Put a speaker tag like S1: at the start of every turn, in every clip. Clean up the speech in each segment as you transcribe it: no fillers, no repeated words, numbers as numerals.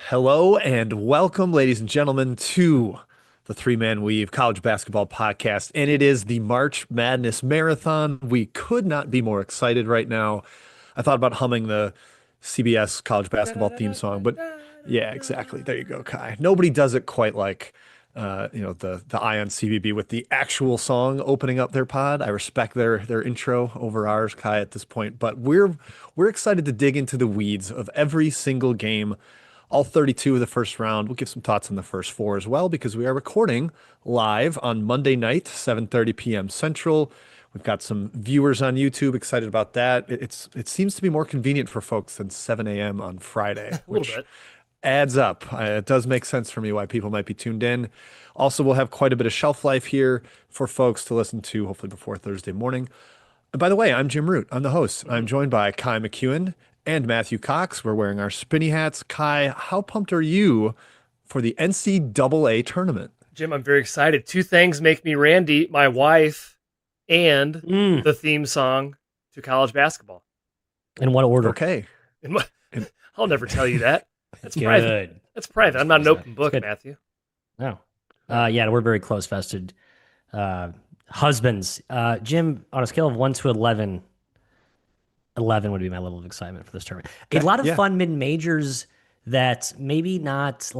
S1: Hello and welcome, ladies and gentlemen, to the Three Man Weave College Basketball Podcast. And it is the March Madness Marathon. We could not be more excited right now. I thought about humming the CBS college basketball theme song, but yeah, exactly. There you go, Kai. Nobody does it quite like the Ion CBB with the actual song opening up their pod. I respect their intro over ours, Kai, at this point. But we're excited to dig into the weeds of every single game, all 32 of the first round. We'll give some thoughts on the first four as well because we are recording live on Monday night, 7:30 p.m. Central. We've got some viewers on YouTube excited about that. It seems to be more convenient for folks than 7 a.m. on Friday,
S2: A little
S1: which
S2: bit.
S1: adds up. It does make sense for me why people might be tuned in. Also, we'll have quite a bit of shelf life here for folks to listen to, hopefully before Thursday morning. And by the way, I'm Jim Root. I'm the host. I'm
S2: Mhm.
S1: joined by Kai McEwen and Matthew Cox. We're wearing our spinny hats. Kai, how pumped are you for the NCAA tournament?
S2: Jim, I'm very excited. Two things make me Randy, my wife, and
S3: Mm.
S2: the theme song to college basketball.
S3: In what order?
S1: Okay.
S2: And what-
S1: And-
S2: I'll never tell you that. That's
S3: Good.
S2: private. That's private. I'm not an open book,
S3: Good.
S2: Matthew.
S3: No. Yeah, we're very close vested husbands. Jim, on a scale of 1 to 11, 11 would be my level of excitement for this tournament. A
S1: Okay,
S3: lot of
S1: yeah.
S3: fun mid majors that maybe not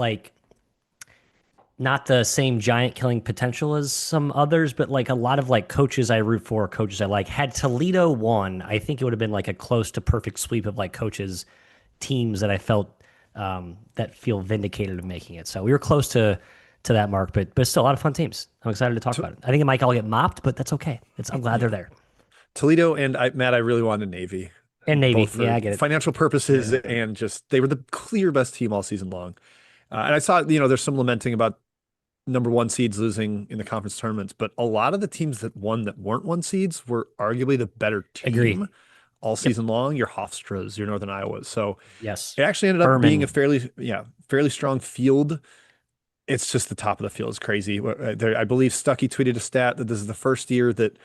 S3: the same giant killing potential as some others, but like a lot of like coaches I root for, coaches I like. Had Toledo won, I think it would have been like a close to perfect sweep of like coaches, teams that I felt that feel vindicated of making it. So we were close to that mark, but still a lot of fun teams. I'm excited to talk about it. I think it might all get mopped, but that's okay. I'm glad they're there.
S1: Toledo and Matt, I really wanted Navy,
S3: And Navy,
S1: both for
S3: yeah, I get it.
S1: financial purposes and just they were the clear best team all season long. And I saw, there's some lamenting about number one seeds losing in the conference tournaments, but a lot of the teams that won that weren't one seeds were arguably the better
S3: Agree.
S1: team all
S3: Yep.
S1: season long. Your Hofstras, your Northern Iowas. So
S3: Yes.
S1: it actually ended up being a
S3: Furman.
S1: fairly strong field. It's just the top of the field is crazy. I believe Stuckey tweeted a stat that this is the first year that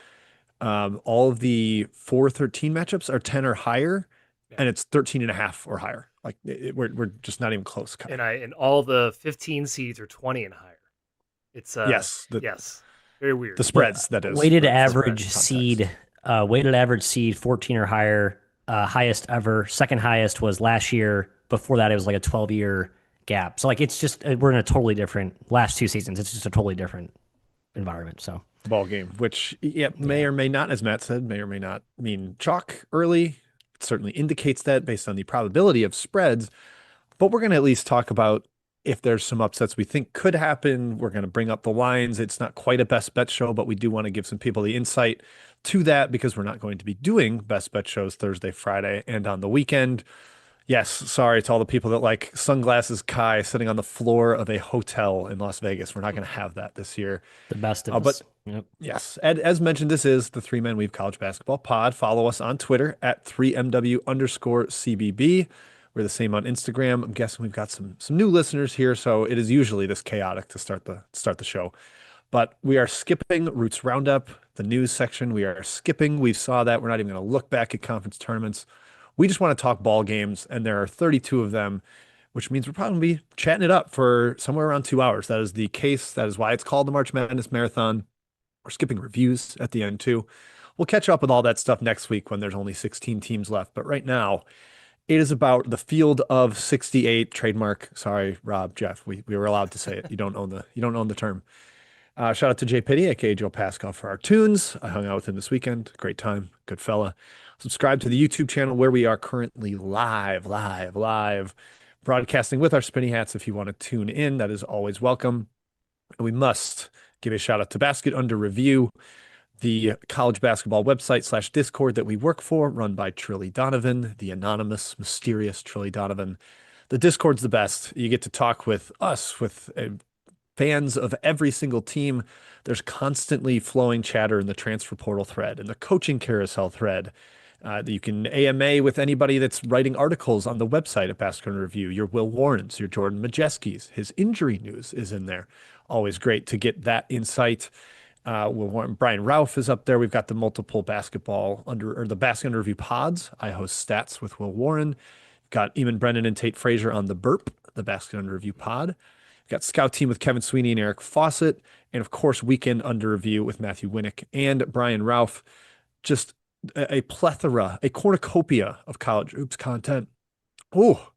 S1: all of the 4-13 matchups are 10 or higher,
S2: Yeah.
S1: and it's 13 and a half or higher. Like we're just not even close. Kai.
S2: And all the 15 seeds are 20 and higher. It's
S1: Yes,
S2: yes. Very weird.
S1: the spreads, that is.
S3: Weighted
S1: for
S3: average
S1: context.
S3: seed, 14 or higher, highest ever. Second highest was last year. Before that, it was like a 12-year gap. So like it's just we're in a totally different last two seasons. It's just a totally different environment. So
S1: Ball game, which may or may not, as Matt said, may or may not mean chalk early. It certainly indicates that based on the probability of spreads. But we're going to at least talk about if there's some upsets we think could happen. We're going to bring up the lines. It's not quite a best bet show, but we do want to give some people the insight to that because we're not going to be doing best bet shows Thursday, Friday, and on the weekend. Yes, sorry to all the people that like sunglasses Kai sitting on the floor of a hotel in Las Vegas. We're not going to have that this year.
S3: the best of
S1: But
S3: us. Yep.
S1: yes, as mentioned, this is the Three Men Weave College Basketball Pod. Follow us on Twitter at 3MW_CBB. We're the same on Instagram. I'm guessing we've got some new listeners here, so it is usually this chaotic to start the show. But we are skipping Roots Roundup, the news section. We are skipping. We saw that. We're not even going to look back at conference tournaments. We just want to talk ball games, and there are 32 of them, which means we're probably going to be chatting it up for somewhere around 2 hours. That is the case. That is why it's called the March Madness Marathon. We're skipping reviews at the end too. We'll catch up with all that stuff next week when there's only 16 teams left. But right now, it is about the field of 68 trademark. Sorry, Rob, Jeff, we were allowed to say it. You don't own the term. Shout out to Jay Pitty, aka Joe Pascal, for our tunes. I hung out with him this weekend. Great time. Good fella. Subscribe to the YouTube channel where we are currently live, broadcasting with our spinny hats. If you want to tune in, that is always welcome. And we must give a shout out to Basket Under Review, the college basketball website / Discord that we work for, run by Trilly Donovan, the anonymous, mysterious Trilly Donovan. The Discord's the best. You get to talk with us, with fans of every single team. There's constantly flowing chatter in the transfer portal thread and the coaching carousel thread. You can AMA with anybody that's writing articles on the website at Basket Under Review. Your Will Warrens, your Jordan Majewski's, his injury news is in there. Always great to get that insight. Brian Ralph is up there. We've got the multiple the Basket Under Review pods. I host Stats with Will Warren. Got Eamon Brennan and Tate Frazier on the Burp the Basket Under Review pod. We've got Scout Team with Kevin Sweeney and Eric Fawcett. And of course, Weekend Under Review with Matthew Winnick and Brian Ralph. Just a plethora, a cornucopia of college hoops content. Oh,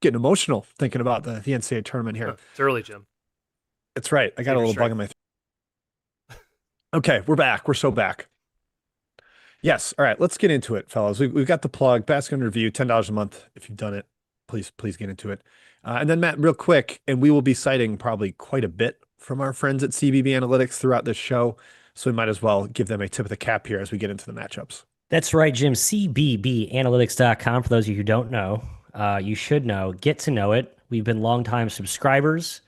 S1: getting emotional thinking about the NCAA tournament here.
S2: It's early, Jim.
S1: That's right. I got a little bug in my throat. Okay, we're back. We're so back. Yes. All right, let's get into it, fellas. We've got the plug, Basket Under Review, $10 a month. If you've done it, please get into it. And then Matt, real quick, and we will be citing probably quite a bit from our friends at CBB Analytics throughout this show. So we might as well give them a tip of the cap here as we get into the matchups.
S3: That's right, Jim. CBBanalytics.com. For those of you who don't know, you should know. Get to know it. We've been longtime subscribers.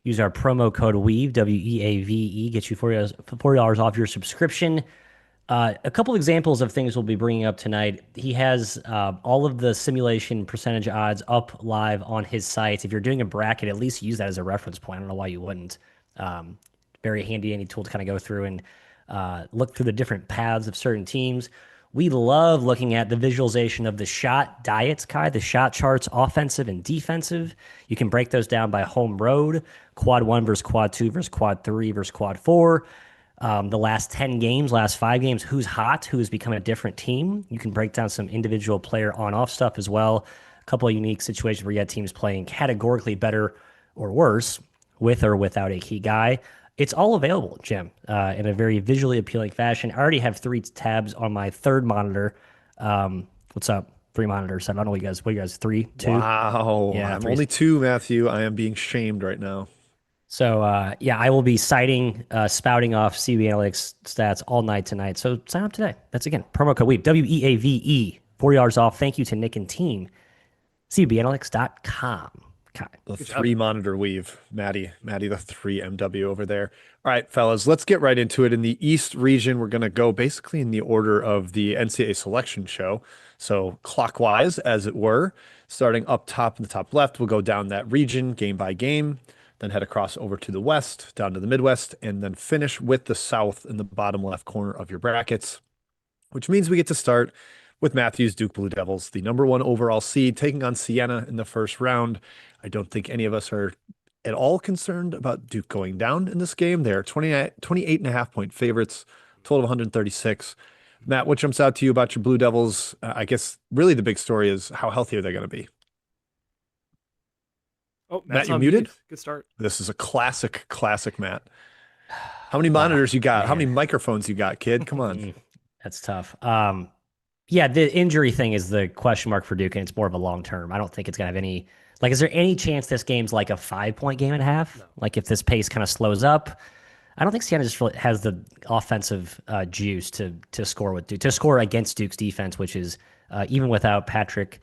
S3: Use our promo code WEAVE, WEAVE, get you $40 off your subscription. A couple examples of things we'll be bringing up tonight. He has all of the simulation percentage odds up live on his site. If you're doing a bracket, at least use that as a reference point. I don't know why you wouldn't. Very handy tool to kind of go through and look through the different paths of certain teams. We love looking at the visualization of the shot diets, Kai, the shot charts, offensive and defensive. You can break those down by home road, quad 1 versus quad 2 versus quad 3 versus quad 4. The last 10 games, last 5 games, who's hot, who has become a different team. You can break down some individual player on-off stuff as well. A couple of unique situations where you had teams playing categorically better or worse with or without a key guy. It's all available, Jim, in a very visually appealing fashion. I already have 3 tabs on my third monitor. What's up? 3 monitors. I don't know what you guys, 3, 2?
S1: Wow.
S3: Yeah,
S1: I'm
S3: 3.
S1: only 2, Matthew. I am being shamed right now.
S3: So, I will be spouting off CB Analytics stats all night tonight. So sign up today. That's, again, promo code WEAVE, WEAVE, $40 off. Thank you to Nick and team, cbanalytics.com. Kai.
S1: The 3 monitor weave, Maddie, the 3 MW over there. All right, fellas, let's get right into it. In the East region, we're going to go basically in the order of the NCAA selection show. So clockwise, as it were, starting up top in the top left, we'll go down that region game by game, then head across over to the West, down to the Midwest, and then finish with the South in the bottom left corner of your brackets, which means we get to start with Matthew's Duke Blue Devils, the number 1 overall seed, taking on Siena in the first round. I don't think any of us are at all concerned about Duke going down in this game. They're 28.5 point favorites, total of 136. Matt, what jumps out to you about your Blue Devils? I guess really the big story is how healthy are they going to be?
S2: Oh,
S1: Matt, you muted?
S2: Good start.
S1: This is a classic, Matt. How many monitors you got?
S3: Man.
S1: How many microphones you got, kid? Come on.
S3: That's tough. Yeah, the injury thing is the question mark for Duke, and it's more of a long term. I don't think it's going to have any. Like, is there any chance this game's like a 5-point game and a half? No. Like, if this pace kind of slows up, I don't think Siena just really has the offensive juice to score with Duke, to score against Duke's defense, which is even without Patrick,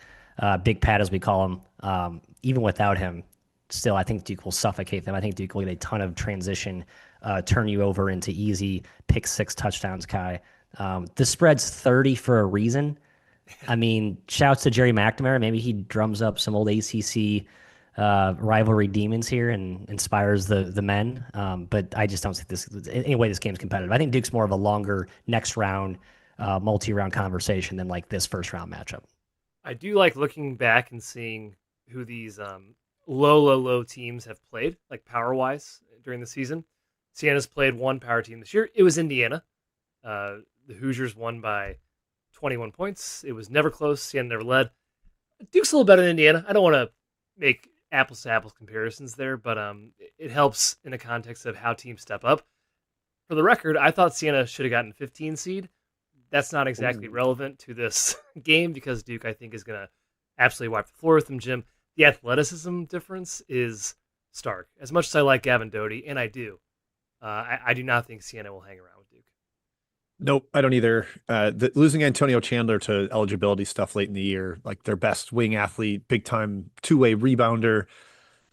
S3: Big Pat as we call him, even without him, still I think Duke will suffocate them. I think Duke will get a ton of transition, turn you over into easy pick 6 touchdowns, Kai. The spread's 30 for a reason. I mean, shouts to Jerry McNamara. Maybe he drums up some old ACC rivalry demons here and inspires the men. But I just don't think this any way this game's competitive. I think Duke's more of a longer next round, multi-round conversation than like this first round matchup.
S2: I do like looking back and seeing who these low teams have played, like power-wise, during the season. Siena's played 1 power team this year. It was Indiana. The Hoosiers won by 21 points. It was never close. Siena never led. Duke's a little better than Indiana. I don't want to make apples to apples comparisons there, but it helps in the context of how teams step up. For the record, I thought Siena should have gotten 15 seed. That's not exactly relevant to this game because Duke, I think, is going to absolutely wipe the floor with them, Jim. The athleticism difference is stark. As much as I like Gavin Doty, and I do, I do not think Siena will hang around with Duke.
S1: Nope, I don't either. Losing Antonio Chandler to eligibility stuff late in the year, like their best wing athlete, big time 2-way rebounder.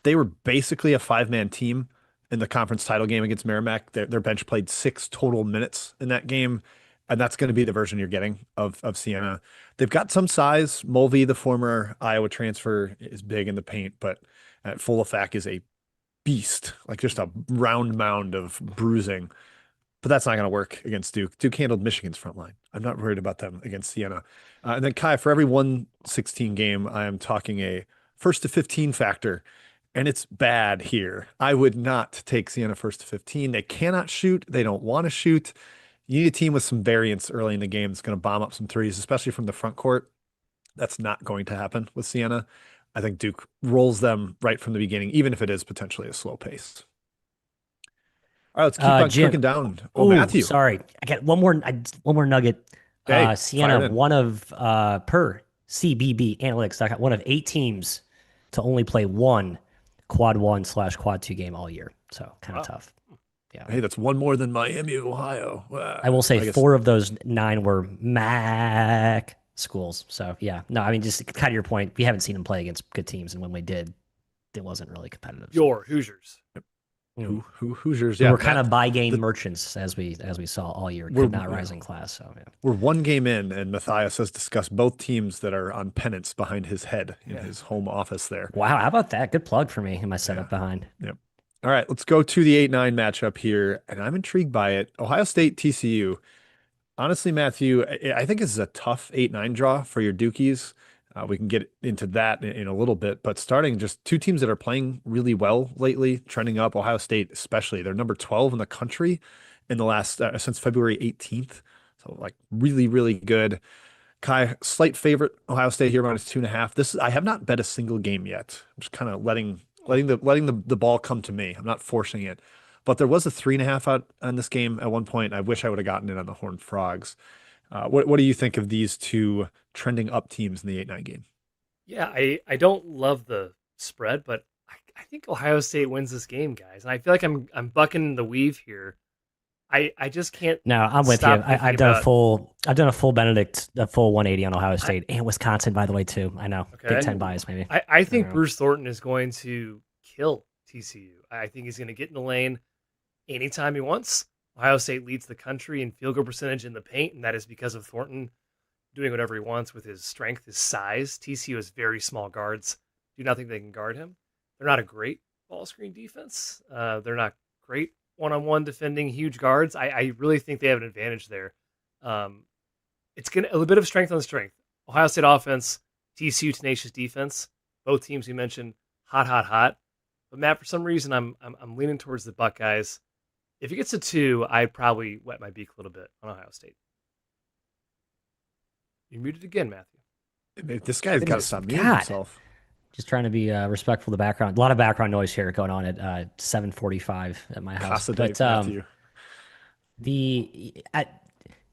S1: They were basically a 5-man team in the conference title game against Merrimack. Their bench played 6 total minutes in that game, and that's going to be the version you're getting of Siena. They've got some size. Mulvey, the former Iowa transfer, is big in the paint, but Folafak is a beast, like just a round mound of bruising. But that's not going to work against Duke. Duke handled Michigan's front line. I'm not worried about them against Siena. And then Kai, for every 116 game, I am talking a first to 15 factor, and it's bad here. I would not take Siena first to 15. They cannot shoot. They don't want to shoot. You need a team with some variance early in the game that's going to bomb up some threes, especially from the front court. That's not going to happen with Siena. I think Duke rolls them right from the beginning, even if it is potentially a slow pace. All right, let's keep on
S3: Jim.
S1: clicking down. Oh,
S3: Ooh,
S1: Matthew.
S3: sorry. I got one more nugget.
S1: Hey, fire
S3: Siena,
S1: it in.
S3: one of per CBB Analytics, one of 8 teams to only play one quad 1/quad 2 game all year. So kind of tough. Yeah.
S1: Hey, that's one more than Miami, Ohio.
S3: I will say
S1: I guess-
S3: 4 of those 9 were MAC schools. So yeah, no, I mean, just kind of your point. We haven't seen them play against good teams, and when we did, it wasn't really competitive.
S2: Your Hoosiers.
S1: Hoosiers,
S3: We
S1: yeah.
S3: were kind of buy game merchants as we saw all year. Could not rise in class. So yeah.
S1: We're one game in, and Matthias has discussed both teams that are on pennants behind his head in his home office there.
S3: Wow, how about that? Good plug for me in my setup behind.
S1: Yep. All right, let's go to the 8-9 matchup here, and I'm intrigued by it. Ohio State, TCU. Honestly, Matthew, I think this is a tough 8-9 draw for your Dukies. We can get into that in a little bit, but starting just 2 teams that are playing really well lately, trending up. Ohio State, especially, they're number 12 in the country in the last since February 18th. So like really, really good. Kai, slight favorite Ohio State here minus 2.5. I have not bet a single game yet. I'm just kind of letting the ball come to me. I'm not forcing it. But there was a 3.5 out on this game at one point. I wish I would have gotten it on the Horned Frogs. What do you think of these 2 trending up teams in the 8-9 game?
S2: Yeah, I don't love the spread, but I think Ohio State wins this game, guys. And I feel like I'm bucking the weave here. I just can't.
S3: No, I'm with you. I've done a full Benedict, a full 180 on Ohio State and Wisconsin, by the way, too. I know.
S2: Okay.
S3: Big 10 bias, maybe.
S2: I think Bruce Thornton is going to kill TCU. I think he's going to get in the lane anytime he wants. Ohio State leads the country in field goal percentage in the paint, and that is because of Thornton doing whatever he wants with his strength, his size. TCU has very small guards. Do not think they can guard him. They're not a great ball screen defense. They're not great one-on-one defending huge guards. I really think they have an advantage there. It's a little bit of strength on strength. Ohio State offense, TCU tenacious defense. Both teams you mentioned, hot. But Matt, for some reason, I'm leaning towards the Buckeyes. If it gets to 2, I'd probably wet my beak a little bit on Ohio State. You're muted again, Matthew.
S1: This guy's got to stop muting himself.
S3: Just trying to be respectful of the background. A lot of background noise here going on at 7:45 at my house. But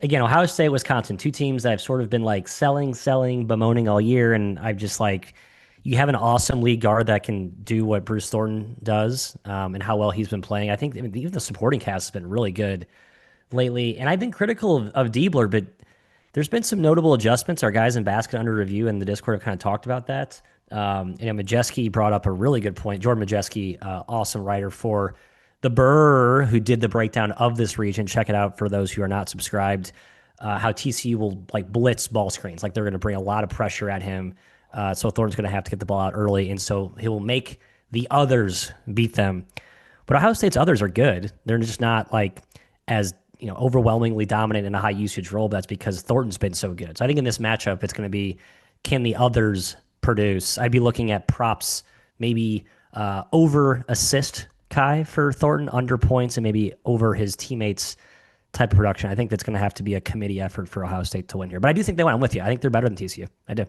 S3: again, Ohio State, Wisconsin, 2 teams that I've sort of been like selling, bemoaning all year, and I've just like, you have an awesome lead guard that can do what Bruce Thornton does, and how well he's been playing. I think even the supporting cast has been really good lately, and I've been critical of Diebler, but there's been some notable adjustments. Our guys in Basket Under Review in the Discord have kind of talked about that. Majeski brought up a really good point. Jordan Majeski, awesome writer for The Burr, who did the breakdown of this region. Check it out for those who are not subscribed. How TCU will like blitz ball screens. Like they're going to bring a lot of pressure at him. So Thornton's going to have to get the ball out early. And so he will make the others beat them. But Ohio State's others are good. They're just not like as overwhelmingly dominant in a high usage role. But that's because Thornton's been so good. So I think in this matchup, it's going to be, can the others produce? I'd be looking at props, maybe over assist Kai for Thornton, under points, and maybe over his teammates type of production. I think that's going to have to be a committee effort for Ohio State to win here. But I do think they win. I'm with you. I think they're better than TCU. I do.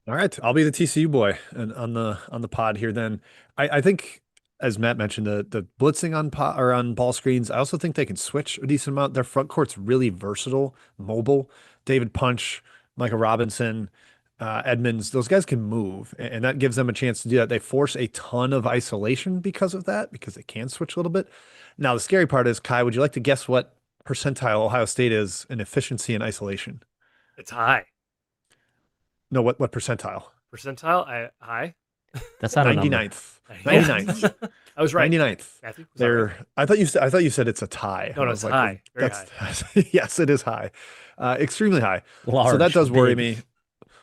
S1: All right, I'll be the TCU boy and on the pod here. Then I think, as Matt mentioned, the blitzing on ball screens. I also think they can switch a decent amount. Their front court's really versatile, mobile. David Punch, Micah Robinson, Edmonds, those guys can move, and that gives them a chance to do that. They force a ton of isolation because of that, because they can switch a little bit. Now, the scary part is, Kai, would you like to guess what percentile Ohio State is in efficiency and isolation?
S2: It's high.
S1: No, what percentile?
S2: Percentile? High?
S3: That's not
S1: 99th. 99th.
S2: I was right.
S1: 99th.
S2: Matthew,
S1: right? I thought you said it's a tie.
S2: No, it's high. Very high.
S1: Yes, it is high. Extremely high.
S3: Large,
S1: so that does worry
S3: big.
S1: me.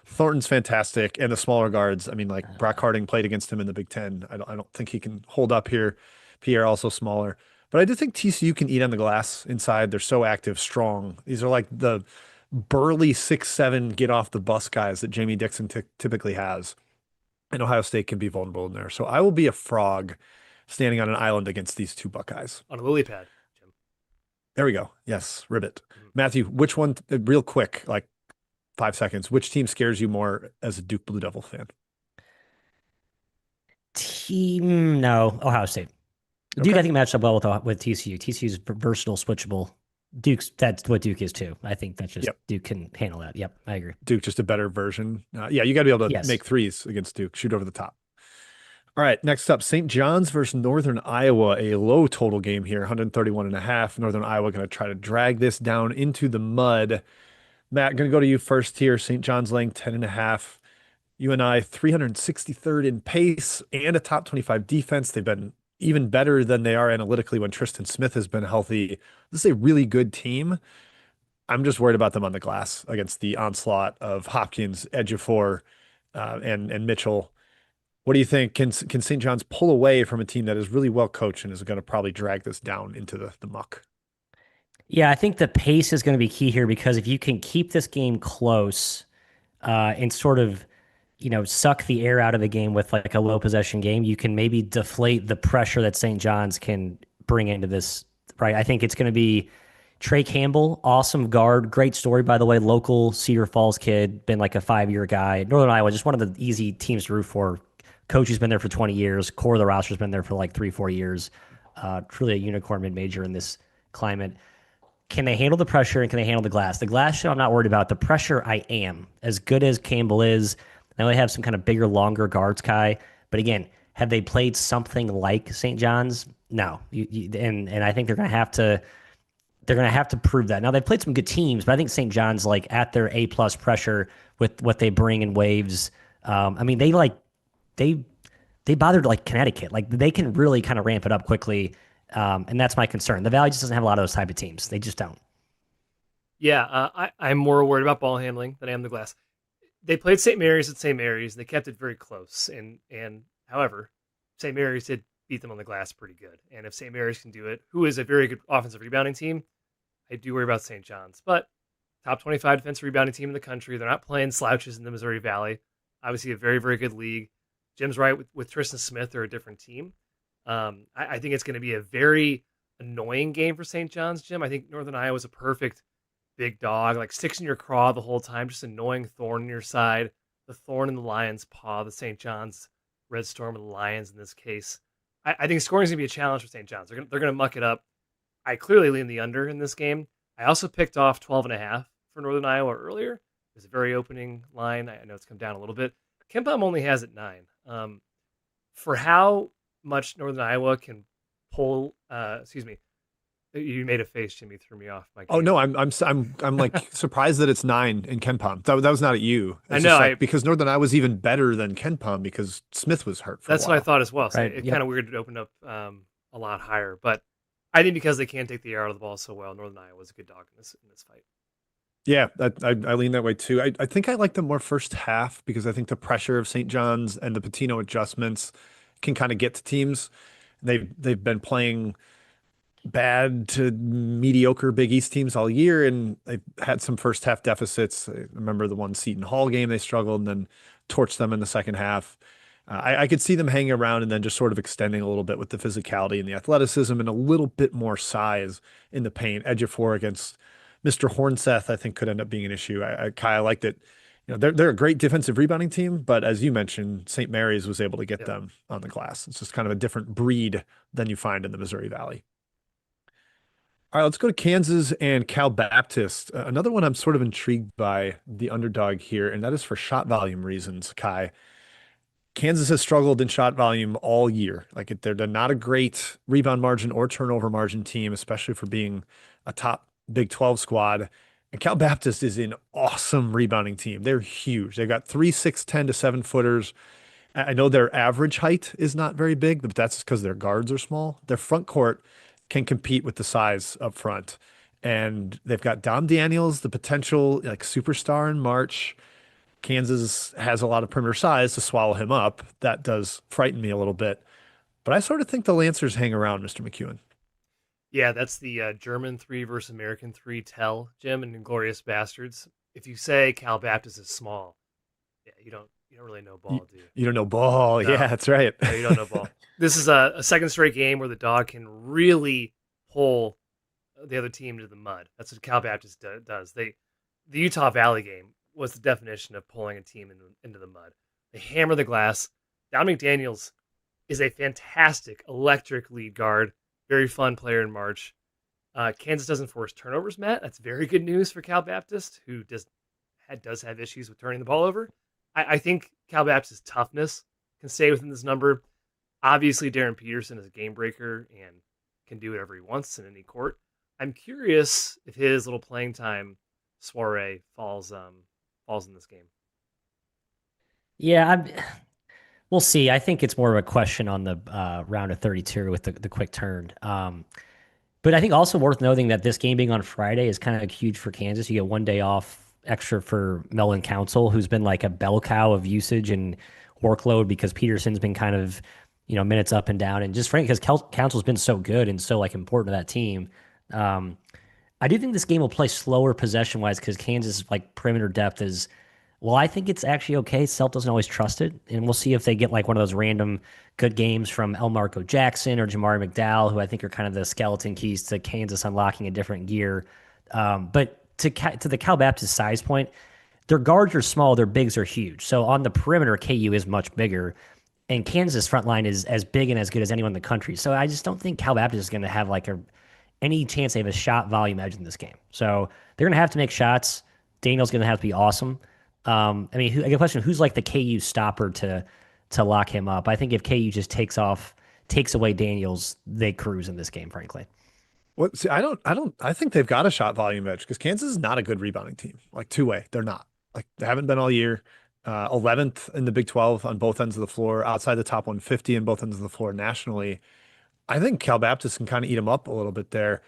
S1: Thornton's fantastic, and the smaller guards. I mean, like Brock Harding played against him in the Big Ten. I don't think he can hold up here. Pierre also smaller, but I do think TCU can eat on the glass inside. They're so active, strong. These are like the burly 6'7" get off the bus guys that Jamie Dixon typically has. and Ohio State can be vulnerable in there. So I will be a frog standing on an island against these two Buckeyes.
S2: On a lily pad, Jim.
S1: There we go. Yes, ribbit.
S2: Mhm.
S1: Matthew, which one, real quick, like 5 seconds, which team scares you more as a Duke Blue Devil fan?
S3: No, Ohio State. Duke,
S1: Okay.
S3: I think matched up well with TCU. TCU is versatile, switchable. Duke's that's what Duke is too. I think that's just
S1: Yep.
S3: Duke can handle that. Yep, I agree.
S1: Duke, just a better version. Yeah, you got to be able to
S3: Yes.
S1: make threes against Duke, shoot over the top. All right, next up, St. John's versus Northern Iowa, a low total game here, 131.5. Northern Iowa going to try to drag this down into the mud. Matt, going to go to you first here. St. John's laying 10.5. UNI 363rd in pace and a top 25 defense. They've been even better than they are analytically when Tristan Smith has been healthy. This is a really good team. I'm just worried about them on the glass against the onslaught of Hopkins, Ejiofor, and Mitchell. What do you think? Can St. John's pull away from a team that is really well coached and is going to probably drag this down into the muck?
S3: Yeah, I think the pace is going to be key here because if you can keep this game close and sort of, suck the air out of the game with like a low possession game, you can maybe deflate the pressure that St. John's can bring into this, right? I think it's going to be Trey Campbell, awesome guard. Great story, by the way. Local Cedar Falls kid, been like a 5-year guy. Northern Iowa, just one of the easy teams to root for. Coach has been there for 20 years. Core of the roster has been there for like 3-4 years. Truly a unicorn mid-major in this climate. Can they handle the pressure and can they handle the glass? The glass show, I'm not worried about. The pressure, I am. As good as Campbell is, I know they have some kind of bigger, longer guards, Kai. But again, have they played something like St. John's? No. And I think they're going to have to. They're going to have to prove that. Now they've played some good teams, but I think St. John's like at their A+ pressure with what they bring in waves. I mean, they bothered like Connecticut. Like they can really kind of ramp it up quickly. And that's my concern. The Valley just doesn't have a lot of those type of teams. They just don't.
S2: Yeah, I'm more worried about ball handling than I am the glass. They played St. Mary's at St. Mary's. They kept it very close. And however, St. Mary's did beat them on the glass pretty good. And if St. Mary's can do it, who is a very good offensive rebounding team, I do worry about St. John's. But top 25 defensive rebounding team in the country. They're not playing slouches in the Missouri Valley. Obviously, a very, very good league. Jim's right with Tristan Smith. They're a different team. I think it's going to be a very annoying game for St. John's, Jim. I think Northern Iowa is a perfect big dog, like sticks in your craw the whole time, just annoying thorn in your side, the thorn in the lion's paw, the St. John's Red Storm and the Lions in this case. I think scoring is going to be a challenge for St. John's. They're going to muck it up. I clearly lean the under in this game. I also picked off 12.5 for Northern Iowa earlier. It was a very opening line. I know it's come down a little bit. KenPom only has it 9. For how much Northern Iowa can pull, excuse me, you made a face, Jimmy, threw me off.
S1: Oh no, I'm like surprised that it's 9 in KenPom. That was not at you. It's
S2: I know,
S1: just like, because Northern Iowa was even better than KenPom because Smith was hurt for
S2: that's
S1: a
S2: what I
S1: while.
S2: thought as well. So
S3: Right,
S2: it's
S3: yep.
S2: kind of weird to open up a lot higher, but I think because they can't take the air out of the ball so well, Northern Iowa is a good dog in this fight.
S1: Yeah, I lean that way too. I think I like them more first half because I think the pressure of St. John's and the Patino adjustments can kind of get to teams. They've been playing bad to mediocre Big East teams all year, and they've had some first half deficits. I remember the one Seton Hall game they struggled and then torched them in the second half. I could see them hanging around and then just sort of extending a little bit with the physicality and the athleticism and a little bit more size in the paint. Ejiofor against Mr. Hornseth, I think could end up being an issue. I like that. They're a great defensive rebounding team, but as you mentioned, St. Mary's was able to get them on the glass. It's just kind of a different breed than you find in the Missouri Valley. All right, let's go to Kansas and Cal Baptist. Another one I'm sort of intrigued by the underdog here, and that is for shot volume reasons, Kai. Kansas has struggled in shot volume all year. Like they're not a great rebound margin or turnover margin team, especially for being a top Big 12 squad. And Cal Baptist is an awesome rebounding team. They're huge. They've got 3, 6, 10 to 7 footers. I know their average height is not very big, but that's because their guards are small. Their front court can compete with the size up front. And they've got Dom Daniels, the potential like superstar in March. Kansas has a lot of perimeter size to swallow him up. That does frighten me a little bit. But I sort of think the Lancers hang around, Mr. McEwen.
S2: Yeah, that's the German 3 versus American 3 tell, Jim, and Inglorious Bastards. If you say Cal Baptist is small, yeah, You don't really know
S1: You,
S2: ball, do you?
S1: you don't know ball.
S2: No,
S1: Yeah, that's right.
S2: no, you don't know ball. This is a second straight game where the dog can really pull the other team to the mud. That's what Cal Baptist does. The Utah Valley game was the definition of pulling a team into the mud. They hammer the glass. Don McDaniels is a fantastic electric lead guard, very fun player in March. Kansas doesn't force turnovers, Matt. That's very good news for Cal Baptist, who does have issues with turning the ball over. I think Cal Baptist's toughness can stay within this number. Obviously, Darren Peterson is a game breaker and can do whatever he wants in any court. I'm curious if his little playing time soiree falls in this game.
S3: Yeah, we'll see. I think it's more of a question on the round of 32 with the quick turn. But I think also worth noting that this game being on Friday is kind of huge for Kansas. You get 1 day off extra for Melvin Council, who's been like a bell cow of usage and workload because Peterson's been kind of, minutes up and down. And just frankly, because Council's been so good and so like important to that team. I do think this game will play slower possession wise because Kansas like perimeter depth is, well, I think it's actually okay. Self doesn't always trust it. And we'll see if they get like one of those random good games from El Marco Jackson or Jamari McDowell, who I think are kind of the skeleton keys to Kansas unlocking a different gear. But to the Cal Baptist size point, their guards are small, their bigs are huge. So on the perimeter, KU is much bigger. And Kansas front line is as big and as good as anyone in the country. So I just don't think Cal Baptist is going to have like any chance they have a shot volume edge in this game. So they're going to have to make shots. Daniel's going to have to be awesome. I get a question, who's like the KU stopper to lock him up? I think if KU just takes away Daniels, they cruise in this game, frankly.
S1: What? See, I think they've got a shot volume edge because Kansas is not a good rebounding team. Like two-way, they're not. Like they haven't been all year. 11th in the Big 12 on both ends of the floor, outside the top 150 in both ends of the floor nationally. I think Cal Baptist can kind of eat them up a little bit there,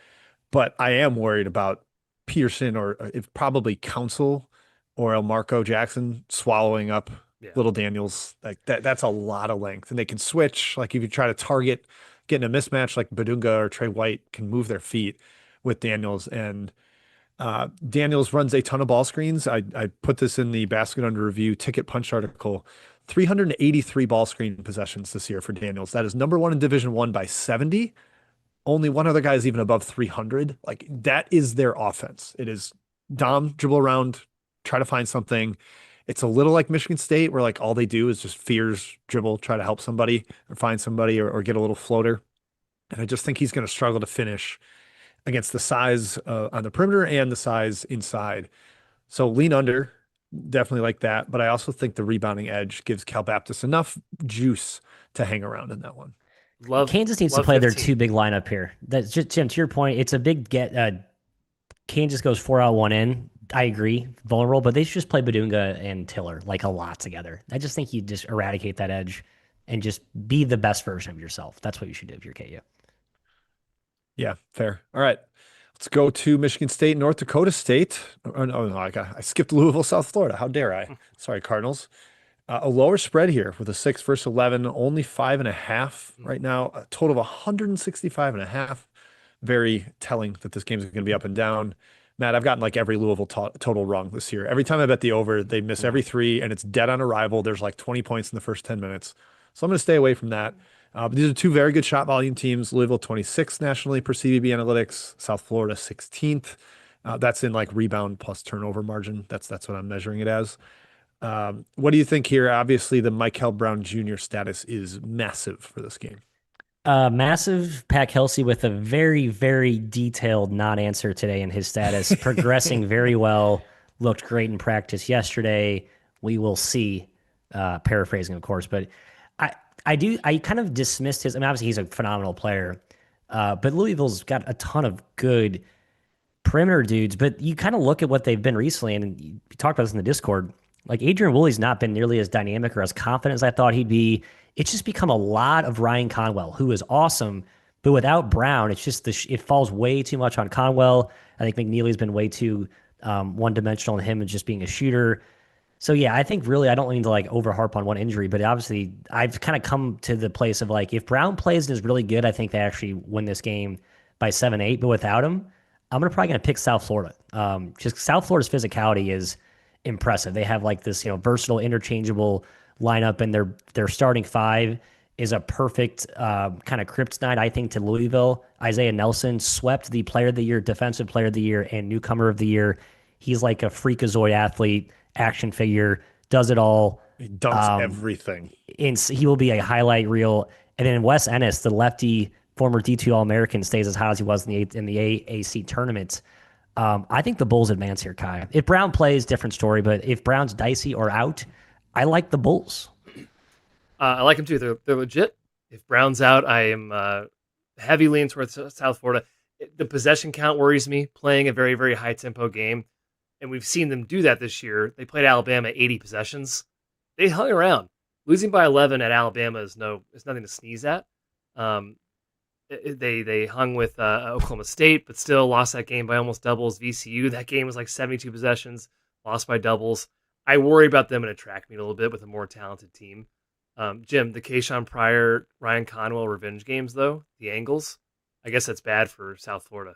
S1: but I am worried about Peterson or if probably Council or El Marco Jackson swallowing up little Daniels. Like that's a lot of length, and they can switch. Like if you try to target getting a mismatch, like Badunga or Trey White can move their feet with Daniels, and Daniels runs a ton of ball screens. I put this in the Basket Under Review Ticket Punch article. 383 ball screen possessions this year for Daniels. That is number one in Division I by 70. Only one other guy is even above 300. Like that is their offense. It is Dom, dribble around, try to find something. It's a little like Michigan State where like all they do is just fears dribble, try to help somebody or find somebody or get a little floater. And I just think he's going to struggle to finish against the size on the perimeter and the size inside. So lean under, definitely like that. But I also think the rebounding edge gives Cal Baptist enough juice to hang around in that one.
S3: Kansas needs to play 15. Their two big lineup here. That's just, Jim, to your point, it's a big get. Kansas goes 4 out, 1 in. I agree, vulnerable, but they should just play Badunga and Tiller like a lot together. I just think you just eradicate that edge and just be the best version of yourself. That's what you should do if you're KU.
S1: Yeah, fair. All right. Let's go to Michigan State, North Dakota State. Oh, no, I skipped Louisville, South Florida. How dare I? Sorry, Cardinals. A lower spread here with a 6 versus 11, only 5.5 right now. A total of 165.5. Very telling that this game is going to be up and down. Matt, I've gotten like every Louisville total wrong this year. Every time I bet the over, they miss every 3, and it's dead on arrival. There's like 20 points in the first 10 minutes. So I'm going to stay away from that. But these are two very good shot volume teams. Louisville 26th nationally per CBB Analytics. South Florida 16th. That's in like rebound plus turnover margin. That's what I'm measuring it as. What do you think here? Obviously, the Michael Brown Jr. status is massive for this game.
S3: Massive. Pat Kelsey with a very, very detailed non-answer today in his status, progressing very well. Looked great in practice yesterday. We will see. Paraphrasing, of course, but I kind of dismissed his. I mean, obviously he's a phenomenal player, but Louisville's got a ton of good perimeter dudes. But you kind of look at what they've been recently, and you talked about this in the Discord. Like Adrian Woolley's not been nearly as dynamic or as confident as I thought he'd be. It's just become a lot of Ryan Conwell, who is awesome, but without Brown, it's just it falls way too much on Conwell. I think McNeely's been way too one-dimensional in him and just being a shooter. So yeah, I think really I don't mean to like overharp on one injury, but obviously I've kind of come to the place of like if Brown plays and is really good, I think they actually win this game by 7-8. But without him, I'm probably gonna pick South Florida. Just South Florida's physicality is impressive. They have like this, versatile, interchangeable lineup, and their starting five is a perfect kind of kryptonite, I think, to Louisville. Isaiah Nelson swept the Player of the Year, Defensive Player of the Year, and Newcomer of the Year. He's like a freakazoid athlete, action figure, does it all.
S1: He dunks everything.
S3: He will be a highlight reel. And then Wes Ennis, the lefty, former D2 All-American, stays as high as he was in the AAC tournament. I think the Bulls advance here, Kai. If Brown plays, different story. But if Brown's dicey or out, I like the Bulls.
S2: I like them too. They're legit. If Brown's out, I am heavy leaning towards South Florida. The possession count worries me. Playing a very, very high tempo game, and we've seen them do that this year. They played Alabama 80 possessions. They hung around. Losing by 11 at Alabama is nothing to sneeze at. They hung with Oklahoma State, but still lost that game by almost doubles. VCU, that game was like 72 possessions, lost by doubles. I worry about them in a track meet a little bit with a more talented team. Jim, the Keyshawn Pryor, Ryan Conwell revenge games, though, the angles, I guess that's bad for South Florida.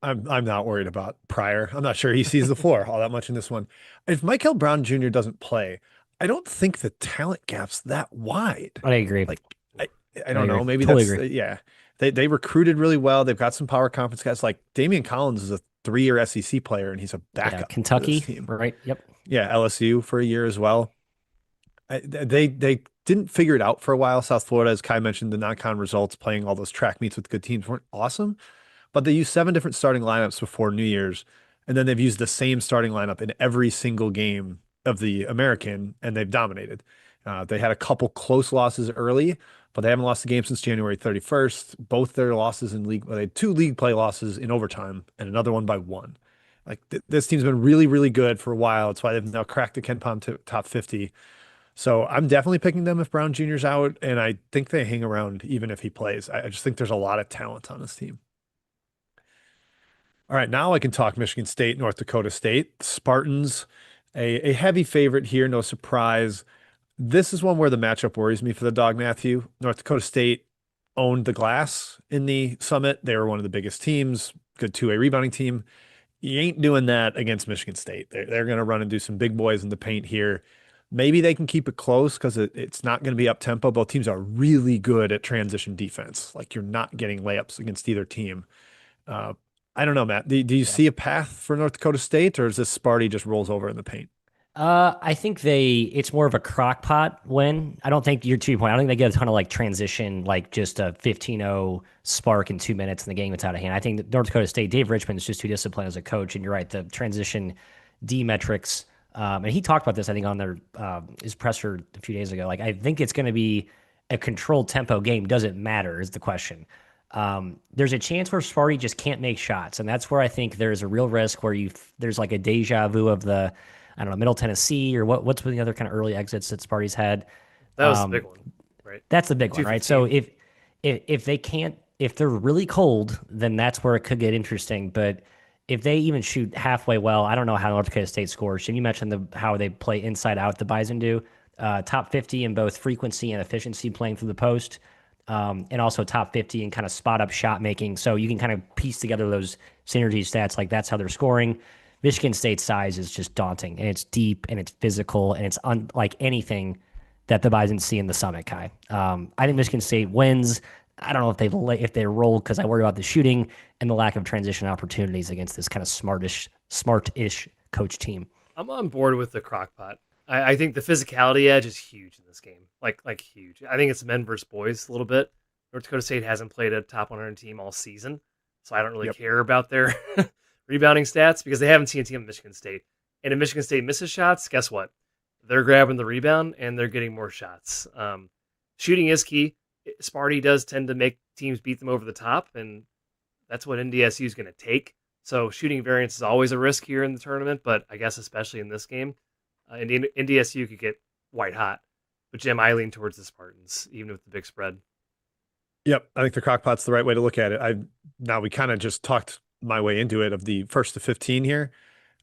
S1: I'm not worried about Pryor. I'm not sure he sees the floor all that much in this one. If Michael Brown Jr. doesn't play, I don't think the talent gap's that wide.
S3: I agree.
S1: Like, I don't know. Maybe
S3: totally
S1: that's
S3: agree.
S1: Yeah. They recruited really well. They've got some power conference guys. Like Damian Collins is a 3-year SEC player, and he's a backup.
S3: Yeah, Kentucky,
S1: for this team.
S3: right? Yep.
S1: Yeah, LSU for a year as well. They didn't figure it out for a while. South Florida, as Kai mentioned, the non-con results, playing all those track meets with good teams weren't awesome, but they used 7 different starting lineups before New Year's, and then they've used the same starting lineup in every single game of the American, and they've dominated. They had a couple close losses early, but they haven't lost a game since January 31st. Both their losses in league, well, they had 2 league play losses in overtime and another one by 1. Like this team's been really, really good for a while. It's why they've now cracked the KenPom top 50. So I'm definitely picking them if Brown Jr.'s out, and I think they hang around even if he plays. I just think there's a lot of talent on this team. All right, now I can talk Michigan State, North Dakota State. Spartans, a heavy favorite here, no surprise. This is one where the matchup worries me for the dog, Matthew. North Dakota State owned the glass in the Summit. They were one of the biggest teams, good two-way rebounding team. You ain't doing that against Michigan State. They're going to run and do some big boys in the paint here. Maybe they can keep it close because it's not going to be up tempo. Both teams are really good at transition defense. Like you're not getting layups against either team. I don't know, Matt. Do you see a path for North Dakota State, or is this Sparty just rolls over in the paint?
S3: I think it's more of a crock pot win. I don't think to your point. I don't think they get a ton of like transition, like just a 15-0 spark in 2 minutes and the game gets out of hand. I think that North Dakota State, Dave Richmond is just too disciplined as a coach. And you're right, the transition D metrics. And he talked about this, I think, on his presser a few days ago. Like, I think it's going to be a controlled tempo game. Does it matter is the question. There's a chance where Sparty just can't make shots. And that's where I think there's a real risk where there's like a deja vu of I don't know, Middle Tennessee or what's the other kind of early exits that Sparty's had.
S2: That was the big one, right?
S3: That's the big one, right? So if they can't, if they're really cold, then that's where it could get interesting. But if they even shoot halfway well, I don't know how North Dakota State scores. And you mentioned how they play inside out, the Bison do. Top 50 in both frequency and efficiency playing through the post. And also top 50 in kind of spot up shot making. So you can kind of piece together those synergy stats. Like that's how they're scoring. Michigan State's size is just daunting, and it's deep and it's physical and it's unlike anything that the Bison see in the Summit, Kai. I think Michigan State wins. I don't know if they roll because I worry about the shooting and the lack of transition opportunities against this kind of smart-ish coach team.
S2: I'm on board with the crockpot. I think the physicality edge is huge in this game, like huge. I think it's men versus boys a little bit. North Dakota State hasn't played a top 100 team all season, so I don't really care about their rebounding stats because they haven't seen a team at Michigan State. And if Michigan State misses shots, guess what? They're grabbing the rebound and they're getting more shots. Shooting is key. Sparty does tend to make teams beat them over the top, and that's what NDSU is going to take. So shooting variance is always a risk here in the tournament, but I guess especially in this game, NDSU could get white hot. But Jim, I lean towards the Spartans, even with the big spread.
S1: Yep, I think the crockpot's the right way to look at it. Now we kind of just talked my way into it of the first to 15 here.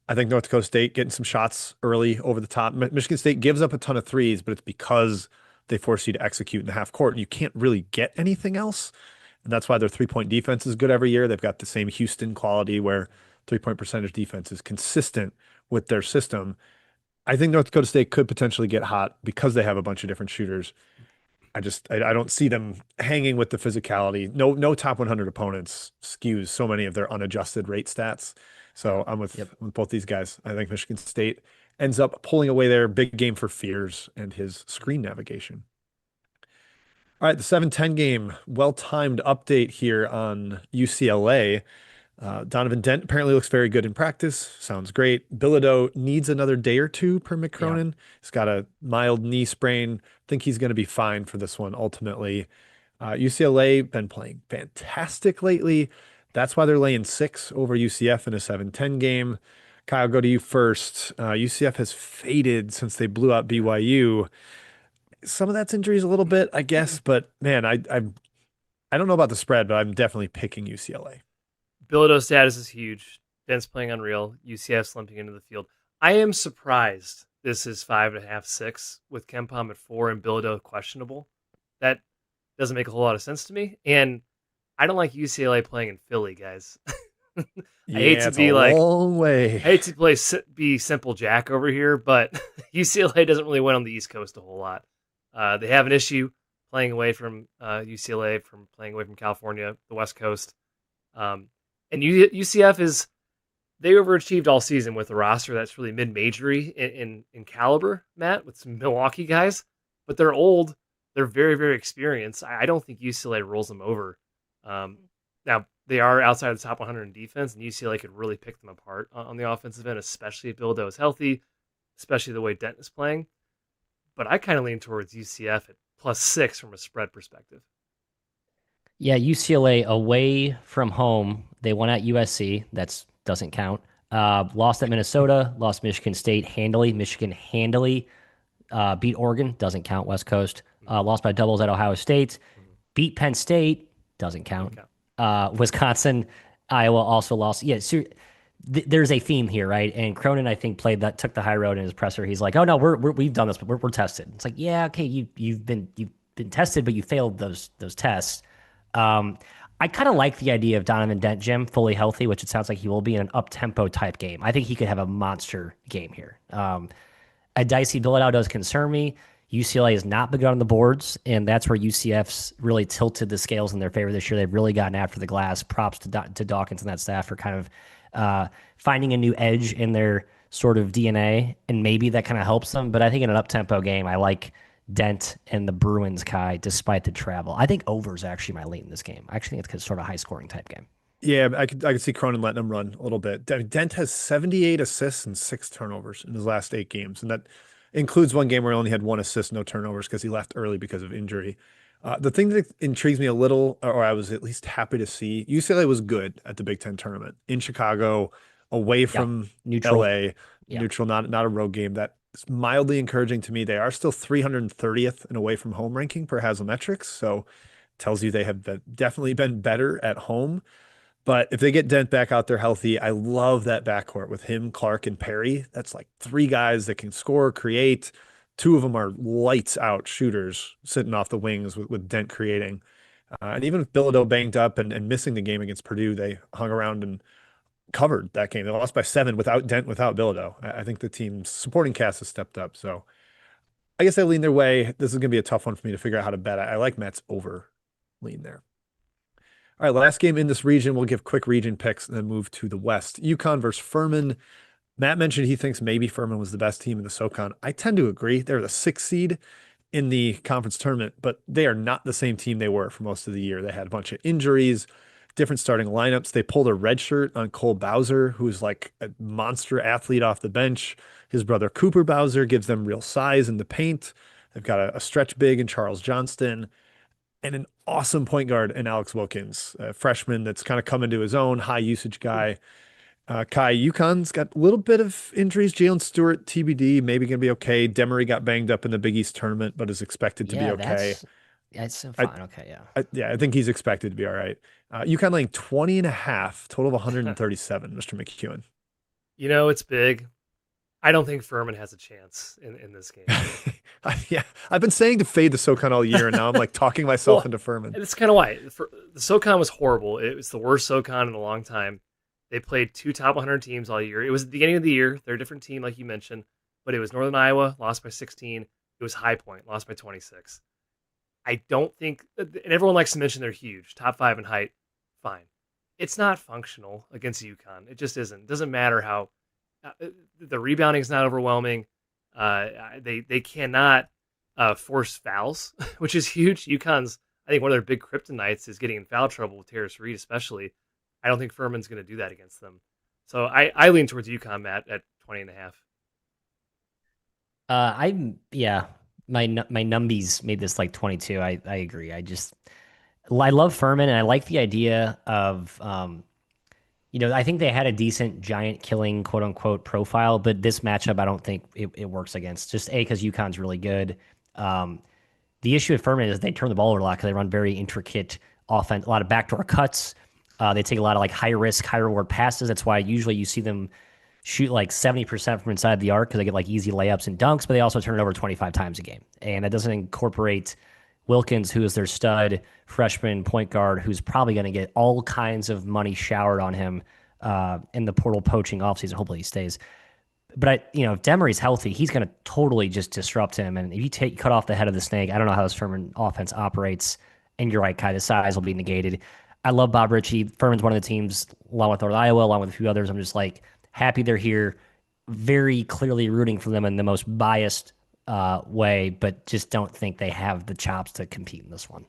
S1: I think North Dakota State getting some shots early over the top. Michigan State gives up a ton of threes, but it's because they force you to execute in the half court. You can't really get anything else. And that's why their 3-point defense is good every year. They've got the same Houston quality where 3-point percentage defense is consistent with their system. I think North Dakota State could potentially get hot because they have a bunch of different shooters. I don't see them hanging with the physicality. No top 100 opponents skews so many of their unadjusted rate stats. So I'm with both these guys. I think Michigan State ends up pulling away their big game for Fears and his screen navigation. All right, the 7-10 game, well-timed update here on UCLA. Donovan Dent apparently looks very good in practice. Sounds great. Bilodeau needs another day or two per Mick Cronin. Yeah. He's got a mild knee sprain. Think he's going to be fine for this one ultimately. UCLA been playing fantastic lately. That's why they're laying 6 over UCF in a 7-10 game. Kyle, go to you first. UCF has faded since they blew out BYU. Some of that's injuries a little bit, I guess, but man, I don't know about the spread, but I'm definitely picking UCLA.
S2: Bilodeau's status is huge. Dent's playing unreal. UCF's limping into the field. I am surprised this is 5.5, 6 with Kempom at 4 and Bilodeau questionable. That doesn't make a whole lot of sense to me. And I don't like UCLA playing in Philly, guys. I hate to be like
S1: long way.
S2: I hate to be simple Jack over here, but UCLA doesn't really win on the East Coast a whole lot. They have an issue playing away from UCLA, from playing away from California, the West Coast. And UCF they overachieved all season with a roster that's really mid-majory in caliber, Matt, with some Milwaukee guys, but they're old. They're very, very experienced. I don't think UCLA rolls them over. Now, they are outside the top 100 in defense, and UCLA could really pick them apart on the offensive end, especially if Bilodeau is healthy, especially the way Dent is playing. But I kind of lean towards UCF at +6 from a spread perspective.
S3: Yeah, UCLA away from home. They won at USC. That doesn't count. Lost at Minnesota. Lost Michigan State handily. Michigan handily beat Oregon. Doesn't count. West Coast. Lost by doubles at Ohio State. Beat Penn State. Doesn't count. Wisconsin, Iowa also lost. Yeah, so there's a theme here, right? And Cronin, I think, took the high road in his presser. He's like, "Oh no, we've done this, but we're tested." It's like, yeah, okay, you've been tested, but you failed those tests. I kind of like the idea of Donovan Dent, Jim, fully healthy, which it sounds like he will be in an up-tempo type game. I think he could have a monster game here. A dicey Bilodeau does concern me. UCLA has not been good on the boards, and that's where UCF's really tilted the scales in their favor this year. They've really gotten after the glass. Props to Dawkins and that staff for kind of finding a new edge in their sort of DNA, and maybe that kind of helps them. But I think in an up-tempo game, I like Dent and the Bruins, Kai, despite the travel. I think over is actually my late in this game. I actually think it's sort of a high-scoring type game.
S1: Yeah, I could see Cronin letting him run a little bit. Dent has 78 assists and 6 turnovers in his last 8 games, and that includes one game where he only had 1 assist, no turnovers, because he left early because of injury. The thing that intrigues me a little, or I was at least happy to see, UCLA was good at the Big Ten tournament in Chicago, away from
S3: neutral.
S1: LA, neutral, not a road game. That is mildly encouraging to me. They are still 330th in away from home ranking per Haslametrics, so tells you they have definitely been better at home. But if they get Dent back out there healthy, I love that backcourt with him, Clark, and Perry. That's like 3 guys that can score, create. 2 of them are lights out shooters sitting off the wings with Dent creating. And even with Bilodeau banged up and missing the game against Purdue, they hung around and covered that game. They lost by 7 without Dent, without Bilodeau. I think the team's supporting cast has stepped up. So I guess I lean their way. This is going to be a tough one for me to figure out how to bet. I like Matt's over lean there. All right, last game in this region. We'll give quick region picks and then move to the West. UConn versus Furman. Matt mentioned he thinks maybe Furman was the best team in the SoCon. I tend to agree. They're the 6th seed in the conference tournament, but they are not the same team they were for most of the year. They had a bunch of injuries, different starting lineups. They pulled a red shirt on Cole Bowser, who's like a monster athlete off the bench. His brother Cooper Bowser gives them real size in the paint. They've got a stretch big in Charles Johnston, and an awesome point guard in Alex Wilkins, a freshman that's kind of come into his own, high usage guy. Kai, UConn's got a little bit of injuries. Jalen Stewart, TBD, maybe going to be okay. Demery got banged up in the Big East tournament, but is expected to be okay.
S3: That's fine. Okay, yeah.
S1: I think he's expected to be all right. UConn laying 20.5, total of 137, Mr. McEwen.
S2: You know, it's big. I don't think Furman has a chance in this game.
S1: Yeah, I've been saying to fade the SoCon all year, and now I'm like talking myself into Furman.
S2: It's kind of why. The SoCon was horrible. It was the worst SoCon in a long time. They played two top 100 teams all year. It was at the beginning of the year. They're a different team, like you mentioned, but it was Northern Iowa, lost by 16. It was High Point, lost by 26. I don't think, and everyone likes to mention they're huge, top 5 in height. Fine. It's not functional against UConn. It just isn't. It doesn't matter how the rebounding is not overwhelming. They cannot force fouls, which is huge. UConn's, I think one of their big kryptonites is getting in foul trouble with Terrace Reed, especially. I don't think Furman's going to do that against them. So I lean towards UConn, Matt, at 20.5.
S3: Yeah, my numbies made this like 22. I agree. I love Furman, and I like the idea of I think they had a decent giant killing quote unquote profile, but this matchup I don't think it works against. Just because UConn's really good. The issue with Furman is they turn the ball over a lot because they run very intricate offense, a lot of backdoor cuts. They take a lot of like high risk, high reward passes. That's why usually you see them shoot like 70% from inside the arc because they get like easy layups and dunks, but they also turn it over 25 times a game. And that doesn't incorporate Wilkins, who is their stud freshman point guard, who's probably going to get all kinds of money showered on him in the portal poaching offseason. Hopefully he stays. But if Demery's healthy, he's going to totally just disrupt him. And if you cut off the head of the snake, I don't know how this Furman offense operates. And you're right, Kai, the size will be negated. I love Bob Ritchie. Furman's one of the teams, along with North Iowa, along with a few others. I'm just like happy they're here. Very clearly rooting for them in the most biased way, but just don't think they have the chops to compete in this one.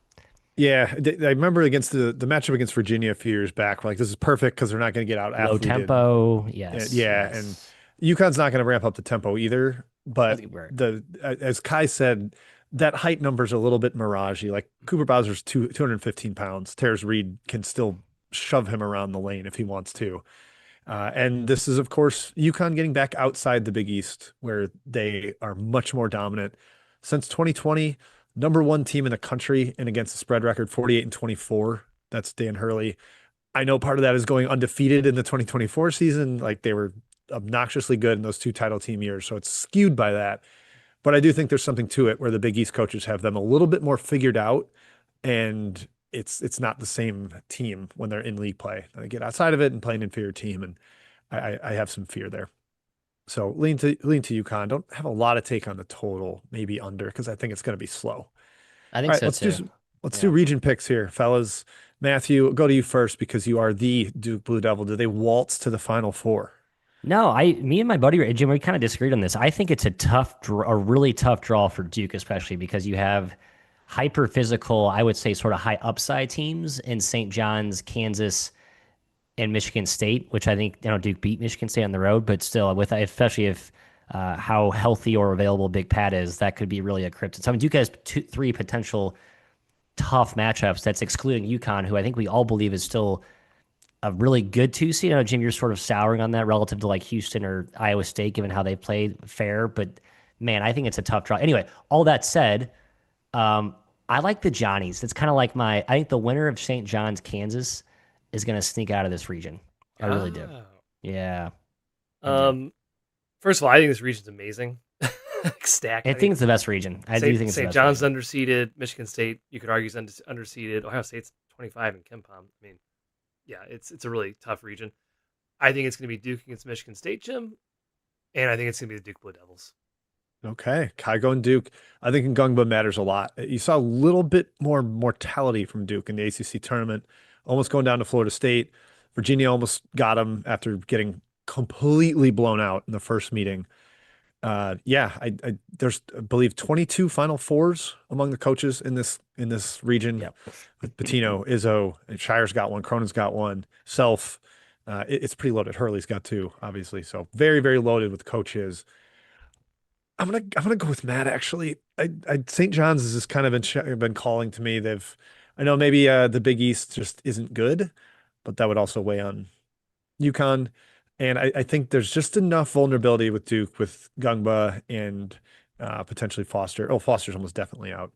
S1: Yeah, I remember against the matchup against Virginia a few years back. Like, this is perfect because they're not going to get out
S3: Low
S1: athleted.
S3: tempo, yes.
S1: Yeah,
S3: yes.
S1: and UConn's not going to ramp up the tempo either. But as Kai said, that height number is a little bit miragey. Like, Cooper Bowser's 215 pounds. Terrace Reed can still shove him around the lane if he wants to. And this is, of course, UConn getting back outside the Big East, where they are much more dominant. Since 2020, number one team in the country and against the spread record, 48-24. That's Dan Hurley. I know part of that is going undefeated in the 2024 season. Like, they were obnoxiously good in those two title team years, so it's skewed by that. But I do think there's something to it where the Big East coaches have them a little bit more figured out, and it's not the same team when they're in league play. They get outside of it and play an inferior team, and I have some fear there. So lean to UConn. Don't have a lot of take on the total, maybe under, because I think it's going to be slow.
S3: I think so too.
S1: Let's do region picks here, fellas. Matthew, go to you first because you are the Duke Blue Devil. Do they waltz to the Final Four?
S3: No, me and my buddy Jim, we kind of disagreed on this. I think it's a really tough draw for Duke, especially because you have hyper physical, I would say sort of high upside teams in St. John's, Kansas, and Michigan State, which I think Duke beat Michigan State on the road, but still, especially if how healthy or available Big Pat is, that could be really a cryptid. So I mean, Duke has three potential tough matchups. That's excluding UConn, who I think we all believe is still a really good 2 seed. I know, Jim, you're sort of souring on that relative to like Houston or Iowa State, given how they played fair. But man, I think it's a tough draw. Anyway, all that said, I like the Johnnies. It's kind of like I think the winner of St. John's, Kansas, is going to sneak out of this region. I really do. Yeah.
S2: First of all, I think this region's amazing. Stacked.
S3: I think it's the best region. I do think it's
S2: St. John's underseeded. Michigan State, you could argue, is underseeded. Ohio State's 25 in KenPom. I mean, yeah, it's a really tough region. I think it's going to be Duke against Michigan State, Jim, and I think it's going to be the Duke Blue Devils.
S1: Okay, Kygo and Duke. I think Ngungba matters a lot. You saw a little bit more mortality from Duke in the ACC tournament, almost going down to Florida State. Virginia almost got him after getting completely blown out in the first meeting. There's, I believe, 22 Final Fours among the coaches in this region.
S3: Yep.
S1: With Pitino, Izzo, and Shire's got one, Cronin's got one, Self. It's pretty loaded. Hurley's got two, obviously. So very, very loaded with coaches. I'm gonna go with Matt. Actually, St. John's has just kind of been calling to me. I know maybe the Big East just isn't good, but that would also weigh on UConn. And I think there's just enough vulnerability with Duke, with Ngungba and potentially Foster. Oh, Foster's almost definitely out.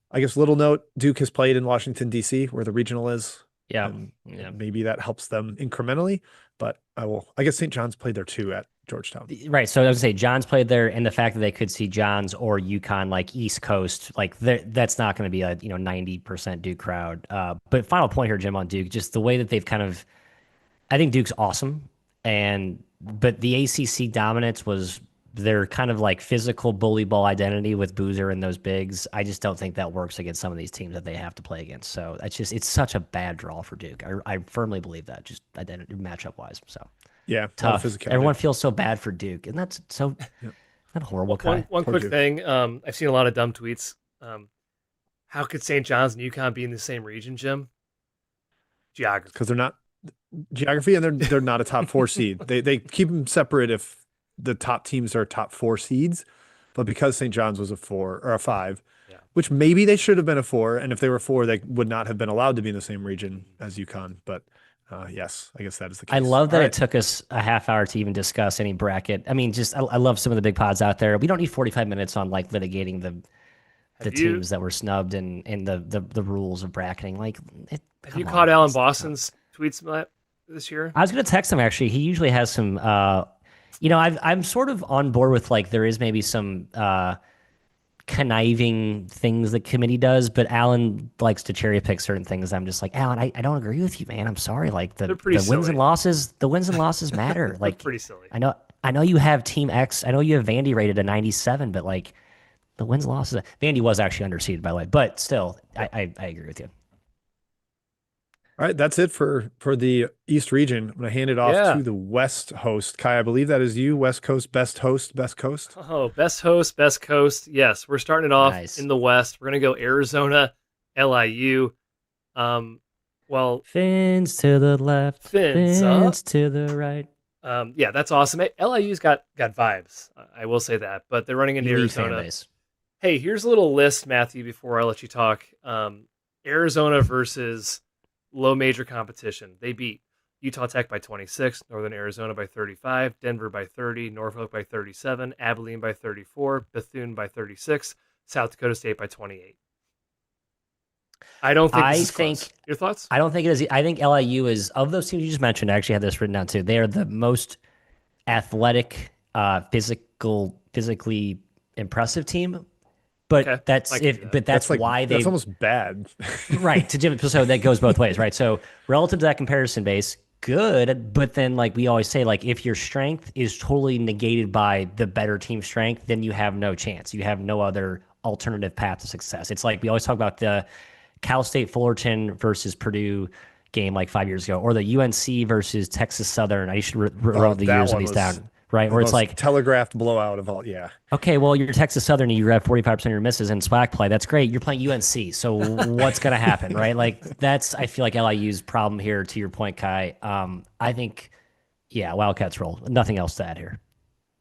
S1: I guess little note, Duke has played in Washington, D.C., where the regional is.
S3: Yeah.
S1: Maybe that helps them incrementally, but I guess St. John's played there too at Georgetown.
S3: Right. So I was going to say John's played there, and the fact that they could see John's or UConn, like East Coast, like that's not going to be a 90% Duke crowd. But final point here, Jim, on Duke, just the way that they've kind of I think Duke's awesome, but the ACC dominance was their kind of like physical bully ball identity with Boozer and those bigs. I just don't think that works against some of these teams that they have to play against. So it's such a bad draw for Duke. I firmly believe that, just identity matchup wise. So
S1: Yeah, a lot of
S3: tough.
S1: physicality.
S3: Everyone feels so bad for Duke, and that's so
S1: Yep.
S3: not horrible,
S2: One
S3: Kai.
S2: one
S1: Poor
S2: quick
S1: Duke.
S2: thing. I've seen a lot of dumb tweets. How could St. John's and UConn be in the same region, Jim? Geography.
S1: Because they're not geography, and they're not a top four seed. They keep them separate if the top teams are top four seeds, but because St. John's was a 4 or a 5,
S2: Yeah.
S1: which maybe they should have been a 4, and if they were 4, they would not have been allowed to be in the same region as UConn. But yes, I guess that is the case.
S3: I love that
S1: All
S3: it
S1: right.
S3: took us a half hour to even discuss any bracket. I mean, I love some of the big pods out there. We don't need 45 minutes on like litigating the
S2: Have you
S3: teams that were snubbed and the rules of bracketing. Like,
S2: have you
S3: come
S2: caught
S3: on.
S2: Alan
S3: It's
S2: Boston's tweets this year?
S3: I was gonna text him actually. He usually has some. I'm sort of on board with like there is maybe some conniving things the committee does, but Alan likes to cherry pick certain things. I'm just like, Alan, I don't agree with you, man. I'm sorry. Like
S2: They're
S3: the
S2: pretty
S3: wins
S2: silly.
S3: and losses matter.
S2: They're
S3: Like
S2: pretty silly.
S3: I know you have Team X. I know you have Vandy rated a 97, but like the wins and losses. Vandy was actually underseeded, by the way, but still, I agree with you.
S1: All right, that's it for the East region. I'm gonna hand it off
S2: Yeah.
S1: to the West host, Kai. I believe that is you, West Coast best host, best coast.
S2: Oh, best host, best coast. Yes, we're starting it off
S3: Nice.
S2: in the West. We're gonna go Arizona, LIU. Well,
S3: Fins to the left,
S2: Fins up.
S3: fins to the right.
S2: yeah, that's awesome. LIU's got vibes. I will say that, but they're running into
S3: Elite fan
S2: Arizona.
S3: base.
S2: Hey, here's a little list, Matthew. Before I let you talk, Arizona versus low major competition. They beat Utah Tech by 26, Northern Arizona by 35, Denver by 30, Norfolk by 37, Abilene by 34, Bethune by 36, South Dakota State by 28. I don't think this is close. Your thoughts?
S3: I don't think it is. I think LIU is, of those teams you just mentioned, I actually had this written down too. They are the most athletic, physically impressive team. But
S2: Okay,
S3: that's
S2: I can
S3: if
S2: see that.
S3: but that's
S1: like
S3: why they
S1: that's almost bad.
S3: right to Jim. So that goes both ways, right? So relative to that comparison base, good, but then like we always say, like if your strength is totally negated by the better team strength, then you have no chance. You have no other alternative path to success. It's like we always talk about the Cal State Fullerton versus Purdue game like 5 years ago, or the UNC versus Texas Southern. I should wrote the
S1: that
S3: years of
S1: one
S3: these
S1: was
S3: down, right?
S1: The
S3: Where it's
S1: most
S3: like,
S1: telegraphed blowout of all. Yeah.
S3: okay, well, you're Texas Southern and you grab 45% of your misses in SWAC play. That's great. You're playing UNC. So what's going to happen, right? Like that's, I feel like LIU's problem here, to your point, Kai. I think, yeah, Wildcats roll. Nothing else to add here.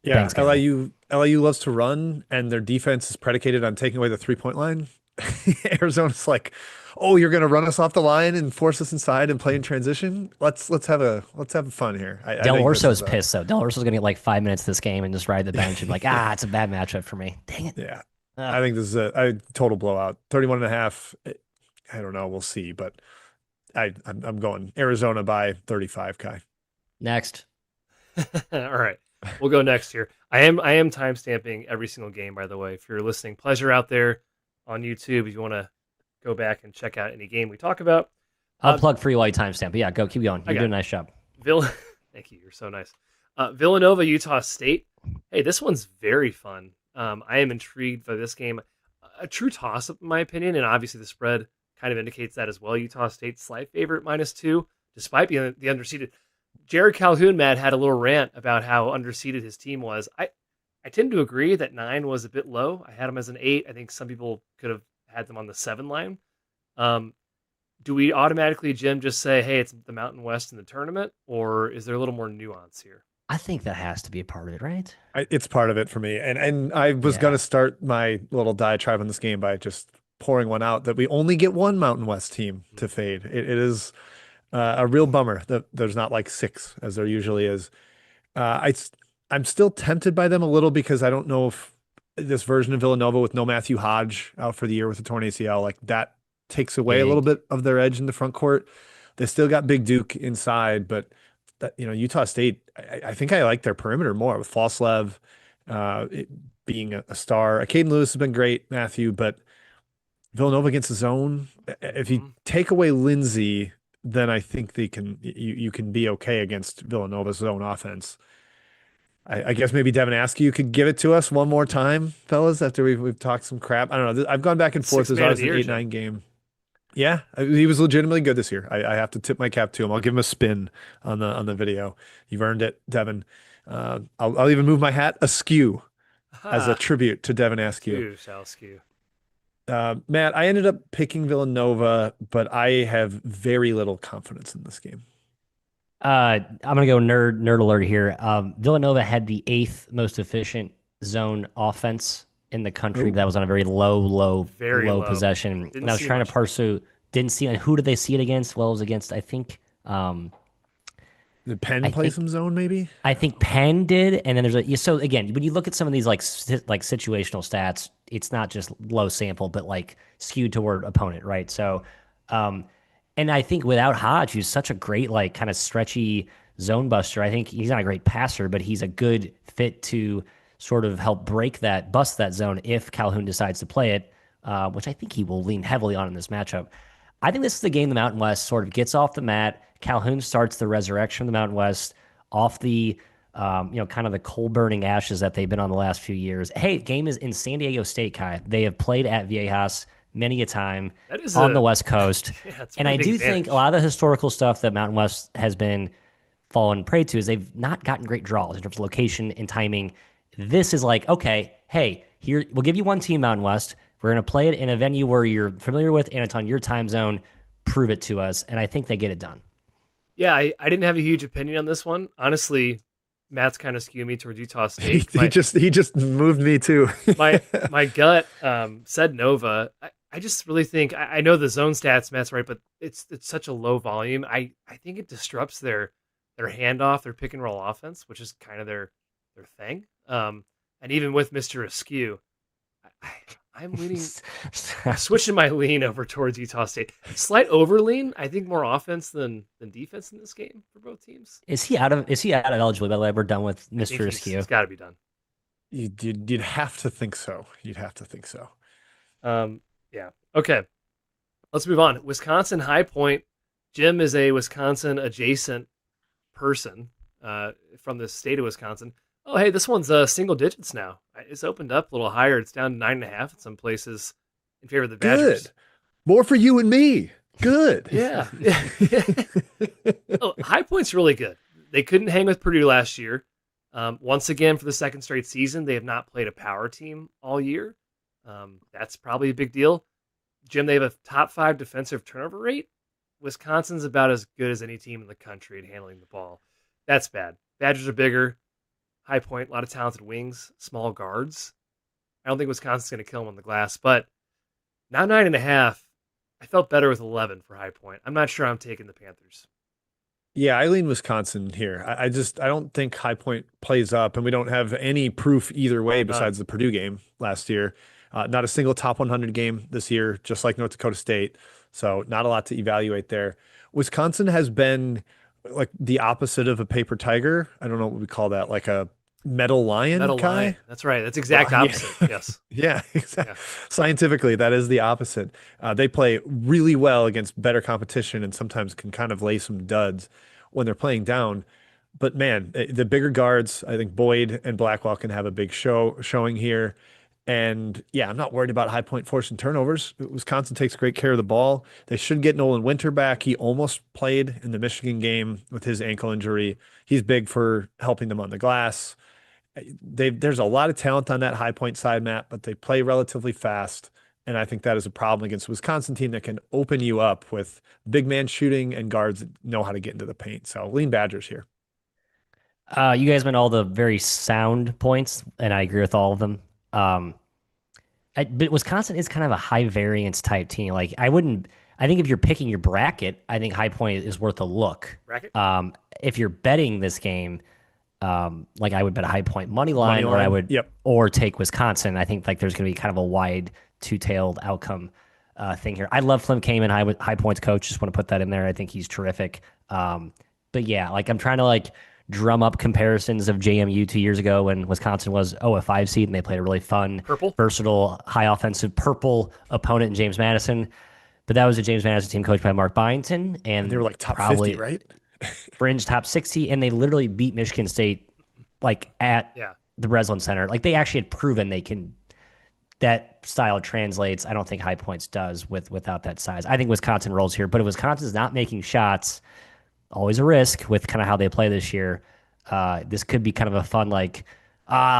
S1: Yeah,
S3: Thanks, Gary.
S1: LIU loves to run, and their defense is predicated on taking away the 3-point line. Arizona's like, oh, you're going to run us off the line and force us inside and play in transition. Let's have fun here. I
S3: Del
S1: think this
S3: Orso's
S1: is
S3: pissed, though. Del Orso's going to get like 5 minutes this game and just ride the bench and be like, it's a bad matchup for me. Dang it.
S1: Yeah,
S3: Ugh.
S1: I think this is a total blowout. 31.5. I don't know. We'll see, but I'm going Arizona by 35. Kai.
S3: Next.
S2: All right. We'll go next here. I am time stamping every single game, by the way. If you're listening, pleasure out there on YouTube. If you want to go back and check out any game we talk about.
S3: I'll plug for you while you timestamp. But yeah, go. Keep going. You're doing a nice job.
S2: Thank you. You're so nice. Villanova, Utah State. Hey, this one's very fun. I am intrigued by this game. A true toss-up, in my opinion, and obviously the spread kind of indicates that as well. Utah State slight favorite -2, despite being the underseeded. Jared Calhoun, Matt, had a little rant about how underseeded his team was. I tend to agree that 9 was a bit low. I had them as an 8. I think some people could have had them on the 7 line. Do we automatically, Jim, just say, hey, it's the Mountain West in the tournament, or is there a little more nuance here?
S3: I think that has to be a part of it, right?
S1: It's part of it for me. And I was going to start my little diatribe on this game by just pouring one out that we only get one Mountain West team to fade. It is a real bummer that there's not like 6 as there usually is. I'm still tempted by them a little because I don't know if this version of Villanova with no Matthew Hodge out for the year with the torn ACL, like that takes away a little bit of their edge in the front court. They still got Big Duke inside, but that, Utah State, I think I like their perimeter more with Falslev being a star. Caden Lewis has been great, Matthew, but Villanova against the zone, if you take away Lindsay, then I think you can be okay against Villanova's zone offense. I guess maybe Devin Askew could give it to us one more time, fellas, after we've talked some crap. I don't know. I've gone back and forth.
S2: Sixth
S1: There's
S2: man of
S1: always
S2: the
S1: an
S2: year,
S1: 8-9
S2: Jim.
S1: game. Yeah, he was legitimately good this year. I have to tip my cap to him. I'll give him a spin on the video. You've earned it, Devin. I'll even move my hat askew as a
S2: Ha!
S1: tribute to Devin Askew.
S2: Skew shall skew.
S1: Matt, I ended up picking Villanova, but I have very little confidence in this game.
S3: I'm gonna go nerd alert here. Villanova had the 8th most efficient zone offense in the country.
S1: Oh,
S3: That was on a very
S2: Very
S3: low
S2: low.
S3: possession.
S2: Didn't
S3: And I was
S2: see
S3: trying to
S2: much.
S3: parse through. Didn't see who did they see it against? Well, it was against
S1: did Penn
S3: I
S1: play
S3: think
S1: some zone maybe?
S3: I think Penn did, and then so again, when you look at some of these like situational stats, it's not just low sample, but like skewed toward opponent, right? So, and I think without Hodge, who's such a great like kind of stretchy zone buster, I think he's not a great passer, but he's a good fit to sort of help bust that zone if Calhoun decides to play it, which I think he will lean heavily on in this matchup. I think this is the game the Mountain West sort of gets off the mat. Calhoun starts the resurrection of the Mountain West off the, kind of the coal burning ashes that they've been on the last few years. Hey, game is in San Diego State, Kai. They have played at Viejas many a time
S2: That is
S3: on the West Coast.
S2: yeah, it's a
S3: And I
S2: pretty big
S3: do think
S2: advantage.
S3: a lot of the historical stuff that Mountain West has been fallen prey to is they've not gotten great draws in terms of location and timing. This is like, okay, hey, here, we'll give you one team, Mountain West. We're going to play it in a venue where you're familiar with and it's on your time zone. Prove it to us. And I think they get it done.
S2: Yeah, I didn't have a huge opinion on this one. Honestly, Matt's kind of skewed me towards Utah
S1: He,
S2: State.
S1: he just he just moved me too.
S2: My gut said Nova. I just really think I know the zone stats, Matt's right, but it's such a low volume. I think it disrupts their handoff, their pick and roll offense, which is kind of their thing. And even with Mr. Askew, I'm leaning switching my lean over towards Utah State. Slight overlean. I think more offense than defense in this game for both teams.
S3: Is he out of eligibility? By the way, we're done with
S2: I think
S3: Mr.
S2: he's
S3: Askew.
S2: got to be done.
S1: You'd have to think so. You'd have to think so.
S2: Yeah. Okay. Let's move on. Wisconsin High Point. Jim is a Wisconsin adjacent person from the state of Wisconsin. Oh, hey, this one's single digits now. It's opened up a little higher. It's down to 9.5 in some places in favor of the Badgers.
S1: Good. More for you and me. Good.
S2: Yeah. Oh, High Point's really good. They couldn't hang with Purdue last year. Once again, for the second straight season, they have not played a power team all year. That's probably a big deal. Jim, they have a top 5 defensive turnover rate. Wisconsin's about as good as any team in the country at handling the ball. That's bad. Badgers are bigger. High Point, a lot of talented wings, small guards. I don't think Wisconsin's going to kill them on the glass, but now 9.5. I felt better with 11 for High Point. I'm not sure I'm taking the Panthers.
S1: Yeah, I lean Wisconsin here. I don't think High Point plays up, and we don't have any proof either way besides the Purdue game last year. Not a single top 100 game this year, just like North Dakota State. So not a lot to evaluate there. Wisconsin has been like the opposite of a paper tiger. I don't know what we call that, like a metal lion,
S2: Metal
S1: Kai?
S2: Lion. That's right. That's exact
S1: Well, yeah.
S2: opposite. Yes.
S1: Yeah, exactly.
S2: Yeah.
S1: Scientifically, that is the opposite. They play really well against better competition and sometimes can kind of lay some duds when they're playing down. But man, the bigger guards, I think Boyd and Blackwell can have a big showing here. And yeah, I'm not worried about High Point forcing turnovers. Wisconsin takes great care of the ball. They should get Nolan Winter back. He almost played in the Michigan game with his ankle injury. He's big for helping them on the glass. There's a lot of talent on that High Point side, Matt, but they play relatively fast. And I think that is a problem against a Wisconsin team that can open you up with big man shooting and guards that know how to get into the paint. So lean Badgers here.
S3: You guys made all the very sound points, and I agree with all of them. But Wisconsin is kind of a high variance type team. Like I think if you're picking your bracket, I think High Point is worth a look.
S2: Bracket?
S3: If you're betting this game, like I would bet a High Point money line, or
S1: line,
S3: I would,
S1: yep.
S3: or take Wisconsin. I think like there's going to be kind of a wide two-tailed outcome thing here. I love Flynn Kaman, High Point's coach. Just want to put that in there. I think he's terrific. But yeah, like I'm trying to like drum up comparisons of JMU 2 years ago when Wisconsin was a 5 seed and they played a really fun,
S2: Purple?
S3: versatile, high offensive purple opponent in James Madison. but that was a James Madison team coached by Mark Byington, and
S1: They were like top
S3: probably
S1: 50, right?
S3: fringe top 60, and they literally beat Michigan State like at the Breslin Center. Like they actually had proven they can. That style translates. I don't think High Points does without that size. I think Wisconsin rolls here, but if Wisconsin's not making shots, always a risk with kind of how they play this year. This could be kind of a fun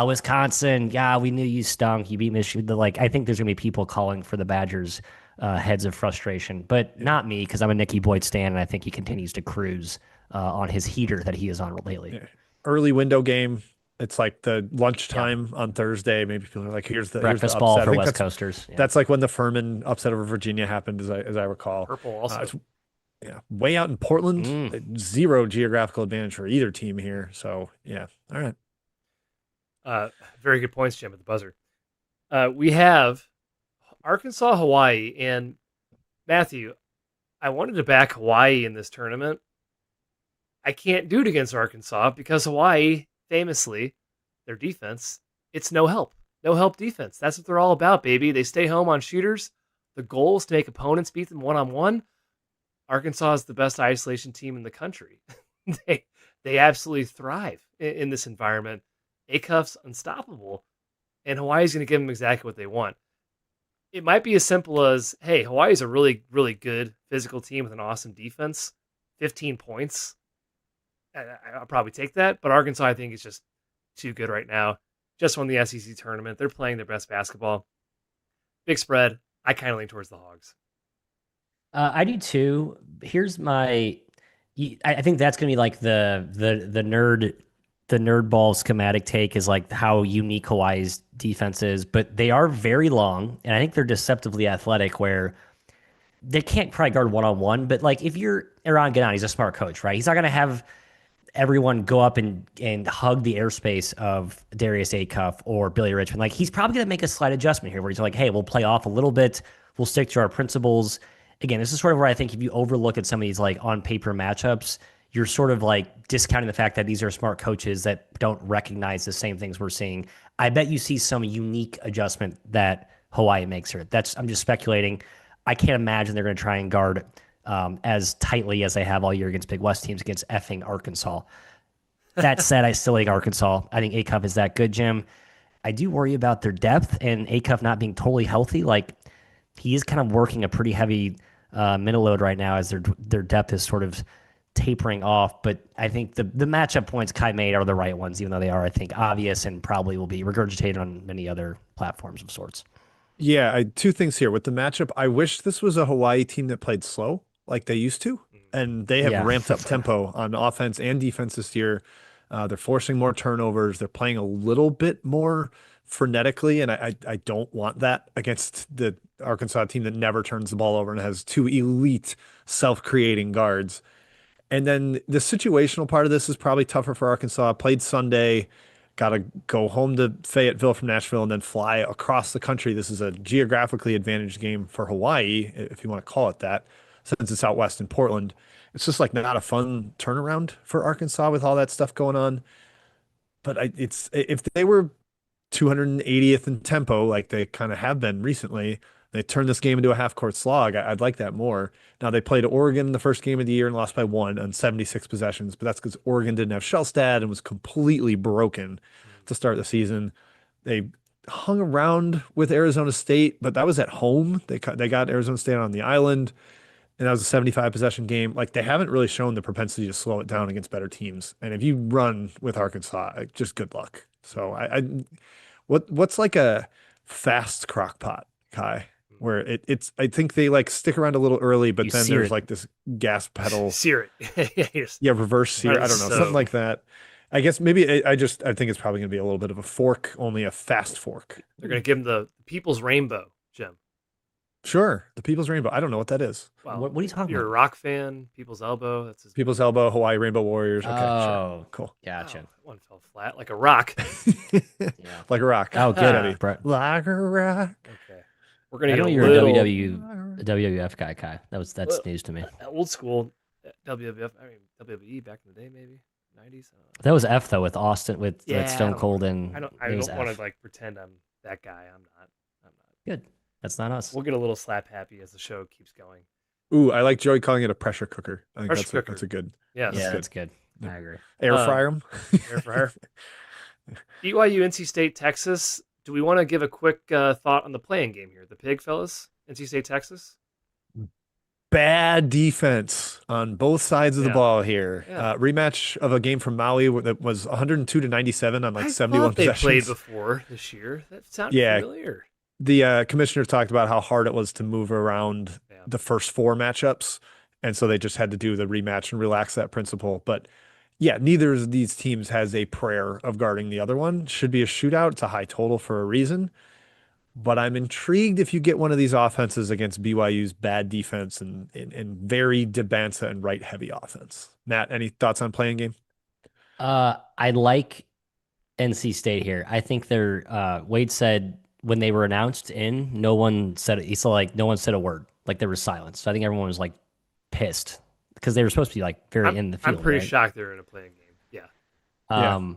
S3: Wisconsin. Yeah, we knew you stunk. You beat Michigan. I think there's gonna be people calling for the Badgers heads of frustration, but not me because I'm a Nicky Boyd stan, and I think he continues to cruise on his heater that he is on lately.
S1: Yeah. Early window game. It's like the lunchtime on Thursday. Maybe people are like, here's the
S3: breakfast
S1: upset.
S3: ball for West Coasters.
S1: Yeah. That's like when the Furman upset over Virginia happened, as I recall.
S2: Purple also.
S1: Way out in Portland. Zero geographical advantage for either team here. So yeah, all right.
S2: Very good points, Jim, at the buzzer. We have Arkansas, Hawaii, and Matthew. I wanted to back Hawaii in this tournament. I can't do it against Arkansas because Hawaii, famously, their defense, it's no help defense. That's what they're all about, baby. They stay home on shooters. The goal is to make opponents beat them one-on-one. Arkansas is the best isolation team in the country. They absolutely thrive in this environment. Acuff's unstoppable, and Hawaii's going to give them exactly what they want. It might be as simple as, hey, Hawaii's a really, really good physical team with an awesome defense. 15 points. I'll probably take that, but Arkansas, I think, is just too good right now. Just won the SEC tournament. They're playing their best basketball. Big spread. I kind of lean towards the Hogs.
S3: I do too. Here's my. I think that's gonna be like the nerd ball schematic take is like how unique Hawaii's defense is, but they are very long, and I think they're deceptively athletic. Where they can't probably guard one-on-one, but like if you're Eran Gannon, he's a smart coach, right? He's not gonna have everyone go up and hug the airspace of Darius Acuff or Billy Richmond. Like he's probably going to make a slight adjustment here where he's like, hey, we'll play off a little bit. We'll stick to our principles. Again, this is sort of where I think if you overlook at some of these like on paper matchups, you're sort of like discounting the fact that these are smart coaches that don't recognize the same things we're seeing. I bet you see some unique adjustment that Hawaii makes here. I'm just speculating. I can't imagine they're going to try and guard as tightly as they have all year against Big West teams against effing Arkansas. That said, I still like Arkansas. I think Acuff is that good, Jim. I do worry about their depth and Acuff not being totally healthy. Like he is kind of working a pretty heavy minute load right now as their depth is sort of tapering off. But I think the matchup points Kai made are the right ones, even though they are, I think, obvious and probably will be regurgitated on many other platforms of sorts.
S1: Yeah, two things here with the matchup. I wish this was a Hawaii team that played slow like they used to, and they have ramped up tempo on offense and defense this year. They're forcing more turnovers. They're playing a little bit more frenetically, and I don't want that against the Arkansas team that never turns the ball over and has two elite self-creating guards. And then the situational part of this is probably tougher for Arkansas. Played Sunday, got to go home to Fayetteville from Nashville and then fly across the country. This is a geographically advantaged game for Hawaii, if you want to call it that, since it's out west in Portland. It's just like not a fun turnaround for Arkansas with all that stuff going on. But it's if they were 280th in tempo, like they kind of have been recently, they turned this game into a half-court slog. I'd like that more. Now, they played Oregon in the first game of the year and lost by 1 on 76 possessions, but that's because Oregon didn't have Shellstad and was completely broken to start the season. They hung around with Arizona State, but that was at home. They got Arizona State on the island, and that was a 75 possession game. Like they haven't really shown the propensity to slow it down against better teams. And if you run with Arkansas, just good luck. So what's like a fast crock pot, Kai, where it's I think they like stick around a little early, but then there's like this gas pedal.
S2: Sear it.
S1: Yeah, reverse sear. I don't know, something like that. I guess maybe I think it's probably going to be a little bit of a fork, only a fast fork.
S2: They're going to give them the People's Rainbow, Jim.
S1: Sure, the People's Rainbow. I don't know what that is.
S2: Well,
S3: what are you talking about?
S2: You're a rock fan. People's Elbow. That's his
S1: People's Elbow, Hawaii Rainbow Warriors. Okay,
S3: sure.
S1: Cool.
S3: Gotcha.
S2: One fell flat like a rock.
S1: Like a rock.
S3: Oh, good.
S1: Like a rock.
S2: Okay. We're going to get
S3: you're
S2: little...
S3: a WWF guy, Kai. That's news to me.
S2: Old school WWF. I mean, WWE back in the day, maybe 90s.
S3: That was F though with Austin with Stone Cold and
S2: I don't want to like pretend I'm that guy. I'm not.
S3: Good. That's not us.
S2: We'll get a little slap happy as the show keeps going.
S1: Ooh, I like Joey calling it a pressure cooker. I think
S2: Pressure
S1: that's
S2: cooker.
S1: that's a good.
S2: Yes.
S3: Yeah,
S1: good.
S3: that's good. I agree.
S1: Air fryer them.
S2: Air fryer. BYU, NC State, Texas. Do we want to give a quick thought on the playing game here? The pig, fellas? NC State, Texas?
S1: Bad defense on both sides of the
S2: Yeah.
S1: ball here.
S2: Yeah.
S1: Rematch of a game from Maui that was 102-97 on like
S2: I
S1: 71
S2: thought they
S1: possessions.
S2: played before this year. That sounded familiar.
S1: The commissioner talked about how hard it was to move around the first 4 matchups, and so they just had to do the rematch and relax that principle. But yeah, neither of these teams has a prayer of guarding the other one. Should be a shootout. It's a high total for a reason. But I'm intrigued if you get one of these offenses against BYU's bad defense and very Debanza and Wright heavy offense. Matt, any thoughts on playing game?
S3: I like NC State here. I think they're Wade said when they were announced no one said it. He said no one said a word. Like there was silence. So I think everyone was like pissed because they were supposed to be like very in the field.
S2: I'm pretty
S3: right?
S2: shocked they're in a playing game. Yeah.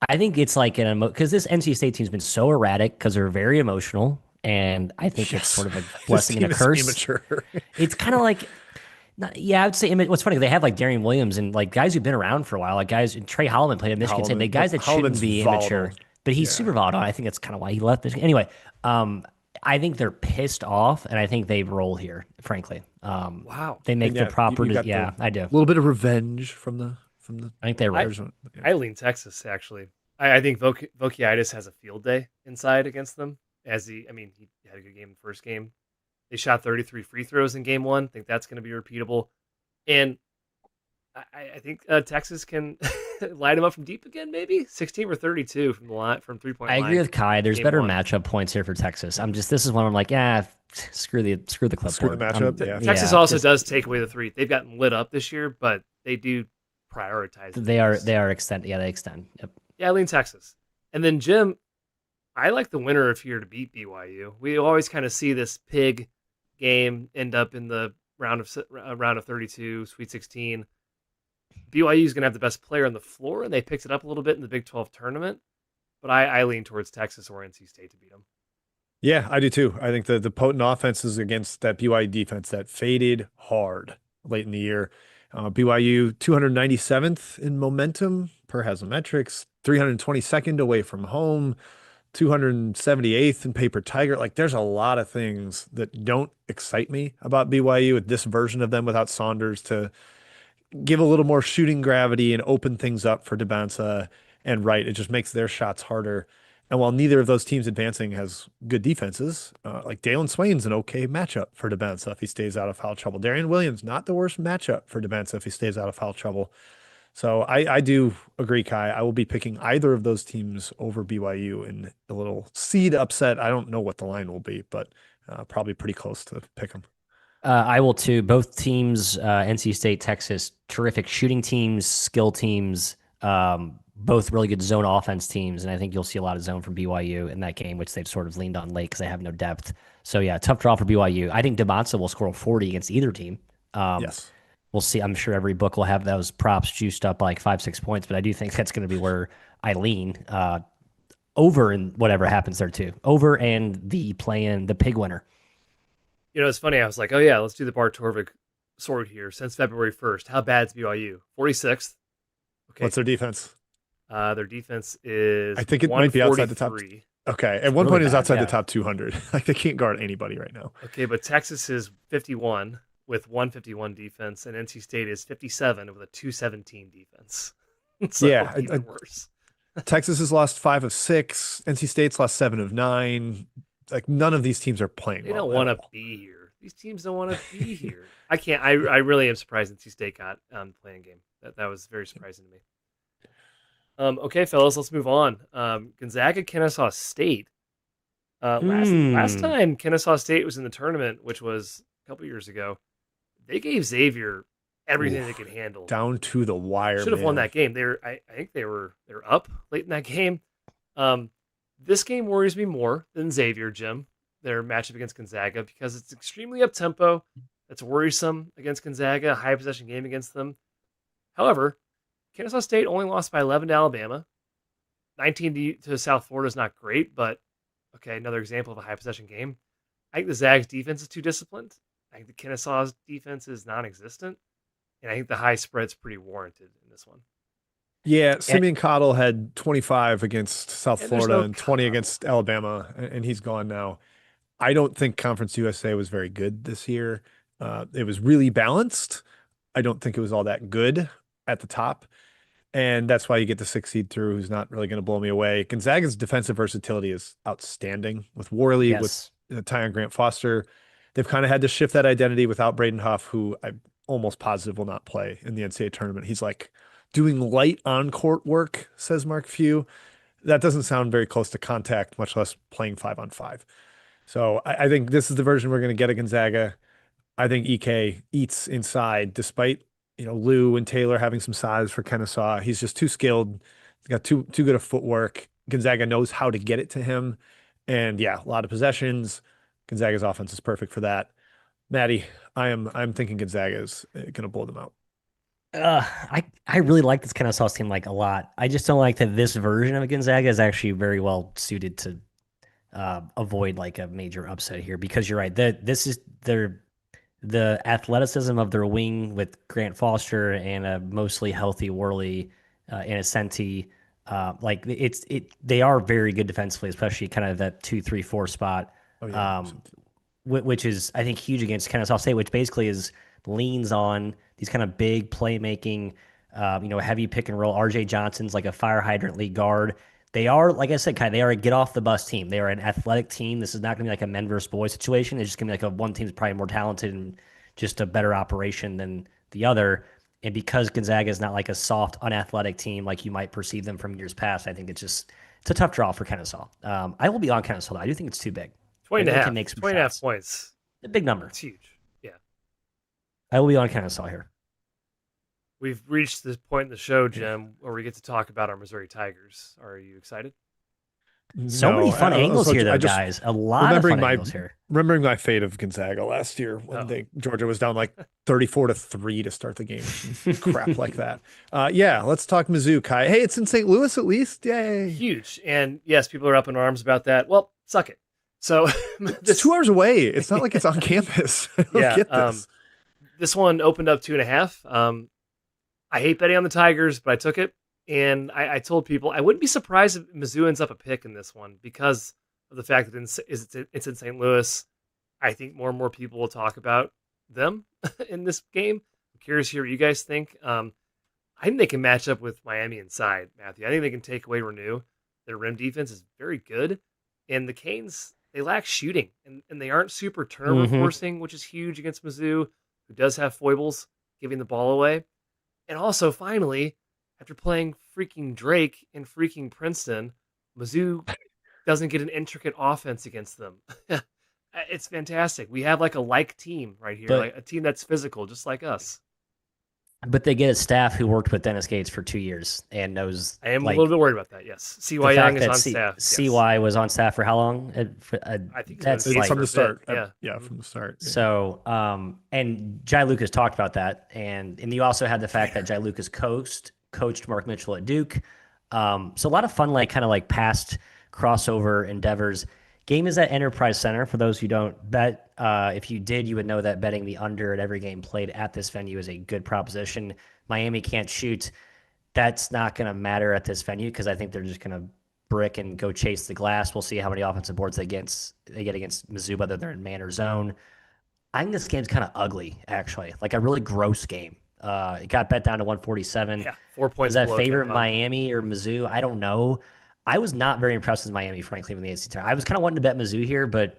S3: I think it's like because this NC State team's been so erratic because they're very emotional, and I think it's sort of a blessing and a curse.
S1: Immature.
S3: It's kind of like, I would say. What's funny? They have like Darian Williams and like guys who've been around for a while, like guys. Trey Holloman played at Michigan State. They guys that shouldn't be immature, but he's super volatile. I think that's kind of why he left Michigan. Anyway, I think they're pissed off, and I think they roll here. Frankly,
S2: wow,
S3: they make the proper. I do.
S1: A little bit of revenge from the.
S3: I think they roll.
S2: I lean Texas actually. I think Vokiaitis has a field day inside against them. He had a good game in the first game. They shot 33 free throws in game 1. I think that's going to be repeatable. And I think Texas can light them up from deep again, maybe 16 or 32 from the line, from 3-point line.
S3: I agree with Kai. There's better matchup points here for Texas. This is one I'm like, screw the clipboard.
S1: Screw the matchup.
S2: Texas also does take away the 3. They've gotten lit up this year, but they do prioritize.
S3: They are extend. Yeah, they extend. Yep.
S2: Yeah, I lean Texas. And then Jim, I like the winner of here to beat BYU. We always kind of see this pig game end up in the round of 32, Sweet 16. BYU is going to have the best player on the floor, and they picked it up a little bit in the Big 12 tournament. But I lean towards Texas or NC State to beat them.
S1: Yeah, I do too. I think the potent offenses against that BYU defense that faded hard late in the year. BYU 297th in momentum per Haslametrics, 322nd away from home, 278th in paper tiger. Like there's a lot of things that don't excite me about BYU with this version of them without Saunders to give a little more shooting gravity and open things up for Debanza and Wright. It just makes their shots harder. And while neither of those teams advancing has good defenses, like Dalen Swain's an okay matchup for Debanza if he stays out of foul trouble. Darian Williams, not the worst matchup for Debanza if he stays out of foul trouble. So I do agree, Kai. I will be picking either of those teams over BYU in a little seed upset. I don't know what the line will be, but probably pretty close to pick them.
S3: I will too. Both teams, NC State, Texas, terrific shooting teams, skill teams, both really good zone offense teams. And I think you'll see a lot of zone from BYU in that game, which they've sort of leaned on late because they have no depth. So yeah, tough draw for BYU. I think Debanza will score 40 against either team.
S1: Yes.
S3: We'll see. I'm sure every book will have those props juiced up like 5-6 points, but I do think that's going to be where I lean over and whatever happens there too. Over and the pig winner.
S2: You know, it's funny. I was like, oh yeah, let's do the Bart Torvik sword here since February 1st. How bad's BYU? 46th. Okay.
S1: What's their defense?
S2: Their defense is
S1: I think it might be outside the top. Okay. At one point, it was outside the top 200. Like they can't guard anybody right now.
S2: Okay, but Texas is 51 with 151 defense, and NC State is 57 with a 217 defense. So
S1: yeah,
S2: even worse.
S1: Texas has lost 5 of 6. NC State's lost 7 of 9. Like none of these teams are playing.
S2: They don't want to be here. These teams don't want to be here. I can't. I really am surprised NC State got playing game. That was very surprising to me. Okay, fellas, let's move on. Gonzaga, Kennesaw State. Last time Kennesaw State was in the tournament, which was a couple years ago, they gave Xavier everything they could handle
S1: down to the wire.
S2: Should have won that game. I think they were up late in that game. This game worries me more than Xavier, Jim. Their matchup against Gonzaga because it's extremely up tempo. That's worrisome against Gonzaga. A high possession game against them. However, Kennesaw State only lost by 11 to Alabama. 19 to South Florida is not great, but okay, another example of a high possession game. I think the Zags defense is too disciplined. I think the Kennesaw's defense is non-existent, and I think the high spread's pretty warranted in this one.
S1: Yeah,
S3: And,
S1: Simeon Cottle had 25 against South
S2: And there's
S1: Florida
S2: no
S1: and 20
S2: Cottle.
S1: against Alabama, and he's gone now. I don't think Conference USA was very good this year. It was really balanced. I don't think it was all that good at the top. And that's why you get the 6 seed through, who's not really going to blow me away. Gonzaga's defensive versatility is outstanding with Worley, with
S3: yes.
S1: Tyon Grant Foster. They've kind of had to shift that identity without Braden Huff, who I'm almost positive will not play in the NCAA tournament. He's like doing light on court work, says Mark Few. That doesn't sound very close to contact, much less playing 5-on-5. So I think this is the version we're going to get at Gonzaga. I think EK eats inside, despite Lou and Taylor having some size for Kennesaw. He's just too skilled. He's got too good of footwork. Gonzaga knows how to get it to him, and yeah, a lot of possessions. Gonzaga's offense is perfect for that. Maddie, I'm thinking Gonzaga is going to blow them out.
S3: I really like this Kennesaw team like a lot. I just don't like that this version of Gonzaga is actually very well suited to avoid like a major upset here because you're right. This is the athleticism of their wing with Grant Foster and a mostly healthy Worley and a Senti. Like they are very good defensively, especially kind of that 2-3-4 spot.
S1: Oh yeah.
S3: Which is I think huge against Kennesaw State, which basically leans on these kind of big playmaking, heavy pick and roll. RJ Johnson's like a fire hydrant league guard. They are, like I said, Kai, they are a get off the bus team. They are an athletic team. This is not going to be like a men versus boys situation. It's just going to be like one team's probably more talented and just a better operation than the other. And because Gonzaga is not like a soft, unathletic team like you might perceive them from years past, I think it's a tough draw for Kennesaw. I will be on Kennesaw, though. I do think it's too big.
S2: 20 and a
S3: They
S2: half.
S3: can make some
S2: 20 and a half
S3: shots.
S2: points.
S3: A big number.
S2: It's huge. Yeah.
S3: I will be on Kennesaw here.
S2: We've reached this point in the show, Jim, where we get to talk about our Missouri Tigers. Are you excited?
S3: So many fun angles here, though, guys. A lot of fun angles here.
S1: Remembering my fate of Gonzaga last year when Georgia was down like 34-3 to start the game. Crap like that. Yeah, let's talk Mizzou, Kai. Hey, it's in St. Louis at least. Yay.
S2: Huge. And yes, people are up in arms about that. Well, suck it. So
S1: it's 2 hours away. It's not like it's on campus.
S2: Yeah.
S1: Get this.
S2: This one opened up 2.5. I hate betting on the Tigers, but I took it. And I told people I wouldn't be surprised if Mizzou ends up a pick in this one because of the fact that it's in St. Louis. I think more and more people will talk about them in this game. I'm curious to hear what you guys think. I think they can match up with Miami inside, Matthew. I think they can take away Renew. Their rim defense is very good. And the Canes, they lack shooting. And they aren't super turnover forcing, which is huge against Mizzou, who does have foibles, giving the ball away. And also, finally, after playing freaking Drake and freaking Princeton, Mizzou doesn't get an intricate offense against them. It's fantastic. We have like a team right here, like a team that's physical, just like us.
S3: But they get a staff who worked with Dennis Gates for 2 years and knows.
S2: I am a little bit worried about that. Yes, CY Young is on staff.
S3: CY was on staff for how long?
S2: I think
S1: that's
S2: like,
S1: from the start.
S2: Yeah,
S1: from the start. Yeah.
S3: So, and Jai Lucas talked about that, and you also had the fact that Jai Lucas coached Mark Mitchell at Duke. So a lot of fun, like kind of like past crossover endeavors. Game is at Enterprise Center. For those who don't bet, if you did, you would know that betting the under at every game played at this venue is a good proposition. Miami can't shoot. That's not going to matter at this venue because I think they're just going to brick and go chase the glass. We'll see how many offensive boards they get against Mizzou, whether they're in man or zone. I think this game's kind of ugly, actually. Like a really gross game. It got bet down to 147.
S2: Yeah, 4 points.
S3: Is that favorite Miami or Mizzou? I don't know. I was not very impressed with Miami, frankly, in the ACC tournament. I was kind of wanting to bet Mizzou here, but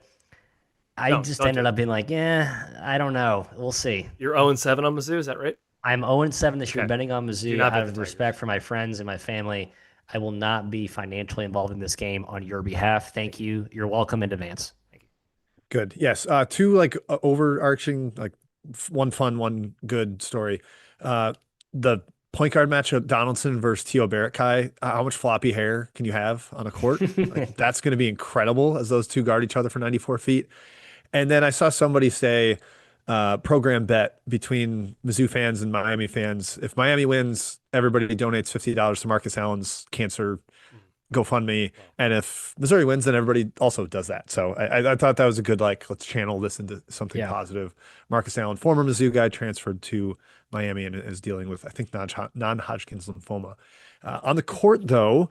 S3: I just ended up being like, I don't know. We'll see.
S2: You're 0-7 on Mizzou, is that right?
S3: I'm 0-7 this year betting on Mizzou out of respect for my friends and my family. I will not be financially involved in this game on your behalf. Thank you. You're welcome in advance. Thank you.
S1: Good. Yes. Two like overarching, like one fun, one good story. The point guard matchup, Donaldson versus T.O. Barrett. Kai, how much floppy hair can you have on a court? Like, that's going to be incredible as those two guard each other for 94 feet. And then I saw somebody say program bet between Mizzou fans and Miami fans. If Miami wins, everybody donates $50 to Marcus Allen's cancer GoFundMe.
S2: Well,
S1: And if Missouri wins, then everybody also does that. So I thought that was a good, like, let's channel this into something
S3: Yeah.
S1: positive. Marcus Allen, former Mizzou guy, transferred to Miami and is dealing with, I think, non-Hodgkin's lymphoma. On the court, though,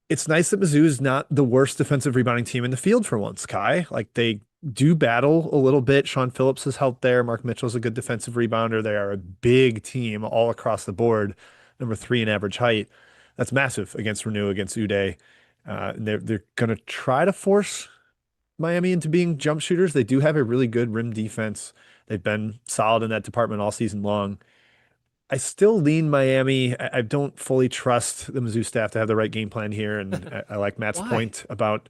S1: it's nice that Mizzou is not the worst defensive rebounding team in the field for once, Kai. Like, they do battle a little bit. Sean Phillips has helped there. Mark Mitchell's a good defensive rebounder. They are a big team all across the board, number 3 in average height. That's massive against Renew, against Uday. They're going to try to force Miami into being jump shooters. They do have a really good rim defense. They've been solid in that department all season long. I still lean Miami. I don't fully trust the Mizzou staff to have the right game plan here, and I like Matt's
S2: Why?
S1: point about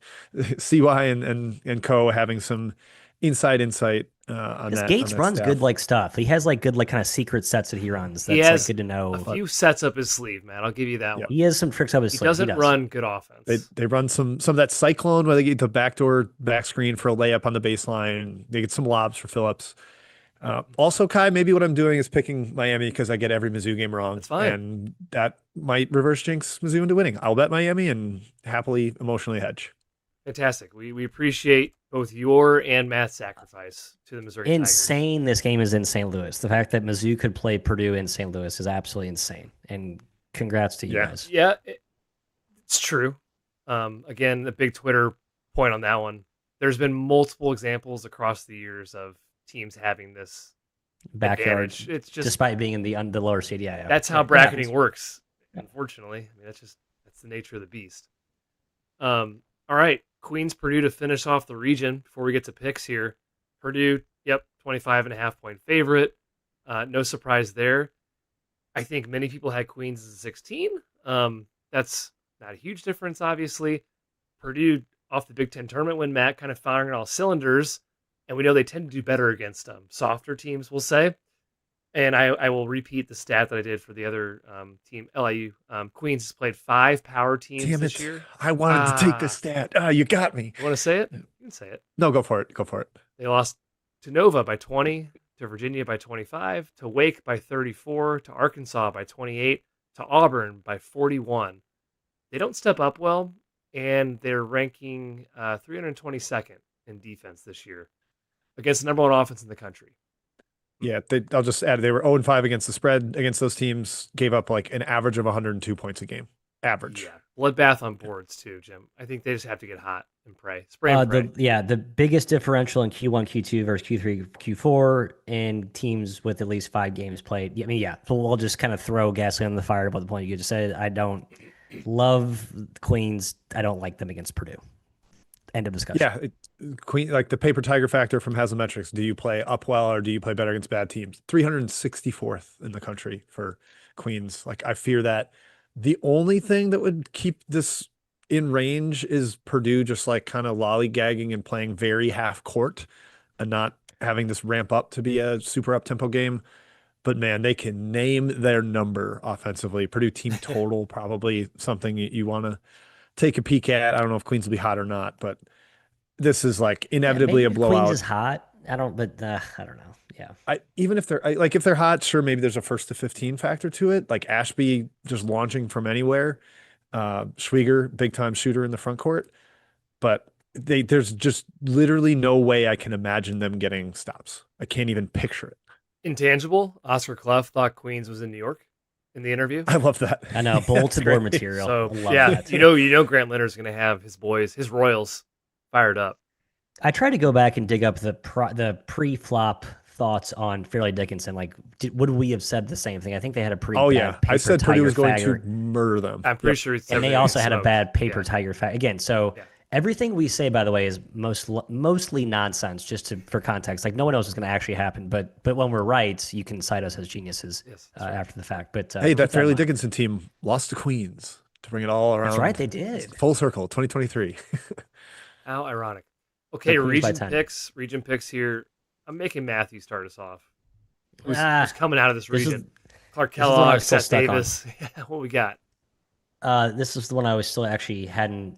S1: CY and Co having some inside insight on
S3: Because
S1: that.
S3: Gates
S1: on that
S3: runs
S1: staff.
S3: good like stuff. He has like good like kind of secret sets that he runs.
S2: He
S3: That's like
S2: has
S3: good to know.
S2: a few sets up his sleeve, man. I'll give you that
S1: Yeah.
S2: one.
S3: He has some tricks up his
S2: He
S3: sleeve.
S2: doesn't
S3: does.
S2: run good offense.
S1: They run some of that cyclone where they get the backdoor back screen for a layup on the baseline. They get some lobs for Phillips. Also, Kai, maybe what I'm doing is picking Miami because I get every Mizzou game wrong.
S2: That's fine.
S1: And that might reverse jinx Mizzou into winning. I'll bet Miami and happily emotionally hedge.
S2: Fantastic. We appreciate both your and Matt's sacrifice to the Missouri Tigers.
S3: Insane. This game is in St. Louis. The fact that Mizzou could play Purdue in St. Louis is absolutely insane. And congrats to you
S1: Yeah.
S3: guys.
S2: Yeah, it's true. Again, the big Twitter point on that one. There's been multiple examples across the years of teams having this
S3: Backyard.
S2: advantage. It's just
S3: Despite being in the lower seed. Yeah.
S2: that's how
S3: It
S2: bracketing
S3: happens.
S2: works. Unfortunately, I mean that's the nature of the beast. All right, Queens Purdue to finish off the region before we get to picks here. Purdue, yep, 25.5-point favorite. No surprise there. I think many people had Queens as a 16. That's not a huge difference, obviously. Purdue off the Big Ten tournament win, Matt, kind of firing on all cylinders, and we know they tend to do better against softer teams, we'll say. And I will repeat the stat that I did for the other team, LIU. Queens has played 5 power teams
S1: Damn
S2: this
S1: it.
S2: year.
S1: I wanted to take this stat. You got me.
S2: You want to say it? You can say it.
S1: No, go for it. Go for it.
S2: They lost to Nova by 20, to Virginia by 25, to Wake by 34, to Arkansas by 28, to Auburn by 41. They don't step up well, and they're ranking 322nd in defense this year against the number 1 offense in the country.
S1: Yeah, I'll just add they were 0-5 against the spread against those teams, gave up like an average of 102 points a game. Average.
S2: Yeah, bloodbath on boards too, Jim. I think they just have to get hot and pray. Spray and pray.
S3: The biggest differential in Q1, Q2 versus Q3, Q4 in teams with at least 5 games played. I mean, yeah, so we'll just kind of throw gasoline on the fire about the point you just said. I don't love Queens. I don't like them against Purdue. End of discussion.
S1: Yeah, Queen, like the paper tiger factor from Haslametrics. Do you play up well or do you play better against bad teams? 364th in the country for Queens. Like, I fear that the only thing that would keep this in range is Purdue just like kind of lollygagging and playing very half court and not having this ramp up to be a super up tempo game. But man, they can name their number offensively. Purdue team total, probably something you want to take a peek at. I don't know if Queens will be hot or not, but this is like inevitably a blowout.
S3: Queens is hot. I don't know. Yeah.
S1: Even if if they're hot, sure, maybe there's a 1 to 15 factor to it. Like Ashby just launching from anywhere. Schwieger, big time shooter in the front court, but there's just literally no way I can imagine them getting stops. I can't even picture it.
S2: Intangible. Oscar Clough thought Queens was in New York in the interview.
S1: I love that.
S3: I know, bulletin board
S1: great.
S3: material.
S2: So
S3: I love
S2: yeah,
S3: that.
S2: you know Grant Leonard's going to have his boys, his Royals, fired up.
S3: I tried to go back and dig up the pre-flop thoughts on Fairleigh Dickinson. Like, would we have said the same thing? I think they had a pretty
S1: Oh
S3: bad
S1: yeah, I
S3: paper
S1: said Purdue
S3: tiger
S1: was going
S3: fagger.
S1: to murder them.
S2: I'm pretty sure it's
S3: And they also had a bad paper tiger fact. Again, so
S2: Yeah.
S3: everything we say, by the way, is mostly nonsense, for context. Like, no one knows what's going to actually happen. But when we're right, you can cite us as geniuses
S2: Yes, that's right.
S3: after the fact. But
S1: Hey,
S3: keep
S1: that Fairleigh
S3: in mind.
S1: Dickinson team lost to Queens to bring it all around.
S3: That's right, they did.
S1: Full circle, 2023.
S2: How ironic. Okay,
S3: Queens by
S2: region picks here. I'm making Matthew start us off. Who's coming out of this
S3: this is-
S2: region? Clark
S3: this is the one I
S2: Kellogg,
S3: was still
S2: Seth
S3: stuck on.
S2: Davis. Yeah, what we got?
S3: This is the one I was still actually hadn't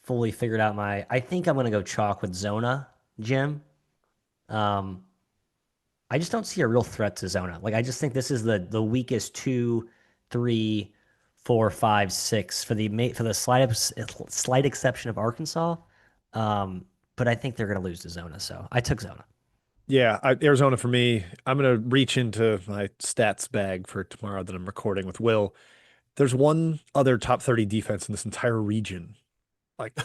S3: fully figured out I think I'm going to go chalk with Zona, Jim. I just don't see a real threat to Zona. Like, I just think this is the weakest 2, 3, 4, 5, 6 for the slight exception of Arkansas. But I think they're going to lose to Zona, so I took Zona.
S1: Yeah, Arizona for me. I'm gonna reach into my stats bag for tomorrow that I'm recording with Will. There's one other top 30 defense in this entire region.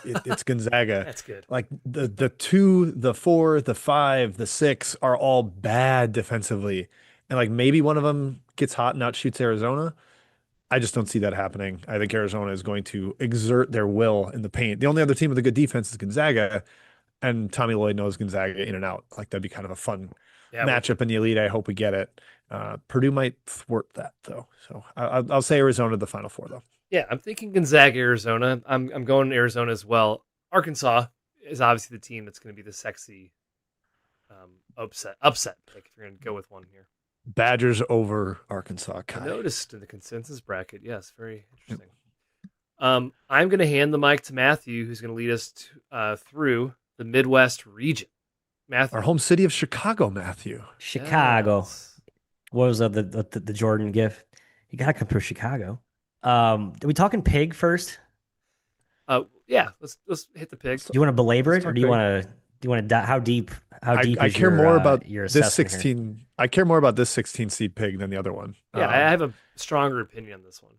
S1: It's Gonzaga.
S2: That's good.
S1: Like the two, the four, the five, the six are all bad defensively, and like maybe one of them gets hot and outshoots Arizona. I just don't see that happening. I think Arizona is going to exert their will in the paint. The only other team with a good defense is Gonzaga, and Tommy Lloyd knows Gonzaga in and out. Like that'd be kind of a fun
S2: Yeah,
S1: matchup in the Elite. I hope we get it. Purdue might thwart that though, so I'll say Arizona the Final Four though.
S2: yeah. I'm thinking Gonzaga, Arizona. I'm going to Arizona as well. Arkansas is obviously the team that's going to be the sexy upset. Like if you're going to go with one here.
S1: Badgers over Arkansas.
S2: I
S1: Kai.
S2: noticed in the consensus bracket. Yes, very interesting. I'm going to hand the mic to Matthew, who's going to lead us through the Midwest region. Matthew,
S1: Our home city of Chicago, Matthew.
S3: Chicago.
S2: Yes.
S3: What was the Jordan gif? You got to come through Chicago. Are we talking pig first?
S2: Yeah. Let's hit the pigs.
S3: Do you want to belabor it,
S1: Let's
S3: or
S1: talk
S3: do you
S1: pig.
S3: want to how deep? How deep
S1: I
S3: is
S1: care
S3: your,
S1: more about
S3: your
S1: this
S3: assessment here?
S1: 16. I care more about this 16 seed pig than the other one.
S2: Yeah, I have a stronger opinion on this one.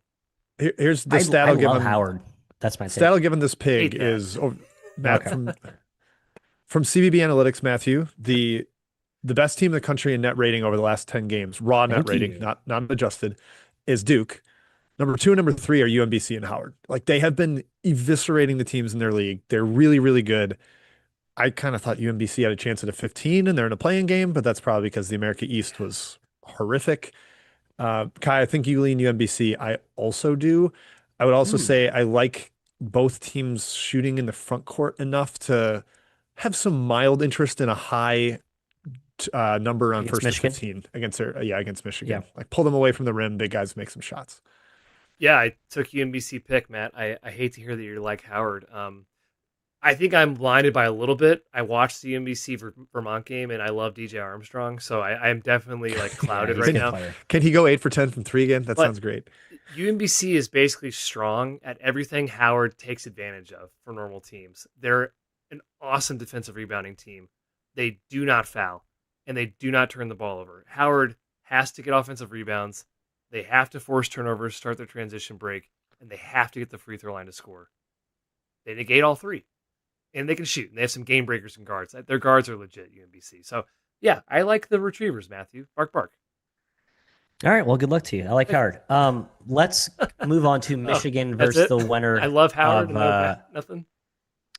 S1: Here's the stat
S3: I
S1: I'll give
S3: love
S1: him.
S3: Howard. That's my
S1: Stat I'll give him this pig
S2: Hate that.
S1: is Matt
S3: Okay.
S1: from CBB Analytics. Matthew, the best team in the country in net rating over the last 10 games, raw net
S3: Thank
S1: rating,
S3: you.
S1: not adjusted, is Duke. Number 2 and number 3 are UMBC and Howard. Like they have been eviscerating the teams in their league. They're really, really good. I kind of thought UMBC had a chance at a 15 and they're in a playing game, but that's probably because the America East was horrific. Kai, I think you lean UMBC. I also do. I would also say I like both teams shooting in the front court enough to have some mild interest in a high number on
S3: Against
S1: first
S3: Michigan?
S1: to 15 against Michigan.
S3: Yeah.
S1: Like pull them away from the rim, big guys make some shots.
S2: Yeah, I took UMBC pick, Matt. I hate to hear that you're like Howard. I think I'm blinded by a little bit. I watched the UMBC Vermont game, and I love DJ Armstrong, so I'm definitely like clouded
S3: he's a
S2: right
S3: good
S2: now.
S3: player.
S1: Can he go 8 for 10 from 3 again? That
S2: But-
S1: sounds great.
S2: UMBC is basically strong at everything Howard takes advantage of for normal teams. They're an awesome defensive rebounding team. They do not foul, and they do not turn the ball over. Howard has to get offensive rebounds. They have to force turnovers, start their transition break, and they have to get the free throw line to score. They negate all three, and they can shoot. And they have some game breakers and guards. Their guards are legit, UMBC. So, yeah, I like the Retrievers, Matthew. Bark, bark.
S3: All right. Well, good luck to you. I like Howard. Let's move on to Michigan
S2: that's
S3: versus
S2: it?
S3: the winner.
S2: I love Howard.
S3: of,
S2: and nothing.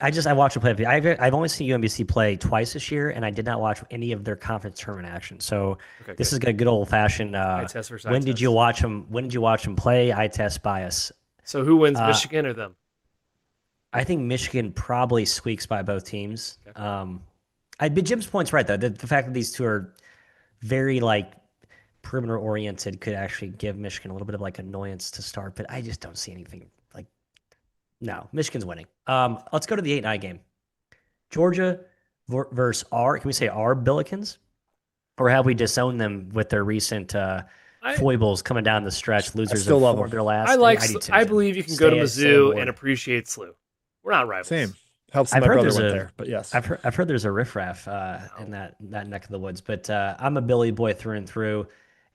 S3: I watched them play. I've only seen UMBC play twice this year, and I did not watch any of their conference tournament action. So
S2: Okay,
S3: this
S2: good.
S3: is a good old fashioned.
S2: Eye test versus eye
S3: When did
S2: test.
S3: you watch them? When did you watch them play? Eye test bias.
S2: So who wins, Michigan or them?
S3: I think Michigan probably squeaks by both teams.
S2: Okay.
S3: But Jim's point's right though. The fact that these two are very like perimeter oriented could actually give Michigan a little bit of like annoyance to start. But I just don't see anything like. No, Michigan's winning. Let's go to the 8-9 game. Georgia versus can we say our Billikens? Or have we disowned them with their recent foibles coming down the stretch? Losers
S1: still
S3: of
S1: love
S3: 4 of
S1: them.
S3: their last.
S2: I
S3: do
S2: I
S3: too.
S2: believe you can go to
S3: Stay
S2: Mizzou
S3: aboard.
S2: and appreciate SLU. We're not rivals.
S1: Same. Helps that
S3: I've
S1: my
S3: heard
S1: brother
S3: there's
S1: went
S3: a-
S1: there, but yes.
S3: I've heard there's a riffraff in that neck of the woods, but I'm a Billy boy through and through,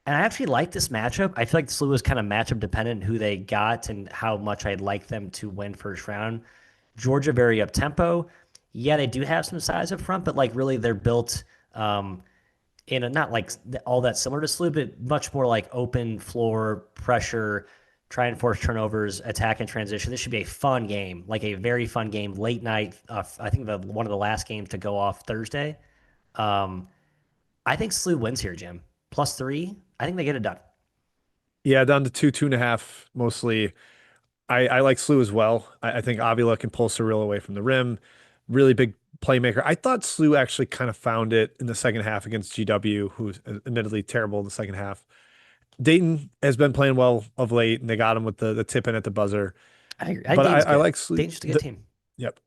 S3: and I actually like this matchup. I feel like SLU was kind of matchup dependent, who they got and how much I'd like them to win first round. Georgia very up tempo. Yeah, they do have some size up front, but like really they're built in a not like all that similar to SLU, but much more like open floor pressure. Try and force turnovers, attack and transition. This should be a fun game, like a very fun game, late night. I think one of the last games to go off Thursday. I think SLU wins here, Jim. +3. I think they get it done.
S1: Yeah, down to 2.5 mostly. I like SLU as well. I think Avila can pull Cyril away from the rim. Really big playmaker. I thought SLU actually kind of found it in the second half against GW, who's admittedly terrible in the second half. Dayton has been playing well of late, and they got him with the tip in at the buzzer.
S3: I
S1: like SLU.
S3: Dayton's just a good team.
S1: Yep.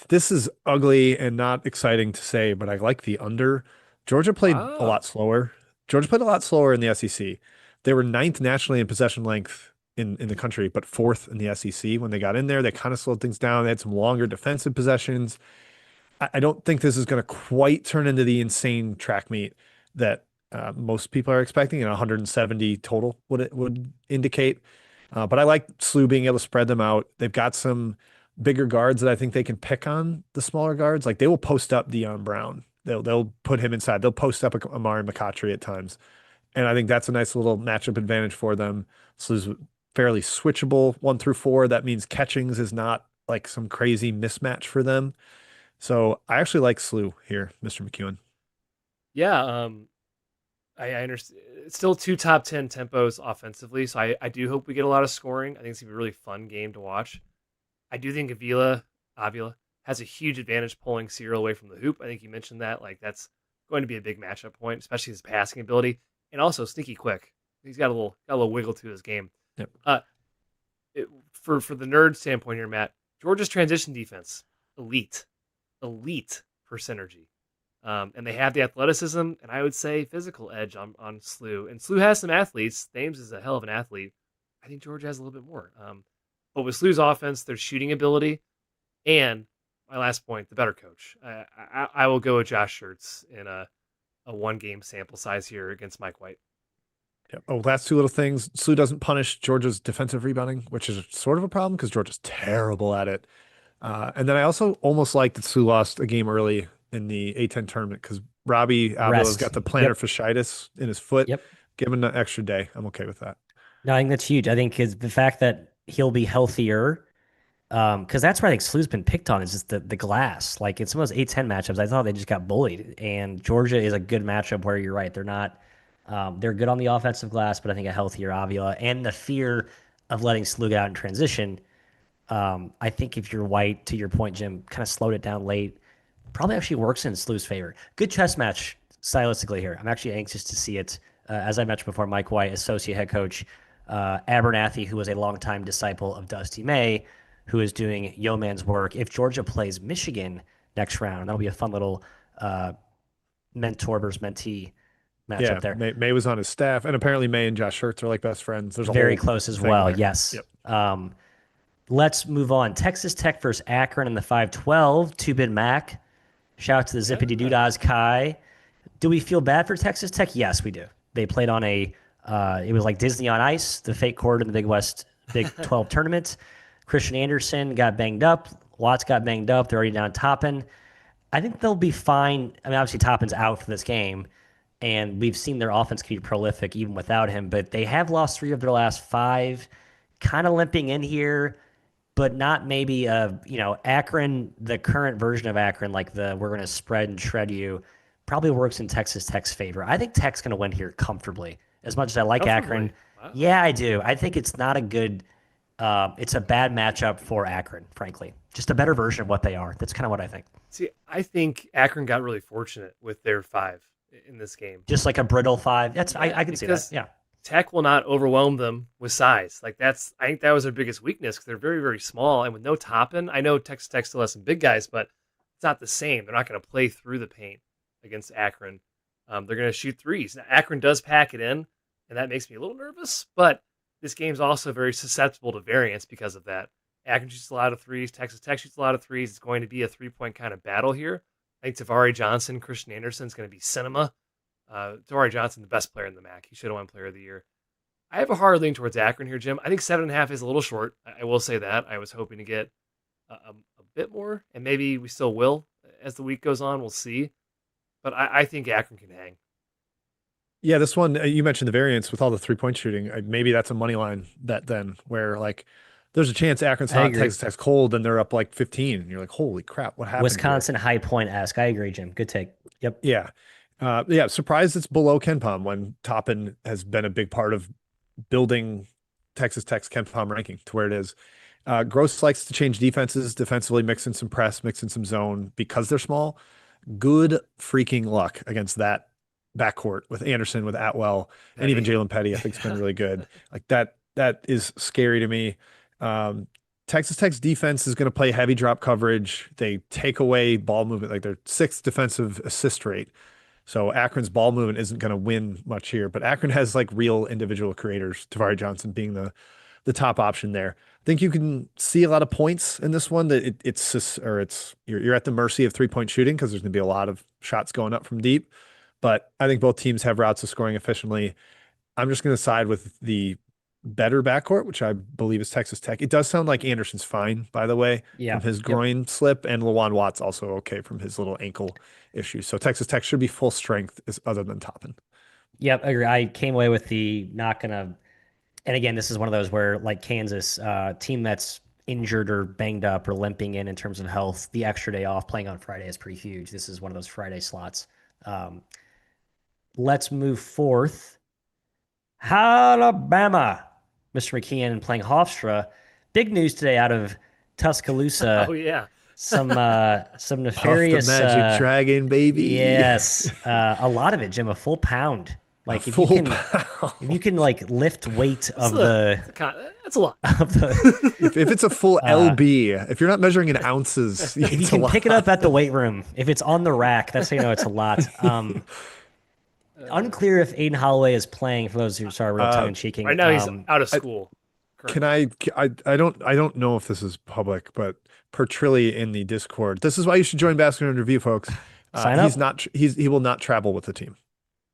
S1: This is ugly and not exciting to say, but I like the under. Georgia played a lot slower. Georgia played a lot slower in the SEC. They were 9th nationally in possession length in the country, but fourth in the SEC. When they got in there, they kind of slowed things down. They had some longer defensive possessions. I don't think this is going to quite turn into the insane track meet that most people are expecting. 170 total would indicate. But I like SLU being able to spread them out. They've got some bigger guards that I think they can pick on the smaller guards. Like they will post up Deion Brown. They'll put him inside. They'll post up Amari McCautry at times. And I think that's a nice little matchup advantage for them. SLU's fairly switchable 1 through 4. That means catchings is not like some crazy mismatch for them. So I actually like SLU here, Mr. McEwen.
S2: Yeah, I understand. It's still 2 top 10 tempos offensively, so I do hope we get a lot of scoring. I think it's gonna be a really fun game to watch. I do think Avila has a huge advantage pulling Cyril away from the hoop. I think you mentioned that. Like that's going to be a big matchup point, especially his passing ability and also sneaky quick. He's got a little wiggle to his game.
S1: Yep.
S2: For the nerd standpoint here, Matt, Georgia's transition defense, elite for synergy. And they have the athleticism and I would say physical edge on SLU. And SLU has some athletes. Thames is a hell of an athlete. I think Georgia has a little bit more. But with SLU's offense, their shooting ability, and my last point, the better coach. I will go with Josh Schertz in a 1-game sample size here against Mike White.
S1: Yeah. Oh, last 2 little things. SLU doesn't punish Georgia's defensive rebounding, which is sort of a problem because Georgia's terrible at it. And then I also almost like that SLU lost a game early in the A10 tournament because Robbie Avila's got the plantar fasciitis in his foot.
S3: Yep.
S1: Give him an extra day. I'm okay with that.
S3: No, I think that's huge. I think the fact that he'll be healthier, because that's where I think SLU's been picked on is just the glass. Like in some of those A10 matchups, I thought they just got bullied. And Georgia is a good matchup where you're right. They're not, they're good on the offensive glass, but I think a healthier Avila and the fear of letting SLU get out in transition. I think if you're White, to your point, Jim, kind of slowed it down late, probably actually works in SLU's favor. Good chess match stylistically here. I'm actually anxious to see it. As I mentioned before, Mike White, associate head coach, Abernathy, who was a longtime disciple of Dusty May, who is doing yeoman's work. If Georgia plays Michigan next round, that'll be a fun little mentor versus mentee matchup there.
S1: May was on his staff, and apparently May and Josh Schertz are like best friends. There's a
S3: very
S1: whole
S3: close as
S1: thing
S3: well.
S1: there.
S3: Yes.
S1: Yep.
S3: Let's move on. Texas Tech versus Akron in the 5-12. Tubin Mac. Shout out to the Zippity Doodahs Kai. Do we feel bad for Texas Tech? Yes, we do. They played on it was like Disney on Ice, the fake court in the Big 12 tournament. Christian Anderson got banged up. Watts got banged up. They're already down Toppin. I think they'll be fine. I mean, obviously Toppin's out for this game, and we've seen their offense can be prolific even without him, but they have lost 3 of their last 5, kind of limping in here, but not maybe, Akron, the current version of Akron, like we're going to spread and shred you, probably works in Texas Tech's favor. I think Tech's going to win here comfortably. As much as I like Akron,
S2: wow.
S3: Yeah, I do. I think it's not a good it's a bad matchup for Akron, frankly. Just a better version of what they are. That's kind of what I think.
S2: See, I think Akron got really fortunate with their 5 in this game.
S3: Just like a brittle 5. I can see that. Yeah.
S2: Tech will not overwhelm them with size. I think that was their biggest weakness because they're very, very small. And with no Toppin, I know Texas Tech still has some big guys, but it's not the same. They're not going to play through the paint against Akron. They're going to shoot threes. Now, Akron does pack it in, and that makes me a little nervous, but this game's also very susceptible to variance because of that. Akron shoots a lot of threes. Texas Tech shoots a lot of threes. It's going to be a 3-point kind of battle here. I think Tavari Johnson, Christian Anderson is going to be cinema. Tavari Johnson, the best player in the MAC. He should have won Player of the Year. I have a hard lean towards Akron here, Jim. I think 7.5 is a little short. I will say that. I was hoping to get a bit more, and maybe we still will as the week goes on. We'll see. But I think Akron can hang.
S1: Yeah, this one, you mentioned the variance with all the 3-point shooting. Maybe that's a money line bet then where like there's a chance Akron's hot, Texas Tech's cold, and they're up like 15. And you're like, holy crap, what happened?
S3: Wisconsin High Point-esque. I agree, Jim. Good take. Yep.
S1: Yeah. Surprised it's below KenPom when Toppin has been a big part of building Texas Tech's KenPom ranking to where it is. Gross likes to change defenses, defensively mix in some press, mix in some zone because they're small. Good freaking luck against that backcourt with Anderson, with Atwell, and even Jalen Petty. I think it's been really good. Like that is scary to me. Texas Tech's defense is going to play heavy drop coverage. They take away ball movement, like their 6th defensive assist rate. So Akron's ball movement isn't going to win much here, but Akron has like real individual creators, Tavari Johnson being the the top option there. I think you can see a lot of points in this one that it's just, or it's you're at the mercy of 3-point shooting because there's going to be a lot of shots going up from deep. But I think both teams have routes of scoring efficiently. I'm just going to side with the better backcourt, which I believe is Texas Tech. It does sound like Anderson's fine, by the way,
S3: Yeah.
S1: from his
S3: Yep.
S1: groin slip, and Lawan Watt's also okay from his little ankle issue. So Texas Tech should be full strength, other than Toppin.
S3: Yep, I agree. I came away with the not gonna, and again, this is one of those where like Kansas, team that's injured or banged up or limping in terms of health, the extra day off playing on Friday is pretty huge. This is one of those Friday slots. Um, let's move forth. Alabama, Mr. McKeon playing Hofstra. Big news today out of Tuscaloosa.
S2: Oh yeah.
S3: Some
S1: Puff the
S3: nefarious
S1: Magic Dragon, baby.
S3: yes, a lot of it, Jim. A full pound. Like if you
S1: Full
S3: can,
S1: pound.
S3: if you can like lift weight of the
S2: That's a lot.
S3: of the,
S1: If it's a full LB, if you're not measuring in ounces,
S3: if you
S1: it's a
S3: can
S1: lot.
S3: pick it up at the weight room, if it's on the rack, that's how you know it's a lot. Unclear if Aiden Holloway is playing. For those who sorry, real tongue in cheeking.
S2: Right now he's out of school.
S1: Can I don't know if this is public, but per Trilly in the Discord, this is why you should join Basket Under Review, folks.
S3: Sign up.
S1: He will not travel with the team.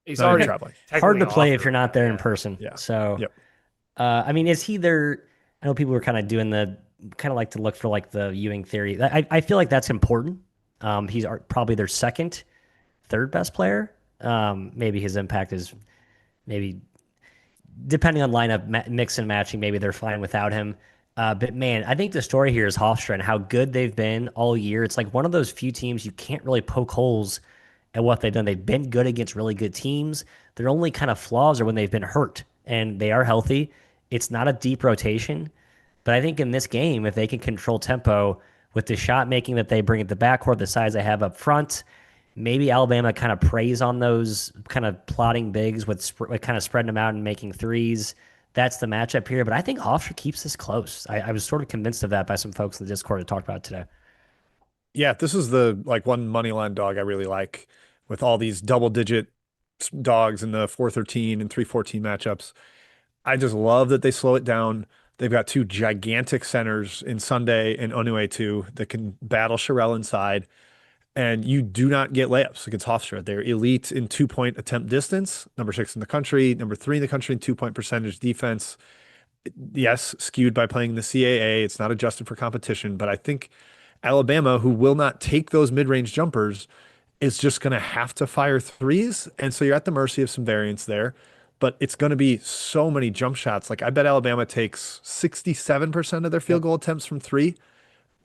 S2: He's
S1: Not even
S2: already
S1: traveling.
S3: Hard to play
S2: technically
S3: if you're not there in person.
S1: Yeah.
S3: So,
S1: Yep.
S3: I mean, is he there? I know people were kind of doing the kind of like to look for like the Ewing theory. I feel like that's important. He's probably their second, third best player. Maybe his impact is maybe depending on lineup mix and matching. Maybe they're fine without him. But man, I think the story here is Hofstra and how good they've been all year. It's like one of those few teams you can't really poke holes at what they've done. They've been good against really good teams. Their only kind of flaws are when they've been hurt and they are healthy. It's not a deep rotation. But I think in this game, if they can control tempo with the shot making that they bring at the backcourt, the size they have up front, maybe Alabama kind of preys on those kind of plotting bigs with kind of spreading them out and making threes. That's the matchup here. But I think Hofstra keeps this close. I was sort of convinced of that by some folks in the Discord that talked about it today.
S1: Yeah, this is the like one money line dog I really like with all these double digit dogs in the 4-13 and 3-14 matchups. I just love that they slow it down. They've got two gigantic centers in Sunday and Onuetu that can battle Sherelle inside. And you do not get layups against Hofstra. They're elite in 2-point attempt distance, number 6 in the country, number 3 in the country in 2-point percentage defense. Yes, skewed by playing the CAA. It's not adjusted for competition, but I think Alabama, who will not take those mid-range jumpers, is just going to have to fire threes. And so you're at the mercy of some variance there, but it's going to be so many jump shots. Like I bet Alabama takes 67% of their field goal attempts from three.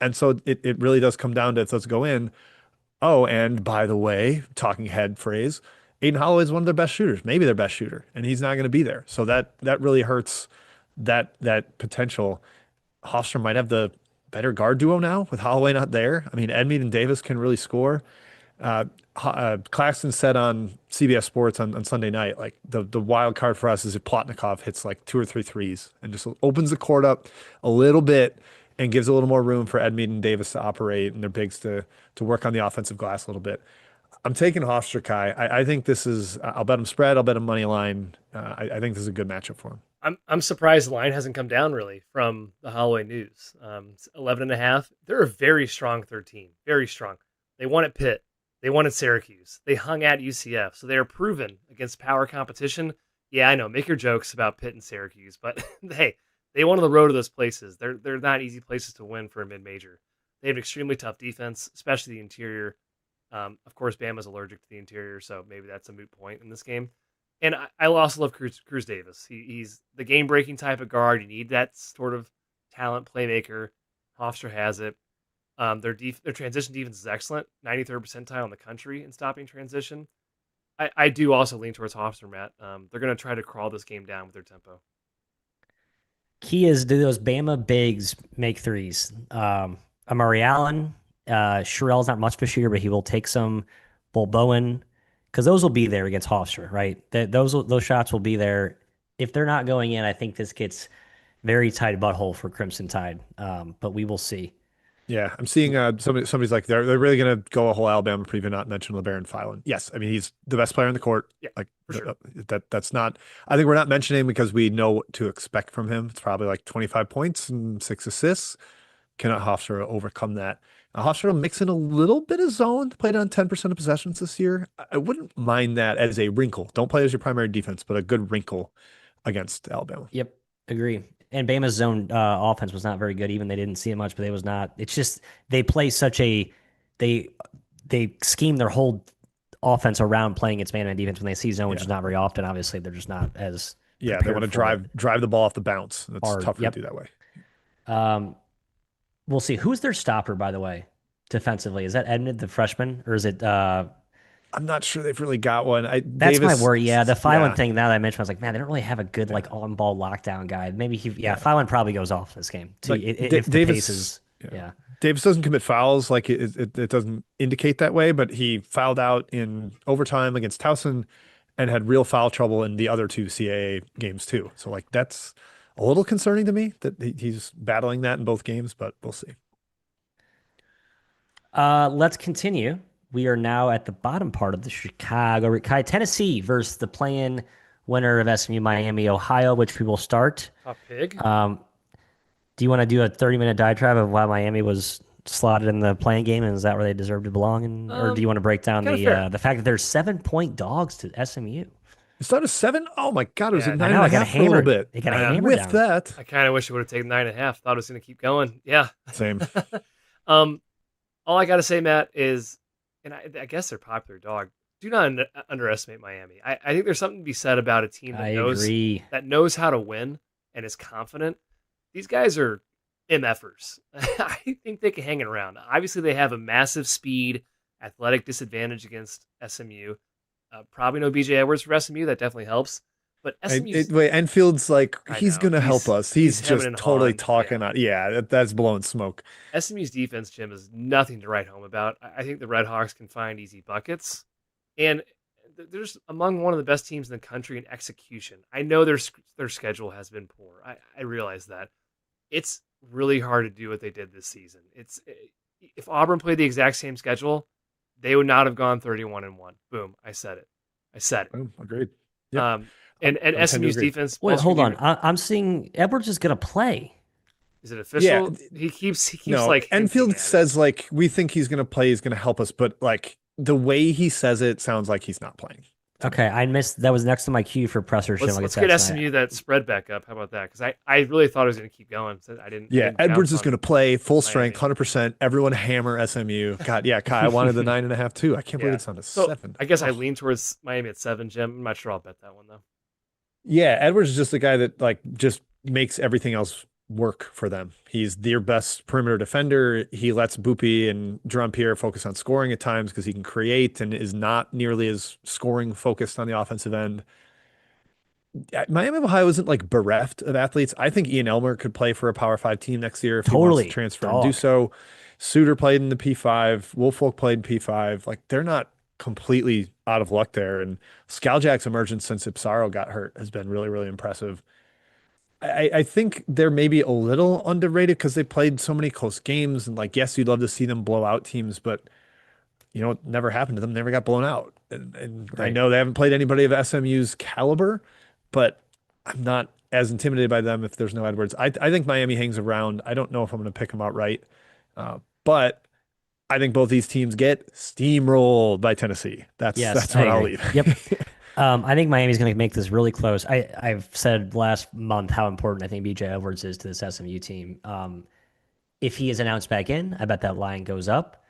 S1: And so it really does come down to if those go in. Oh, and by the way, talking head phrase, Aiden Holloway is one of their best shooters, maybe their best shooter, and he's not going to be there. So that really hurts that potential. Hofstra might have the better guard duo now with Holloway not there. I mean, Edmead and Davis can really score. Claxton said on CBS Sports on Sunday night, like the wild card for us is if Plotnikov hits like 2 or 3 threes and just opens the court up a little bit and gives a little more room for Edmead and Davis to operate and their bigs to work on the offensive glass a little bit. I'm taking Hofstra, Kai. I think this is, I'll bet him spread, I'll bet him money line. I think this is a good matchup for him.
S2: I'm surprised the line hasn't come down really from the Holloway news. It's 11.5. They're a very strong 13, very strong. They won at Pitt. They won at Syracuse. They hung at UCF. So they are proven against power competition. Yeah, I know. Make your jokes about Pitt and Syracuse, but hey, they won on the road to those places. They're not easy places to win for a mid-major. They have an extremely tough defense, especially the interior. Of course, Bama's allergic to the interior, so maybe that's a moot point in this game. And I also love Cruz Davis. He's the game-breaking type of guard. You need that sort of talent playmaker. Hofstra has it. Their transition defense is excellent, 93rd percentile in the country in stopping transition. I do also lean towards Hofstra, Matt. They're going to try to crawl this game down with their tempo.
S3: Key is, do those Bama bigs make threes? Amari Allen, Sherelle's not much of a shooter, but he will take some. Bull Bowen, because those will be there against Hofstra, right? Those shots will be there. If they're not going in, I think this gets very tight butthole for Crimson Tide, but we will see.
S1: Yeah, I'm seeing somebody's like they're really gonna go a whole Alabama preview, not mention LeBaron Filan. Yes, I mean he's the best player on the court.
S2: Yeah,
S1: Like
S2: for sure.
S1: that's not. I think we're not mentioning him because we know what to expect from him. It's probably like 25 points and 6 assists. Cannot Hofstra overcome that? Hofstra will mix in a little bit of zone. Played on 10% of possessions this year. I wouldn't mind that as a wrinkle. Don't play as your primary defense, but a good wrinkle against Alabama.
S3: Yep, agree. And Bama's zone offense was not very good. Even they didn't see it much, but it was not. It's just they play such a they they scheme their whole offense around playing its man-to-man defense when they see zone, which
S1: Yeah.
S3: is not very often. Obviously, they're just not as
S1: Yeah, they want to
S3: prepared for it.
S1: drive the ball off the bounce. It's
S3: Hard.
S1: tougher to
S3: Yep.
S1: do that way.
S3: Um, we'll see. Who's their stopper, by the way, defensively? Is that Edmond, the freshman, or is it?
S1: I'm not sure they've really got one.
S3: That's my
S1: Davis,
S3: worry. Yeah, the Filan
S1: yeah,
S3: thing. Now that I mentioned, I was like, man, they don't really have a good
S1: yeah,
S3: like on-ball lockdown guy. Maybe he. Yeah,
S1: yeah.
S3: Filan probably goes off this game too,
S1: Like
S3: if the pace is.
S1: Yeah.
S3: Yeah.
S1: Davis doesn't commit fouls. Like it doesn't indicate that way, but he fouled out in overtime against Towson and had real foul trouble in the other two CAA games too. So like that's a little concerning to me that he's battling that in both games, but we'll see.
S3: Let's continue. We are now at the bottom part of the Chicago, Tennessee versus the play-in winner of SMU Miami, Ohio, which we will start.
S2: Top pig.
S3: Do you want to do a 30-minute diatribe of why Miami was slotted in the playing game, and is that where they deserve to belong? And or do you want to break down the fact that they're 7-point dogs to SMU?
S1: It's not a 7. Oh my God, it was
S2: Yeah,
S1: a
S2: I
S1: nine
S3: know,
S1: and
S3: I
S1: a
S3: got
S1: half for a little bit.
S3: They got a hammer
S1: With
S3: down.
S1: that,
S2: I kind of wish it would have taken 9.5. Thought it was going to keep going. Yeah.
S1: same.
S2: All I got to say, Matt, is, and I guess they're popular dog. Do not underestimate Miami. I think there's something to be said about a team that
S3: agree.
S2: knows how to win and is confident. These guys are MFers. I think they can hang it around. Obviously, they have a massive speed, athletic disadvantage against SMU. Probably no BJ Edwards for SMU. That definitely helps. But SMU,
S1: Wait, Enfield's like he's
S2: know.
S1: gonna help us. He's
S2: hemming
S1: just
S2: and
S1: totally
S2: hawing.
S1: talking on. Yeah, that's blowing smoke.
S2: SMU's defense, Jim, is nothing to write home about. I think the Red Hawks can find easy buckets, and there's among one of the best teams in the country in execution. I know their schedule has been poor. I realize that. It's really hard to do what they did this season. If Auburn played the exact same schedule, they would not have gone 31-1. Boom, I said it.
S1: Oh, agreed. Yep.
S2: And
S1: I'm
S2: SMU's defense.
S3: Wait, hold on. I'm seeing Edwards is going to play.
S2: Is it official?
S1: Yeah.
S2: He keeps
S1: No,
S2: like
S1: Enfield says like we think he's gonna play, he's gonna help us, but like the way he says it sounds like he's not playing.
S3: Okay, I missed. That was next to my cue for presser.
S2: Let's get SMU that spread back up. How about that? Because I really thought it was going to keep going. So I didn't.
S1: Yeah, Edwards is going to play full strength,
S2: Miami.
S1: 100%. Everyone hammer SMU. God, yeah, Kai, I wanted the 9.5 too. I can't believe it's on a 7.
S2: I guess I lean towards Miami at 7, Jim. I'm not sure I'll bet that one though.
S1: Yeah, Edwards is just the guy that like just makes everything else work for them. He's their best perimeter defender. He lets Boopy and Jerome Pierre focus on scoring at times because he can create and is not nearly as scoring focused on the offensive end. Miami of Ohio isn't like bereft of athletes. I think Ian Elmer could play for a Power 5 team next year if he wants to transfer and do so. Suter played in the P5. Woolfolk played in P5. Like they're not completely out of luck there. And Scaljack's emergence since Ipsaro got hurt has been really, really impressive. I think they're maybe a little underrated because they played so many close games. And like, yes, you'd love to see them blow out teams, but you know, it never happened to them. Never got blown out. And
S3: Right.
S1: I know they haven't played anybody of SMU's caliber, but I'm not as intimidated by them if there's no Edwards. I think Miami hangs around. I don't know if I'm going to pick them outright, but I think both these teams get steamrolled by Tennessee. That's what I'll leave.
S3: Yep. I think Miami's going to make this really close. I've said last month how important I think BJ Edwards is to this SMU team. If he is announced back in, I bet that line goes up.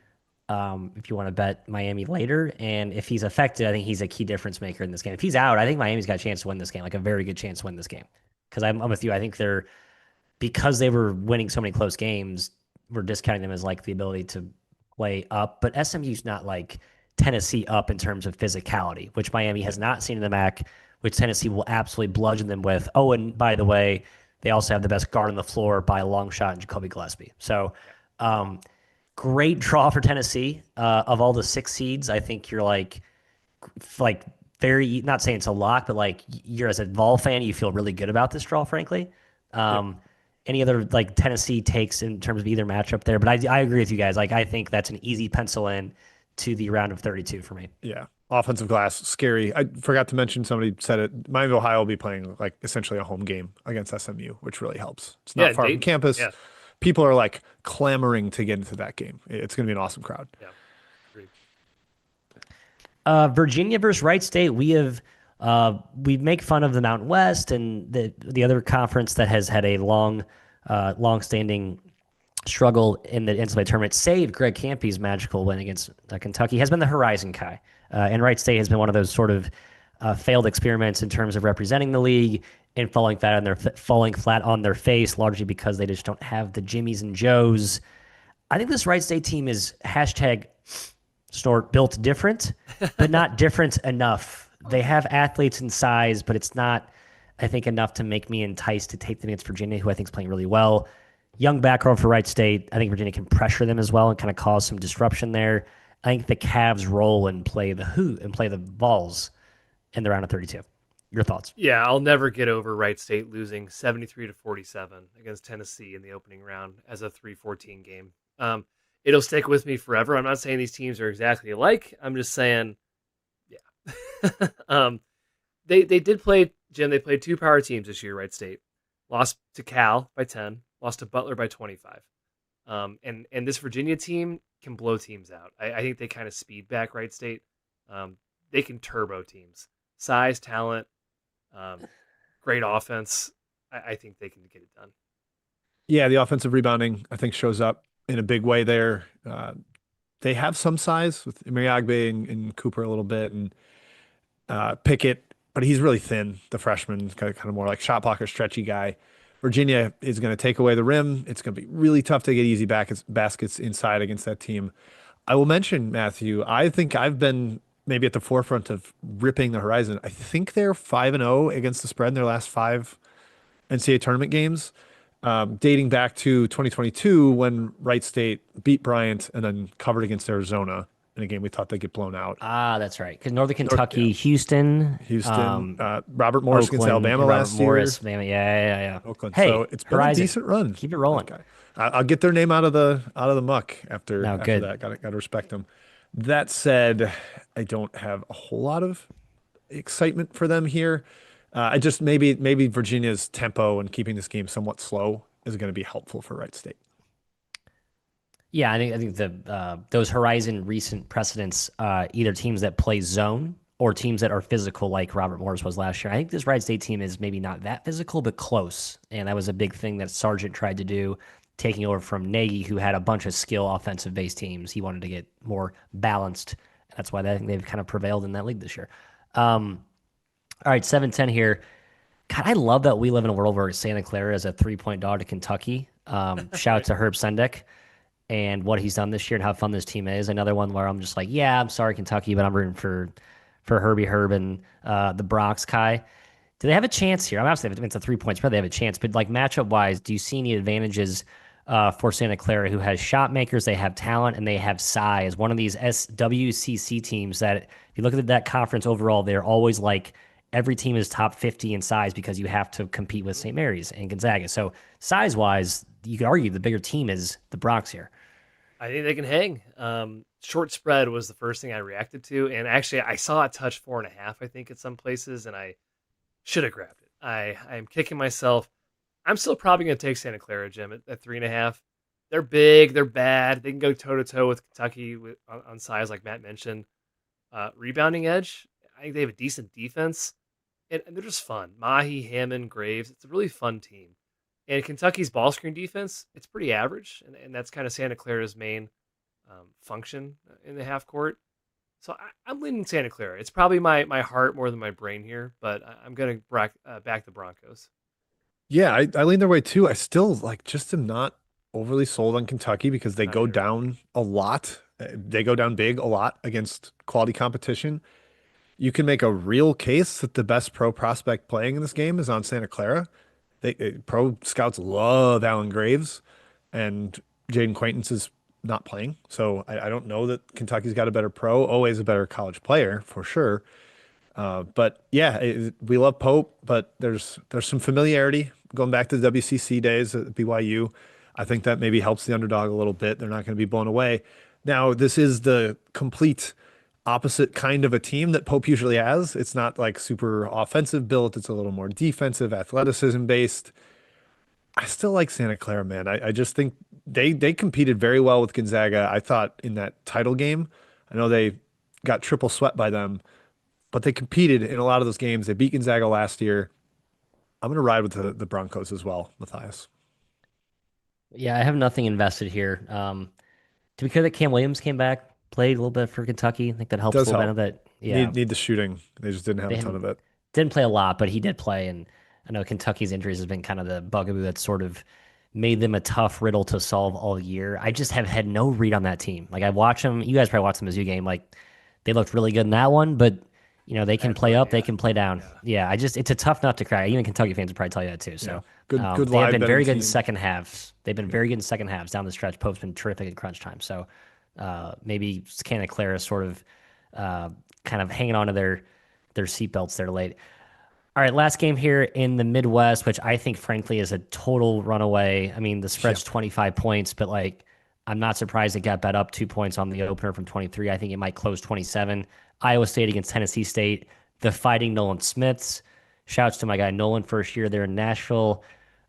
S3: If you want to bet Miami later, and if he's affected, I think he's a key difference maker in this game. If he's out, I think Miami's got a chance to win this game, like a very good chance to win this game. Because I'm with you. I think because they were winning so many close games, we're discounting them as like the ability to play up. But SMU's not like Tennessee up in terms of physicality, which Miami has not seen in the MAC, which Tennessee will absolutely bludgeon them with. Oh, and by the way, they also have the best guard on the floor by a long shot in Jacoby Gillespie. So great draw for Tennessee. Of all the 6 seeds, I think you're like very, not saying it's a lock, but like you're as a Vol fan, you feel really good about this draw, frankly. any other like Tennessee takes in terms of either matchup there. But I agree with you guys. Like I think that's an easy pencil in to the round of 32 for me.
S1: Yeah. Offensive glass, scary. I forgot to mention, somebody said it. Miami of Ohio will be playing like essentially a home game against SMU, which really helps. It's
S2: Yeah,
S1: not far from
S2: Dayton.
S1: campus.
S2: Yeah,
S1: People are like clamoring to get into that game. It's going to be an awesome crowd.
S2: yeah. Agreed.
S3: Virginia versus Wright State. We make fun of the Mountain West and the other conference that has had a long-standing struggle in the NCAA tournament. Saved Greg Campy's magical win against Kentucky. Has been the Horizon Kai, and Wright State has been one of those sort of failed experiments in terms of representing the league and falling flat on their face, largely because they just don't have the Jimmies and Joes. I think this Wright State team is hashtag snort built different, but not different enough. They have athletes and size, but it's not, I think, enough to make me enticed to take them against Virginia, who I think is playing really well. Young background for Wright State. I think Virginia can pressure them as well and kind of cause some disruption there. I think the Cavs roll and play the Vols in the round of 32. Your thoughts?
S2: Yeah, I'll never get over Wright State losing 73-47 against Tennessee in the opening round as a 3-14 game. It'll stick with me forever. I'm not saying these teams are exactly alike. I'm just saying, yeah. They did play, Jim. They played two power teams this year. Wright State lost to Cal by 10, lost to Butler by 25. And this Virginia team can blow teams out. I think they kind of speed back Wright State. They can turbo teams, size, talent, great offense. I think they can get it done.
S1: Yeah, the offensive rebounding, I think, shows up in a big way there. They have some size with Imriagbe and Cooper a little bit, and Pickett, but he's really thin, the freshman, kind of more like shot blocker, stretchy guy. Virginia is going to take away the rim. It's going to be really tough to get easy baskets inside against that team. I will mention, Matthew, I think I've been maybe at the forefront of ripping the Horizon. I think they're 5-0 against the spread in their last 5 NCAA tournament games, dating back to 2022 when Wright State beat Bryant and then covered against Arizona in a game we thought they'd get blown out.
S3: Ah, that's right. Because Northern Kentucky, Houston,
S1: Robert Morris against
S3: Oakland,
S1: Alabama
S3: Robert
S1: last
S3: Morris,
S1: year.
S3: Yeah.
S1: Oakland.
S3: Hey,
S1: So it's been
S3: Horizon,
S1: a decent run.
S3: keep it rolling.
S1: Okay. I'll get their name out of the muck after
S3: Good.
S1: that. Got to respect them. That said, I don't have a whole lot of excitement for them here. I just maybe Virginia's tempo and keeping this game somewhat slow is going to be helpful for Wright State.
S3: Yeah, I think those Horizon recent precedents, either teams that play zone or teams that are physical, like Robert Morris was last year. I think this Wright State team is maybe not that physical, but close, and that was a big thing that Sargent tried to do, taking over from Nagy, who had a bunch of skill offensive-based teams. He wanted to get more balanced. That's why I think they've kind of prevailed in that league this year. All right, 7-10 here. God, I love that we live in a world where Santa Clara is a 3-point dog to Kentucky. Shout out to Herb Sendek and what he's done this year and how fun this team is. Another one where I'm just like, yeah, I'm sorry, Kentucky, but I'm rooting for Herbie Herb and the Bronx Kai. Do they have a chance here? I'm obviously, if it's a 3-point spread, they have a chance. But like matchup wise, do you see any advantages for Santa Clara, who has shot makers, they have talent, and they have size? One of these SWCC teams that, if you look at that conference overall, they're always like every team is top 50 in size because you have to compete with St. Mary's and Gonzaga. So size wise, you could argue the bigger team is the Bronx here.
S2: I think they can hang. Short spread was the first thing I reacted to, and actually I saw it touch 4.5. I think at some places, and I should have grabbed it. I am kicking myself. I'm still probably going to take Santa Clara, Jim, at 3.5. They're big, they're bad. They can go toe to toe with Kentucky on size, like Matt mentioned. Rebounding edge, I think they have a decent defense, and they're just fun. Mahi, Hammond, Graves. It's a really fun team. And Kentucky's ball screen defense, it's pretty average, and that's kind of Santa Clara's main function in the half court. So I'm leaning Santa Clara. It's probably my heart more than my brain here, but I'm going to back the Broncos.
S1: Yeah, I lean their way too. I still just am not overly sold on Kentucky because they
S2: Not
S1: go
S2: sure.
S1: down a lot. They go down big a lot against quality competition. You can make a real case that the best pro prospect playing in this game is on Santa Clara. Pro scouts love Alan Graves, and Jaden Quaintance is not playing. So I don't know that Kentucky's got a better pro, always a better college player for sure. But yeah, we love Pope, but there's some familiarity going back to the WCC days at BYU. I think that maybe helps the underdog a little bit. They're not going to be blown away. Now, this is the complete opposite kind of a team that Pope usually has. It's not like super offensive built. It's a little more defensive, athleticism based. I still like Santa Clara, man. I just think they competed very well with Gonzaga. I thought in that title game, I know they got triple swept by them, but they competed in a lot of those games. They beat Gonzaga last year. I'm going to ride with the Broncos as well, Matthias.
S3: Yeah, I have nothing invested here. To be clear, that Cam Williams came back, played a little bit for Kentucky. I think that helps a
S1: Does
S3: little bit. I
S1: help.
S3: know that, yeah,
S1: Need the shooting. They just didn't have
S3: they
S1: a ton of it.
S3: didn't play a lot, but he did play. And I know Kentucky's injuries has been kind of the bugaboo that sort of made them a tough riddle to solve all year. I just have had no read on that team. Like I watch them, you guys probably watched the Mizzou game. Like they looked really good in that one, but they can play up, they can play down. Yeah, it's a tough nut to crack. Even Kentucky fans would probably tell you that too. So
S1: Good
S3: they have
S1: live
S3: been
S1: betting
S3: very good in
S1: team.
S3: second halves. They've been very good in second halves down the stretch. Pope's been terrific in crunch time. So maybe Santa Clara sort of kind of hanging on to their seatbelts there late. All right, last game here in the Midwest, which I think, frankly, is a total runaway. I mean, the spread's 25 points, but like, I'm not surprised it got bet up 2 points on the opener from 23. I think it might close 27. Iowa State against Tennessee State, the Fighting Nolan Smiths. Shouts to my guy Nolan, first year there in Nashville,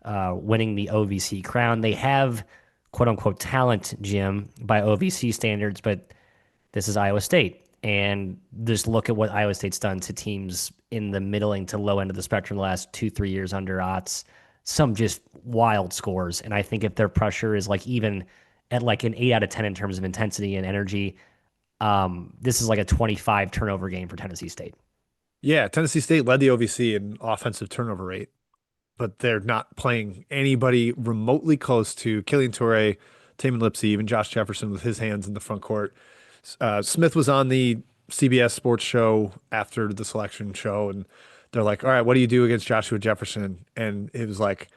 S3: winning the OVC crown. They have quote unquote talent, Jim, by OVC standards, but this is Iowa State. And just look at what Iowa State's done to teams in the middling to low end of the spectrum the last 2-3 years under odds. Some just wild scores. And I think if their pressure is like even at like an 8 out of 10 in terms of intensity and energy, this is like a 25 turnover game for Tennessee State.
S1: Yeah, Tennessee State led the OVC in offensive turnover rate, but they're not playing anybody remotely close to Killian Toure, Tamin Lipsey, even Josh Jefferson with his hands in the front court. Smith was on the CBS Sports show after the selection show, and they're like, all right, what do you do against Joshua Jefferson? And it was like,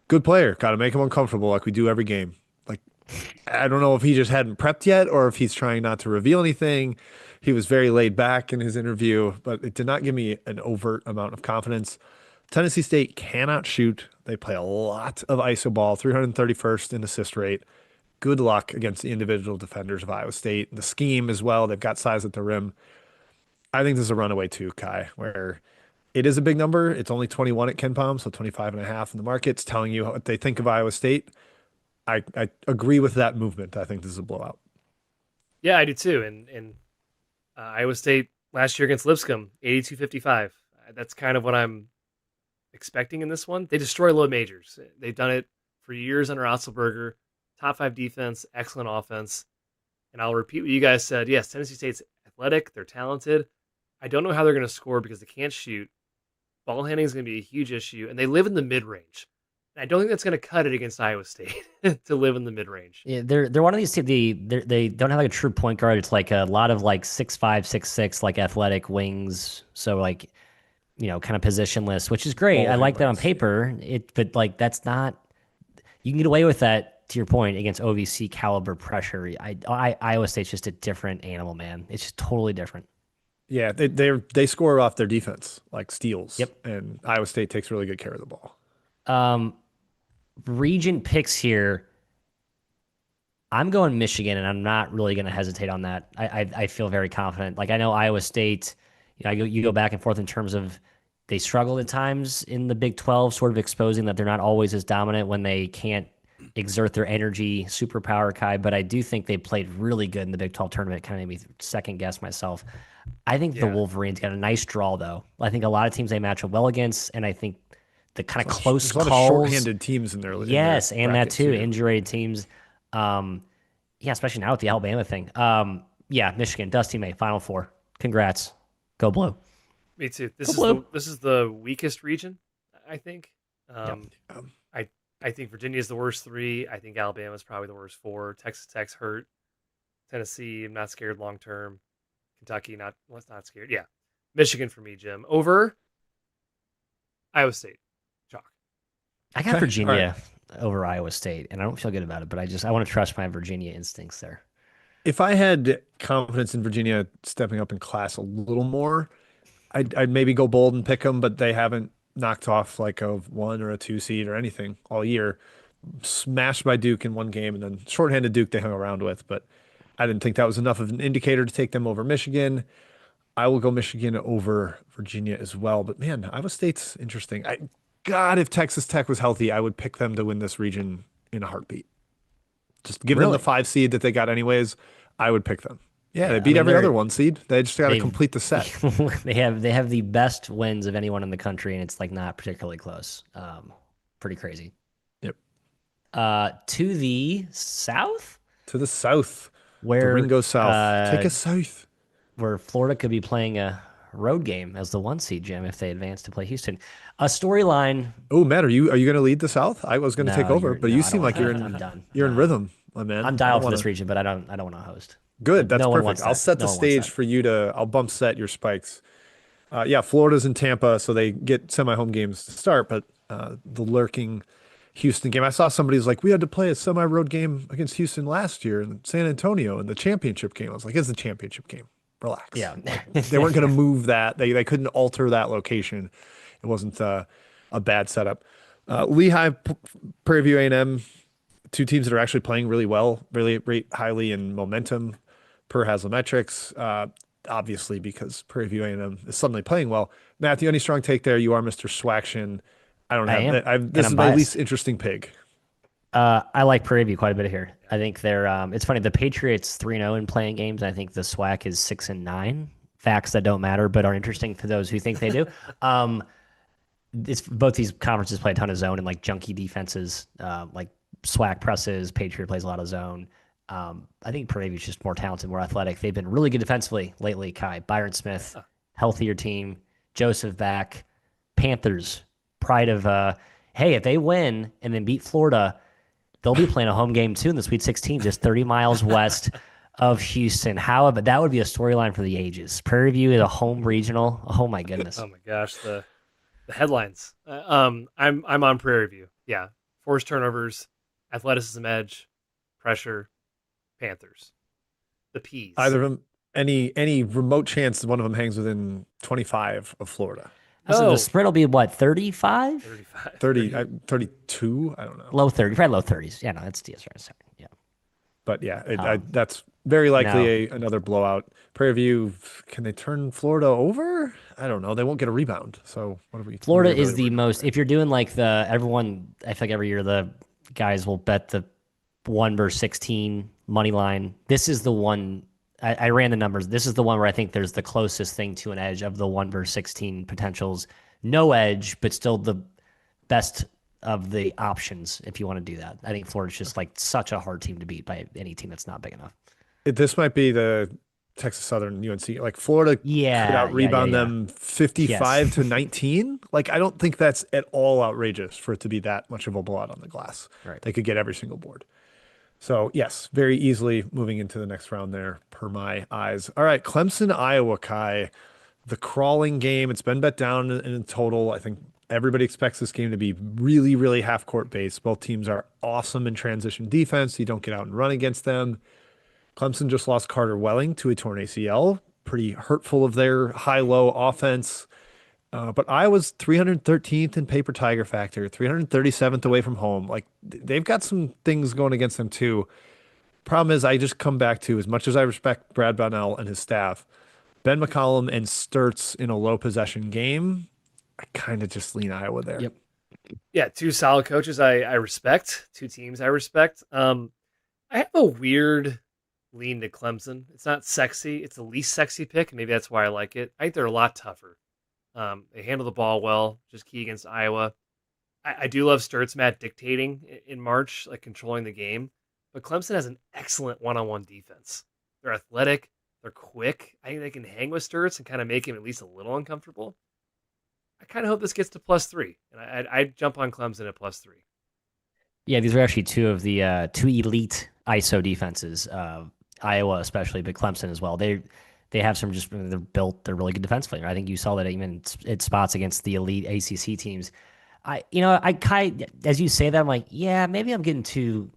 S1: good player, got to make him uncomfortable like we do every game. Like, I don't know if he just hadn't prepped yet or if he's trying not to reveal anything. He was very laid back in his interview, but it did not give me an overt amount of confidence. Tennessee State cannot shoot. They play a lot of iso ball, 331st in assist rate. Good luck against the individual defenders of Iowa State. The scheme as well. They've got size at the rim. I think this is a runaway too, Kai, where it is a big number. It's only 21 at KenPom, so 25.5 in the market's telling you what they think of Iowa State. I agree with that movement. I think this is a blowout.
S2: Yeah, I do too. And Iowa State last year against Lipscomb, 82-55. That's kind of what I'm expecting in this one. They destroy low majors. They've done it for years under Otzelberger. Top 5 defense, excellent offense. And I'll repeat what you guys said. Yes, Tennessee State's athletic. They're talented. I don't know how they're going to score because they can't shoot. Ball handling is going to be a huge issue. And they live in the mid-range. I don't think that's going to cut it against Iowa State to live in the mid-range.
S3: Yeah, they're one of these teams. They don't have like a true point guard. It's like a lot of like 6'5", 6'6", like athletic wings. So like, kind of positionless, which is great. I like that on paper. But like that's not. You can get away with that. To your point, against OVC caliber pressure, Iowa State's just a different animal, man. It's just totally different.
S1: Yeah, they score off their defense, like steals.
S3: Yep.
S1: And Iowa State takes really good care of the ball.
S3: Region picks here. I'm going Michigan, and I'm not really going to hesitate on that. I feel very confident. Like I know Iowa State, you go back and forth in terms of they struggled at times in the Big 12, sort of exposing that they're not always as dominant when they can't exert their energy, superpower, Kai. But I do think they played really good in the Big 12 tournament. Kind of made me second guess myself. I think the Wolverines got a nice draw, though. I think a lot of teams they match up well against, and I think the kind of close
S1: calls. A lot of shorthanded teams in there.
S3: Yes, and that too, injured teams. Especially now with the Alabama thing. Michigan, Dusty May, Final Four. Congrats. Go Blue.
S2: Me too. This is the weakest region, I think. I think Virginia is the worst 3. I think Alabama is probably the worst 4. Texas Tech's hurt. Tennessee, I'm not scared long term. Kentucky, not scared. Yeah. Michigan for me, Jim. Over Iowa State. Chalk.
S3: I got Virginia over Iowa State, and I don't feel good about it, but I want to trust my Virginia instincts there.
S1: If I had confidence in Virginia stepping up in class a little more, I'd maybe go bold and pick them, but they haven't knocked off like a 1 or a 2 seed or anything all year. Smashed by Duke in one game, and then shorthanded Duke they hung around with, but I didn't think that was enough of an indicator to take them over Michigan. I will go Michigan over Virginia as well. But man, Iowa State's interesting. God, if Texas Tech was healthy, I would pick them to win this region in a heartbeat. Just give them the
S3: Really?
S1: 5 seed that they got anyways. I would pick them. Yeah, they
S3: I
S1: beat
S3: mean,
S1: every other 1 seed. They just got to
S3: they've
S1: complete the set.
S3: they have the best wins of anyone in the country, and it's like not particularly close. Pretty crazy.
S1: Yep.
S3: To the south,
S1: To the south, the
S3: where
S1: ring goes south. Take us south.
S3: where Florida could be playing a road game as the 1 seed, Jim, if they advance to play Houston. A storyline.
S1: Oh, Matt, are you going to lead the South? I was going to take
S3: No,
S1: over, but you
S3: I
S1: seem
S3: don't
S1: like
S3: wanna-
S1: you're in
S3: I'm done.
S1: you're in
S3: No.
S1: rhythm, my man.
S3: I'm
S1: I
S3: dialed
S1: don't
S3: for this
S1: wanna-
S3: region, but I don't want to host.
S1: Good, that's
S3: No one
S1: perfect.
S3: wants
S1: I'll
S3: that.
S1: set the
S3: No one wants
S1: stage
S3: that.
S1: for you to. I'll bump set your spikes. Yeah, Florida's in Tampa, so they get semi-home games to start, but the lurking Houston game. I saw somebody was like, we had to play a semi-road game against Houston last year in San Antonio in the championship game. I was like, it's the championship game. Relax.
S3: Yeah.
S1: They weren't going to move that. They couldn't alter that location. It wasn't a bad setup. Lehigh, Prairie View A&M, 2 teams that are actually playing really well, really rate highly in momentum per Haslametrics. Obviously, because Prairie View A&M is suddenly playing well. Matthew, any strong take there? You are Mr. Swaction. I don't
S3: I
S1: have
S3: am,
S1: that.
S3: and
S1: This
S3: I'm
S1: is my
S3: biased.
S1: least interesting pick.
S3: I like Prairie View quite a bit here. I think they're. It's funny. The Patriots 3-0 in playing games. I think the SWAC is 6-9. Facts that don't matter, but are interesting for those who think they do. It's both these conferences play a ton of zone and like junky defenses, like SWAC presses. Patriot plays a lot of zone. I think Prairie View's just more talented, more athletic. They've been really good defensively lately. Kai Byron Smith, healthier team. Joseph back. Panthers, pride of. Hey, if they win and then beat Florida, they'll be playing a home game too in the Sweet 16, just 30 miles west of Houston. How about that? Would be a storyline for the ages. Prairie View is a home regional. Oh my goodness.
S2: Oh my gosh, the headlines. I'm on Prairie View. Yeah, forced turnovers, athleticism edge, pressure, Panthers. The P's.
S1: Either of them, any remote chance that one of them hangs within 25 of Florida?
S3: So
S2: Oh.
S3: the spread will be what, 35?
S2: 35.
S1: 32? I don't know.
S3: Low 30, probably low 30s. Yeah, no, that's right. Yeah.
S1: But yeah, that's very likely another blowout. Prairie View, can they turn Florida over? I don't know. They won't get a rebound. So what are we?
S3: Florida
S1: what are we
S3: is
S1: really
S3: the
S1: worried
S3: most, if you're doing like everyone, I feel like every year the guys will bet the 1 versus 16 money line. This is the one, I ran the numbers. This is the one where I think there's the closest thing to an edge of the 1 versus 16 potentials. No edge, but still the best of the options if you want to do that. I think Florida's just like such a hard team to beat by any team that's not big enough.
S1: This might be the Texas Southern UNC. Like Florida could out rebound them 55 to 19. Like I don't think that's at all outrageous for it to be that much of a blowout on the glass.
S3: Right.
S1: They could get every single board. So yes, very easily moving into the next round there per my eyes. All right, Clemson, Iowa, Kai, the crawling game. It's been bet down in total. I think everybody expects this game to be really, really half court based. Both teams are awesome in transition defense. You don't get out and run against them. Clemson just lost Carter Welling to a torn ACL. Pretty hurtful of their high-low offense. But Iowa's 313th in paper Tiger factor, 337th away from home. Like they've got some things going against them too. Problem is, I just come back to, as much as I respect Brad Bonnell and his staff, Ben McCollum and Sturts in a low possession game, I kind of just lean Iowa there.
S3: Yep.
S2: Yeah, 2 solid coaches I respect, 2 teams I respect. I have a weird lean to Clemson. It's not sexy. It's the least sexy pick. Maybe that's why I like it. I think they're a lot tougher. They handle the ball well, just key against Iowa. I do love Sturts, Matt, dictating in March, like controlling the game. But Clemson has an excellent one-on-one defense. They're athletic. They're quick. I think they can hang with Sturts and kind of make him at least a little uncomfortable. I kind of hope this gets to +3. And I'd jump on Clemson at +3.
S3: Yeah, these are actually 2 of the 2 elite ISO defenses. Iowa especially, but Clemson as well. They have some they're really good defensively. I think you saw that even in spots against the elite ACC teams. As you say that, I'm like, yeah, maybe I'm getting too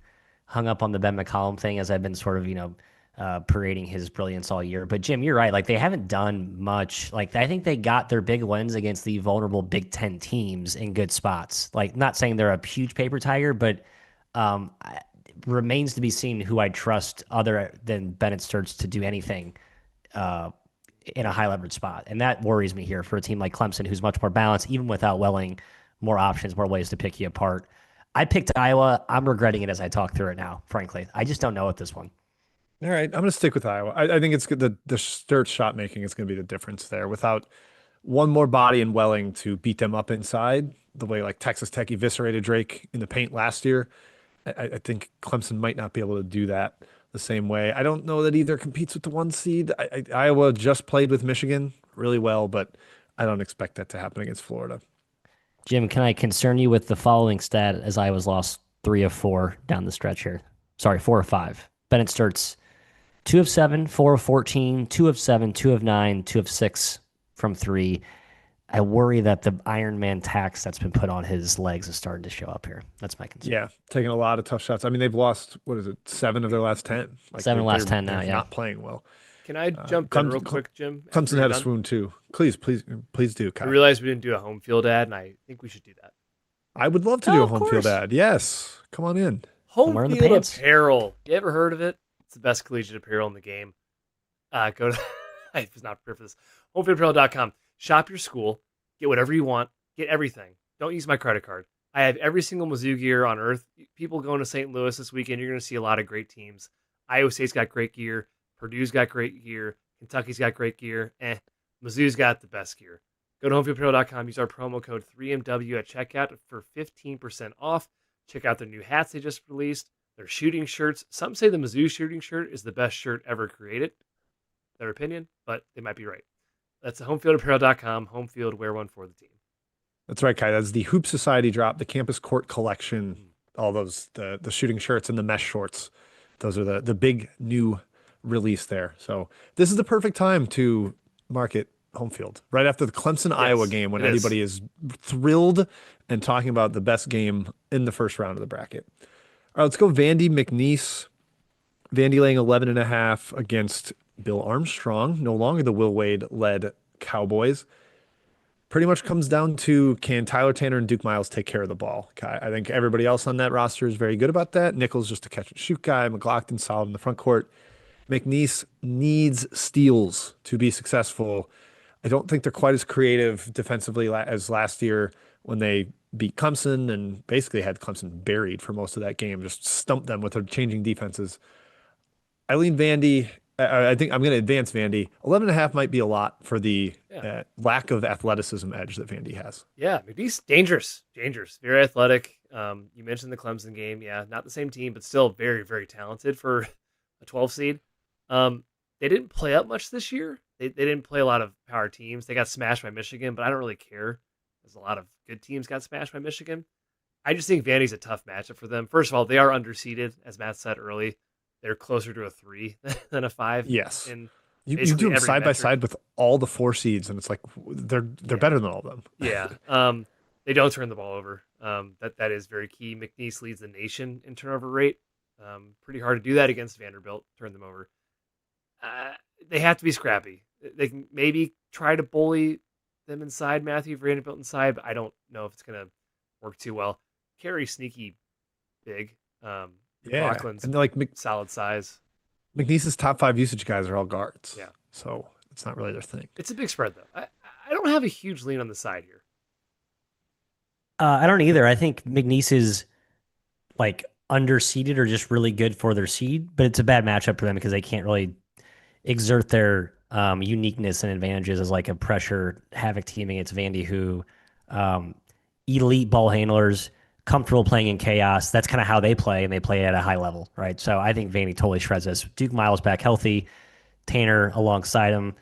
S3: hung up on the Ben McCollum thing as I've been sort of, parading his brilliance all year. But Jim, you're right. Like they haven't done much. Like I think they got their big wins against the vulnerable Big Ten teams in good spots. Like not saying they're a huge paper tiger, but remains to be seen who I trust other than Bennett Sturts to do anything in a high leverage spot. And that worries me here for a team like Clemson, who's much more balanced, even without Welling, more options, more ways to pick you apart. I picked Iowa. I'm regretting it as I talk through it now, frankly. I just don't know at this one.
S1: All right, I'm going to stick with Iowa. I think it's good. The Sturt shot making is going to be the difference there. Without one more body in Welling to beat them up inside, the way like Texas Tech eviscerated Drake in the paint last year, I think Clemson might not be able to do that the same way. I don't know that either competes with the 1 seed. Iowa just played with Michigan really well, but I don't expect that to happen against Florida.
S3: Jim, can I concern you with the following stat as Iowa's lost 3 of 4 down the stretch here? Sorry, 4 of 5. Bennett Sturts 2 of 7, 4 of 14, 2 of 7, 2 of 9, 2 of 6 from 3. I worry that the Iron Man tax that's been put on his legs is starting to show up here. That's my concern.
S1: Yeah, taking a lot of tough shots. I mean, they've lost, 7 of their last 10. Like
S3: 7 of the last 10 now, yeah.
S1: Not playing well.
S2: Can I jump in real quick, Jim?
S1: Clemson had a swoon too. Please do, Kyle.
S2: I realized we didn't do a home field ad, and I think we should do that.
S1: I would love to do a home field ad. Yes. Come on in.
S2: Home field apparel. You ever heard of it? It's the best collegiate apparel in the game. Go to, I was not prepared for this, homefieldapparel.com. Shop your school. Get whatever you want. Get everything. Don't use my credit card. I have every single Mizzou gear on earth. People going to St. Louis this weekend, you're going to see a lot of great teams. Iowa State's got great gear. Purdue's got great gear. Kentucky's got great gear. Mizzou's got the best gear. Go to homefieldapparel.com. Use our promo code 3MW at checkout for 15% off. Check out their new hats they just released. Their shooting shirts. Some say the Mizzou shooting shirt is the best shirt ever created. Their opinion, but they might be right. That's homefieldapparel.com. Home field, wear one for the team.
S1: That's right, Kai. That's the Hoop Society drop, the Campus Court collection, all those, the shooting shirts and the mesh shorts. Those are the big new release there. So this is the perfect time to market home field right after the Clemson Iowa game when everybody is thrilled and talking about the best game in the first round of the bracket. All right, let's go Vandy McNeese. Vandy laying 11.5 against Bill Armstrong, no longer the Will Wade led Cowboys. Pretty much comes down to, can Tyler Tanner and Duke Miles take care of the ball? Kai, I think everybody else on that roster is very good about that. Nichols just a catch and shoot guy. McLaughlin solid in the front court. McNeese needs steals to be successful. I don't think they're quite as creative defensively as last year when they beat Clemson and basically had Clemson buried for most of that game, just stumped them with their changing defenses. I lean Vandy. I think I'm going to advance Vandy. 11.5 might be a lot for the lack of athleticism edge that Vandy has.
S2: Yeah, McNeese, dangerous, very athletic. You mentioned the Clemson game. Yeah, not the same team, but still very, very talented for a 12 seed. They didn't play up much this year. They didn't play a lot of power teams. They got smashed by Michigan, but I don't really care. There's a lot of good teams got smashed by Michigan. I just think Vandy's a tough matchup for them. First of all, they are underseeded, as Matt said early. They're closer to a 3 than a 5.
S1: Yes. You do them side by side with all the 4 seeds, and it's like they're better than all of them.
S2: Yeah. They don't turn the ball over. That is very key. McNeese leads the nation in turnover rate. Pretty hard to do that against Vanderbilt, turn them over. They have to be scrappy. They can maybe try to bully them inside, Matthew Vanderbilt inside, but I don't know if it's going to work too well. Carry sneaky big. Rockland's
S1: and like
S2: solid size.
S1: McNeese's top 5 usage guys are all guards.
S2: Yeah.
S1: So it's not really their thing.
S2: It's a big spread, though. I don't have a huge lean on the side here.
S3: I don't either. I think McNeese is like underseeded or just really good for their seed, but it's a bad matchup for them because they can't really exert their uniqueness and advantages as like a pressure havoc team against Vandy, who elite ball handlers, comfortable playing in chaos. That's kind of how they play, and they play at a high level, right? So I think Vandy totally shreds this. Duke Miles back healthy, Tanner alongside him.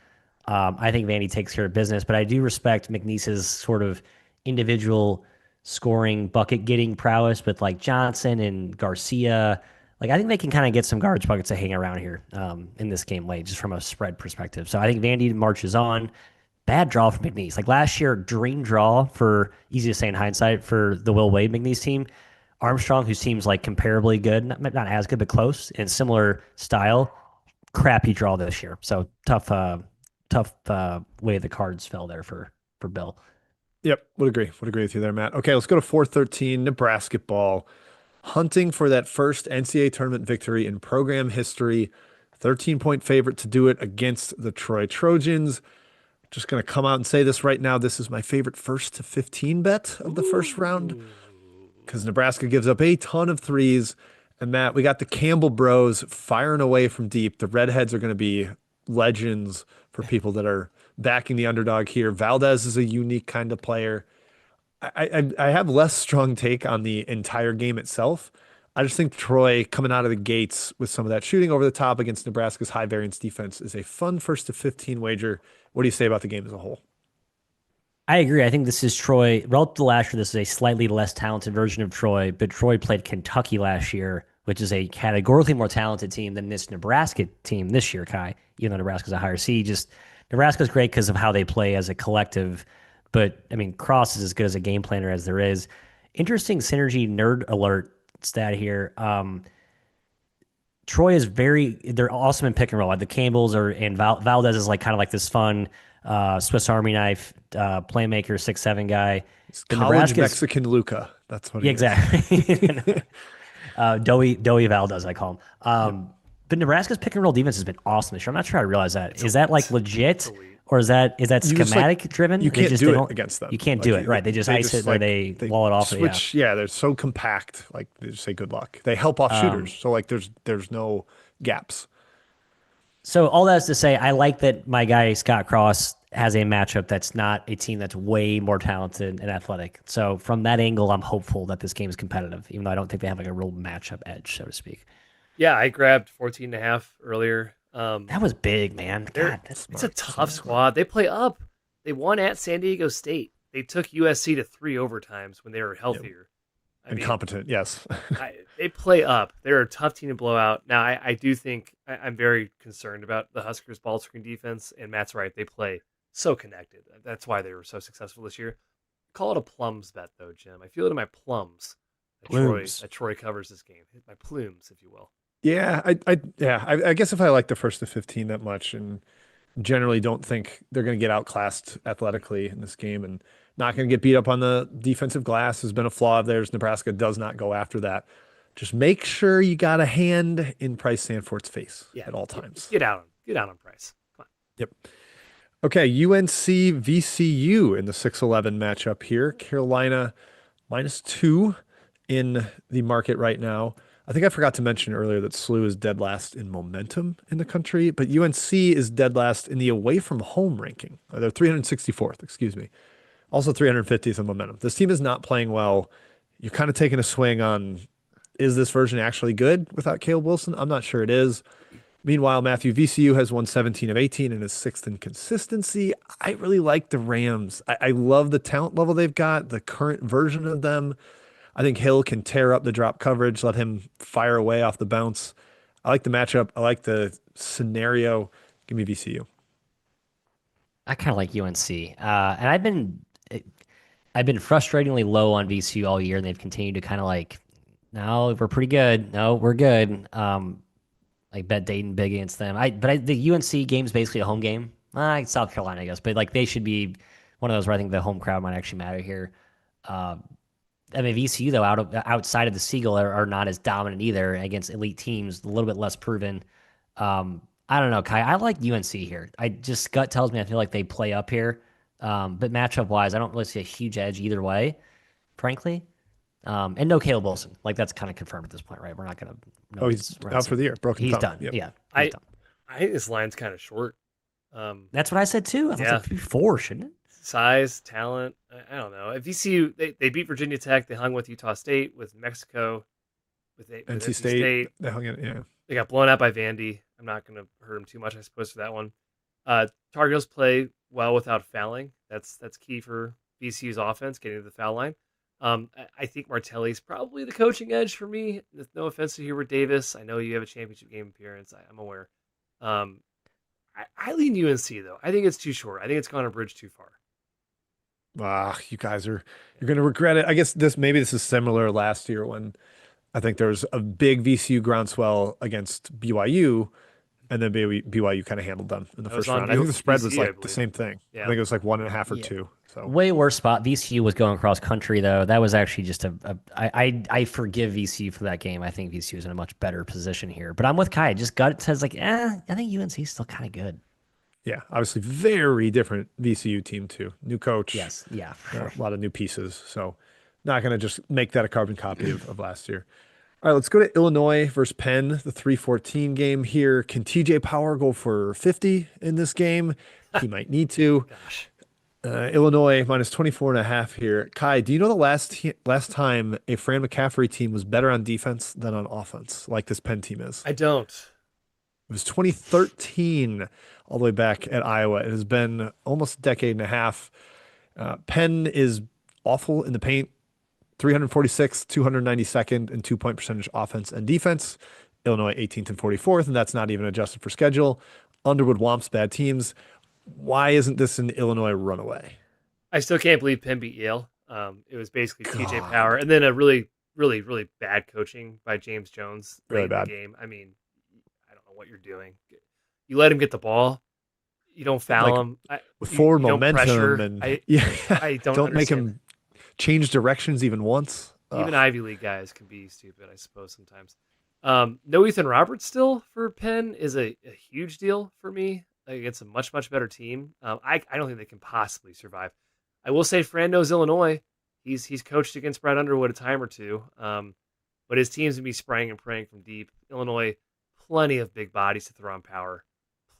S3: I think Vandy takes care of business, but I do respect McNeese's sort of individual scoring, bucket-getting prowess with like Johnson and Garcia. Like I think they can kind of get some garbage buckets to hang around here in this game late, just from a spread perspective. So I think Vandy marches on. Bad draw for McNeese. Like last year, dream draw for, easy to say in hindsight, for the Will Wade McNeese team. Armstrong, who seems like comparably good, not as good, but close, in similar style, crappy draw this year. So tough way the cards fell there for Bill.
S1: Yep, would agree. Would agree with you there, Matt. Okay, let's go to 413 Nebraska ball. Hunting for that first NCAA tournament victory in program history. 13-point favorite to do it against the Troy Trojans. Just going to come out and say this right now. This is my favorite first to 15 bet of the first round because Nebraska gives up a ton of threes. And Matt, we got the Campbell bros firing away from deep. The Redheads are going to be legends for people that are backing the underdog here. Valdez is a unique kind of player. I have less strong take on the entire game itself. I just think Troy coming out of the gates with some of that shooting over the top against Nebraska's high variance defense is a fun first to 15 wager. What do you say about the game as a whole?
S3: I agree. I think this is Troy. Relative to last year, this is a slightly less talented version of Troy, but Troy played Kentucky last year, which is a categorically more talented team than this Nebraska team this year, Kai, even though Nebraska's a higher seed. Just Nebraska's great because of how they play as a collective. But, I mean, Cross is as good as a game planner as there is. Interesting synergy nerd alert stat here. Troy is they're awesome in pick and roll. Like the Campbells and Valdez is like kind of like this fun Swiss Army knife playmaker, 6'7" guy.
S1: It's college Mexican Luca. That's what he
S3: exactly. Doey Valdez, I call him. But Nebraska's pick and roll defense has been awesome this year. I'm not sure I realize that. Is that like legit? Or is that schematic driven?
S1: You can't do it against them.
S3: You can't do it, right? They just ice it, or they wall it off.
S1: Switch, yeah, they're so compact. Like they just say good luck. They help off shooters, so like there's no gaps.
S3: So all that's to say, I like that my guy Scott Cross has a matchup that's not a team that's way more talented and athletic. So from that angle, I'm hopeful that this game is competitive, even though I don't think they have like a real matchup edge, so to speak.
S2: Yeah, I grabbed 14.5 earlier.
S3: That was big, man. God,
S2: it's a tough squad. They play up. They won at San Diego State. They took USC to 3 overtimes when they were healthier.
S1: And competent, yes.
S2: They play up. They're a tough team to blow out. Now, I do think I'm very concerned about the Huskers' ball screen defense, and Matt's right. They play so connected. That's why they were so successful this year. Call it a plums bet, though, Jim. I feel it in my plums. That Troy covers this game. My plumes, if you will.
S1: Yeah, I guess if I like the first to 15 that much and generally don't think they're going to get outclassed athletically in this game and not going to get beat up on the defensive glass has been a flaw of theirs. Nebraska does not go after that. Just make sure you got a hand in Price Sanfort's face at all times.
S2: Get out on Price. Come on.
S1: Yep. Okay, UNC VCU in the 6-11 matchup here. Carolina -2 in the market right now. I think I forgot to mention earlier that SLU is dead last in momentum in the country, but UNC is dead last in the away from home ranking. They're 364th, excuse me. Also 350th in momentum. This team is not playing well. You're kind of taking a swing on, is this version actually good without Caleb Wilson? I'm not sure it is. Meanwhile, Matthew, VCU has won 17 of 18 and is 6th in consistency. I really like the Rams. I love the talent level they've got, the current version of them. I think Hill can tear up the drop coverage, let him fire away off the bounce. I like the matchup. I like the scenario. Give me VCU.
S3: I kind of like UNC. And I've been frustratingly low on VCU all year, and they've continued to kind of like, no, we're pretty good. No, we're good. Like bet Dayton big against them. The UNC game's basically a home game. It's South Carolina, I guess, but like they should be one of those where I think the home crowd might actually matter here. I mean, VCU, though, outside of the Seagull are not as dominant either against elite teams, a little bit less proven. I don't know, Kai. I like UNC here. Gut tells me I feel like they play up here. But matchup-wise, I don't really see a huge edge either way, frankly. And no Caleb Wilson. Like, that's kind of confirmed at this point, right? We're not going to...
S1: he's out for the year. Broken thumb.
S3: Done.
S1: Yep.
S3: Yeah.
S2: I think this line's kind of short.
S3: That's what I said, too. I was like, 4, shouldn't it?
S2: Size, talent, I don't know. At VCU, they beat Virginia Tech. They hung with Utah State, with Mexico, with NC State.
S1: They hung in, yeah.
S2: They got blown out by Vandy. I'm not going to hurt them too much, I suppose, for that one. Tar Heels play well without fouling. That's key for VCU's offense, getting to the foul line. I think Martelli's probably the coaching edge for me. No offense to Hubert Davis. I know you have a championship game appearance. I'm aware. I lean UNC, though. I think it's too short. I think it's gone a bridge too far.
S1: You guys you're going to regret it. I guess this is similar last year when I think there was a big VCU groundswell against BYU. and then BYU kind of handled them in the
S2: That was
S1: first
S2: on
S1: round. I think the spread was
S2: VCU, I
S1: like the
S2: believe.
S1: same thing. I
S2: Yeah.
S1: think it was like 1.5 or
S3: Yeah.
S1: 2. So
S3: Way worse spot. VCU was going cross country though. That was actually just I forgive VCU for that game. I think VCU is in a much better position here. But I'm with Kai. Just gut says like, I think UNC is still kind of good.
S1: yeah, obviously very different VCU team too. New coach.
S3: Yes. Yeah. For sure.
S1: A lot of new pieces. So not going to just make that a carbon copy of last year. All right, let's go to Illinois versus Penn, the 3:14 game here. Can TJ Power go for 50 in this game? He might need to.
S2: Gosh.
S1: Illinois minus 24.5 here. Kai, do you know the last time a Fran McCaffrey team was better on defense than on offense, like this Penn team is?
S2: I don't.
S1: It was 2013, all the way back at Iowa. It has been almost a decade and a half. Penn is awful in the paint, 346th, 292nd in 2-point percentage offense and defense. Illinois 18th and 44th, and that's not even adjusted for schedule. Underwood womps bad teams. Why isn't this an Illinois runaway?
S2: I still can't believe Penn beat Yale. It was basically TJ
S1: God.
S2: Power, and then a really, really, really bad coaching by James Jones late
S1: Really
S2: in
S1: bad.
S2: the game. I mean, I don't know what you're doing. You let him get the ball. You don't foul
S1: Like,
S2: him.
S1: With
S2: You
S1: forward
S2: don't
S1: momentum
S2: pressure.
S1: and
S2: I don't
S1: make
S2: understand
S1: him change directions even once.
S2: Even
S1: Ugh.
S2: Ivy League guys can be stupid, I suppose, sometimes. No Ethan Roberts still for Penn is a huge deal for me against a much, much better team. I don't think they can possibly survive. I will say Fran knows Illinois. He's coached against Brad Underwood a time or two, but his team's going to be spraying and praying from deep. Illinois, plenty of big bodies to throw on Power.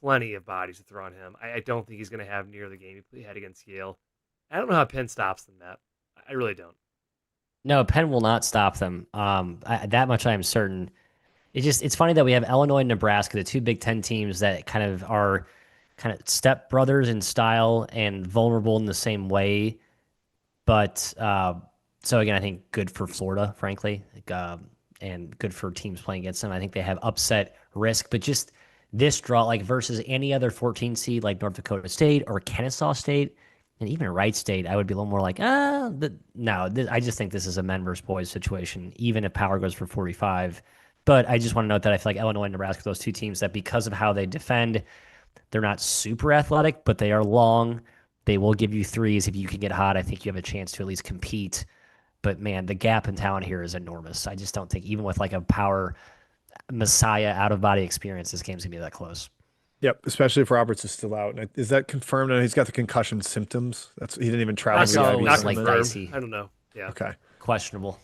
S2: Plenty of bodies to throw on him. I don't think he's going to have near the game he had against Yale. I don't know how Penn stops them, Matt. I really don't.
S3: No, Penn will not stop them. That much I am certain. It's funny that we have Illinois and Nebraska, the two Big Ten teams that kind of are kind of step brothers in style and vulnerable in the same way. But so again, I think good for Florida, frankly, and good for teams playing against them. I think they have upset risk, but just this draw, like versus any other 14 seed like North Dakota State or Kennesaw State, and even Wright State, I would be a little more like, I just think this is a men versus boys situation, even if Power goes for 45. But I just want to note that I feel like Illinois and Nebraska, those two teams that because of how they defend, they're not super athletic, but they are long. They will give you threes. If you can get hot, I think you have a chance to at least compete. But man, the gap in talent here is enormous. I just don't think even with like a Power Messiah out of body experience, this game's gonna be that close.
S1: Yep, especially if Roberts is still out. And is that confirmed? I know he's got the concussion symptoms. He didn't even travel
S3: I
S1: to the
S3: saw it
S1: IB
S3: was
S2: Not
S3: like
S1: tournament.
S3: dicey.
S2: I don't know. Yeah.
S1: Okay.
S3: Questionable.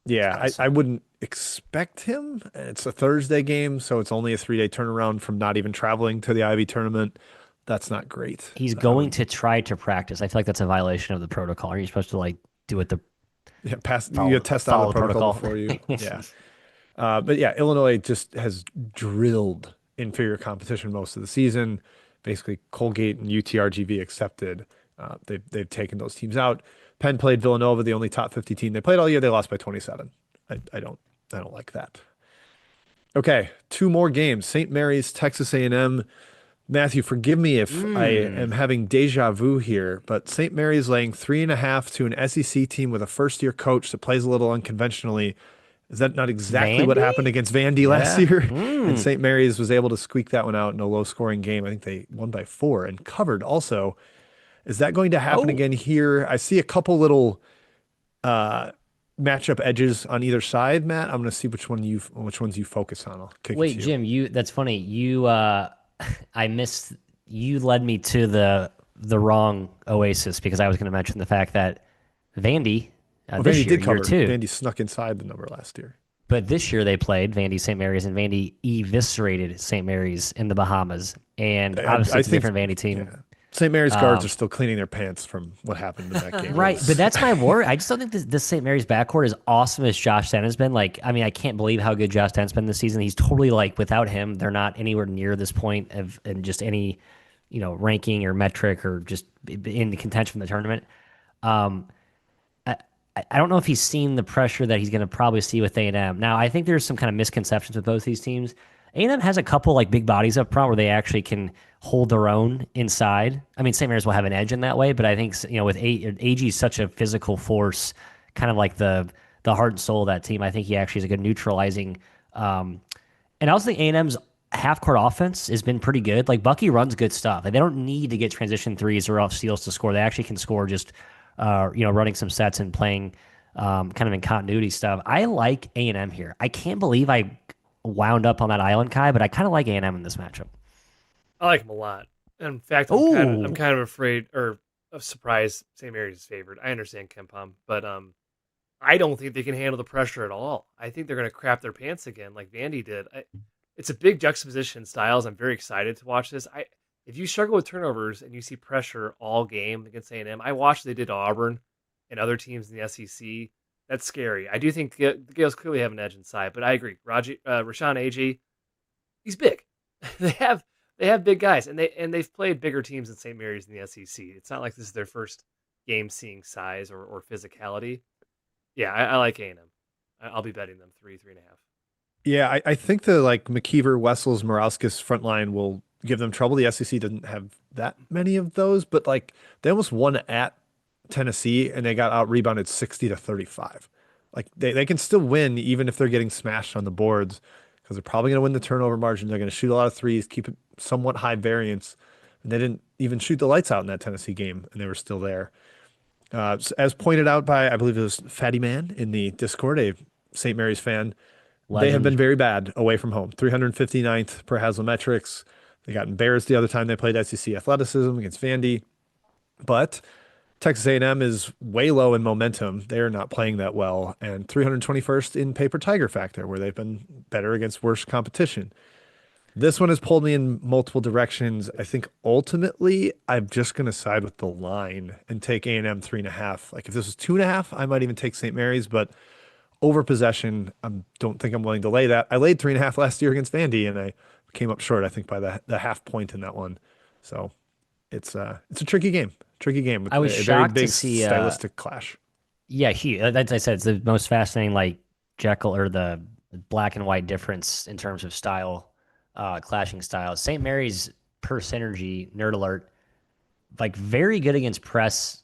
S1: Yeah, I wouldn't expect him. It's a Thursday game, so it's only a 3-day turnaround from not even traveling to the IB tournament. That's not great.
S3: He's going to try to practice. I feel like that's a violation of the protocol. Are you supposed to like do it the
S1: Yeah,
S3: Follow-
S1: you test out
S3: follow
S1: the
S3: the
S1: protocol
S3: protocol.
S1: before you. Yeah. But yeah, Illinois just has drilled inferior competition most of the season. Basically, Colgate and UTRGV accepted. They've taken those teams out. Penn played Villanova, the only top 50 team they played all year. They lost by 27. I don't like that. Okay, two more games. St. Mary's, Texas A&M. Matthew, forgive me if I am having deja vu here, but St. Mary's laying 3.5 to an SEC team with a first-year coach that plays a little unconventionally. Is that not exactly what
S3: Vandy?
S1: happened against Vandy last
S3: Yeah.
S1: year? And St. Mary's was able to squeak that one out in a low-scoring game. I think they won by 4 and covered also. Is that going to happen again here? I see a couple little matchup edges on either side, Matt. I'm going to see which ones you focus on. I'll kick it
S3: Wait,
S1: to you.
S3: Jim, that's funny. I missed you led me to the wrong Oasis because I was going to mention the fact that Vandy this
S1: Vandy
S3: year,
S1: did cover.
S3: year two.
S1: Vandy snuck inside the number last year.
S3: But this year they played Vandy St. Mary's and Vandy eviscerated St. Mary's in the Bahamas. And obviously it's a different Vandy team.
S1: Yeah. St. Mary's guards are still cleaning their pants from what happened in that game.
S3: Right, but that's my worry. I just don't think this St. Mary's backcourt is awesome as Josh Dent has been. Like, I mean, I can't believe how good Josh Dent's been this season. He's totally like without him, they're not anywhere near this point of in just any, ranking or metric or just in the contention for the tournament. I don't know if he's seen the pressure that he's going to probably see with A&M. Now, I think there's some kind of misconceptions with both these teams. A&M has a couple like big bodies up front where they actually can hold their own inside. I mean, St. Mary's will have an edge in that way, but I think with AG is such a physical force, kind of like the heart and soul of that team. I think he actually is a good neutralizing. And I also think A&M's half court offense has been pretty good. Like Bucky runs good stuff. Like they don't need to get transition threes or off steals to score. They actually can score just running some sets and playing kind of in continuity stuff. I like A&M here. I can't believe I wound up on that island, Kai, but I kind of like A&M in this matchup.
S2: I like him a lot. In fact, I'm
S3: Oh,
S2: kind of afraid or surprised St. Mary's is favored. I understand Ken Pom, but I don't think they can handle the pressure at all. I think they're going to crap their pants again, like Vandy did. It's a big juxtaposition in styles. I'm very excited to watch this. If you struggle with turnovers and you see pressure all game against A&M, I watched what they did to Auburn and other teams in the SEC. That's scary. I do think the Gales clearly have an edge inside, but I agree. Rashawn AG, he's big. they have they have big guys, and they've played bigger teams than St. Mary's in the SEC. It's not like this is their first game seeing size or physicality. Yeah, I like A&M. I'll be betting them 3.5.
S1: Yeah, I think the like McKeever, Wessels, Morauskas front line will give them trouble. The SEC doesn't have that many of those, but like they almost won at Tennessee and they got out rebounded 60-35. Like they can still win even if they're getting smashed on the boards because they're probably going to win the turnover margin. They're going to shoot a lot of threes, keep it somewhat high variance. And they didn't even shoot the lights out in that Tennessee game, and they were still there. As pointed out by, I believe it was Fatty Man in the Discord, a St. Mary's fan, they have been
S3: legend.
S1: very bad away from home. 359th per Haslametrics. They got embarrassed the other time they played SEC athleticism against Vandy. But Texas A&M is way low in momentum. They are not playing that well. And 321st in paper tiger factor, where they've been better against worse competition. This one has pulled me in multiple directions. I think ultimately I'm just going to side with the line and take A&M 3.5. Like if this was 2.5, I might even take St. Mary's, but over possession, I don't think I'm willing to lay that. I laid 3.5 last year against Vandy, and I came up short, I think, by the half point in that one. So it's a tricky game with
S3: I was
S1: a very
S3: shocked to
S1: big
S3: see
S1: stylistic clash.
S3: yeah, as I said, it's the most fascinating like Jekyll or the black and white difference in terms of style, clashing styles. St. Mary's per synergy, nerd alert, like very good against press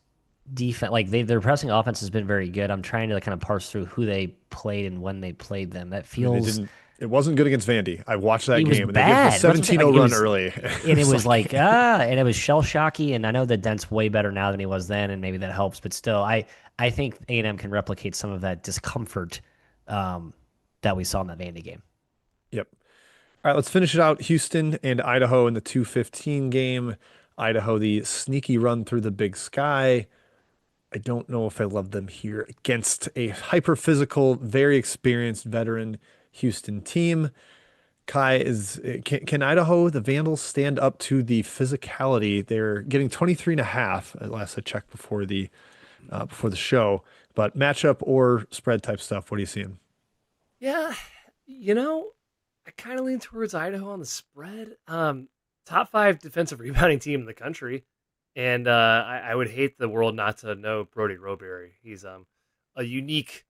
S3: defense. Like their pressing offense has been very good. I'm trying to like, kind of parse through who they played and when they played them. That
S1: I mean, they
S3: feels
S1: didn't. It wasn't good against Vandy. I watched that
S3: it was
S1: game, and they gave them a
S3: bad. That's what I'm saying.
S1: 17-0
S3: Like it
S1: run
S3: was
S1: early.
S3: and it
S1: It's
S3: was like
S1: like,
S3: and it was shell shocky. And I know that Dent's way better now than he was then, and maybe that helps. But still, I think A&M can replicate some of that discomfort that we saw in that Vandy game.
S1: yep. All right, let's finish it out. Houston and Idaho in the 2:15 game. Idaho, the sneaky run through the Big Sky. I don't know if I love them here against a hyper physical, very experienced veteran Houston team. Kai can Idaho, the Vandals, stand up to the physicality? They're getting 23 and a half at last I checked before the show. But matchup or spread type stuff, what are you seeing?
S2: Yeah, I kind of lean towards Idaho on the spread. Top 5 defensive rebounding team in the country, and I would hate the world not to know Brody Roberry. He's a unique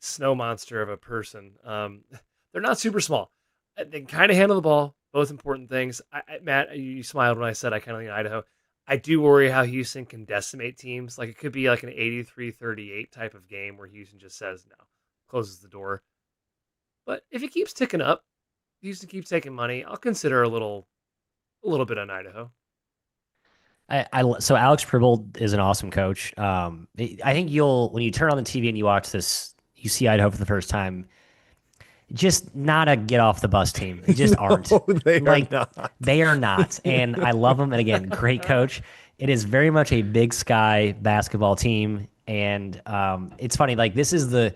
S2: snow monster of a person. They're not super small. They can kind of handle the ball. Both important things. Matt, you smiled when I said I kind of lean Idaho. I do worry how Houston can decimate teams. Like it could be like an 83-38 type of game where Houston just says no, closes the door. But if it keeps ticking up, Houston keeps taking money. I'll consider a little bit on Idaho.
S3: So Alex Pribble is an awesome coach. I think when you turn on the TV and you watch this, you see Idaho for the first time. Just not a get off the bus team. They just aren't.
S1: No, they are
S3: Like
S1: not.
S3: they are not. And I love them. And again, great coach. It is very much a Big Sky basketball team. And it's funny. Like this is the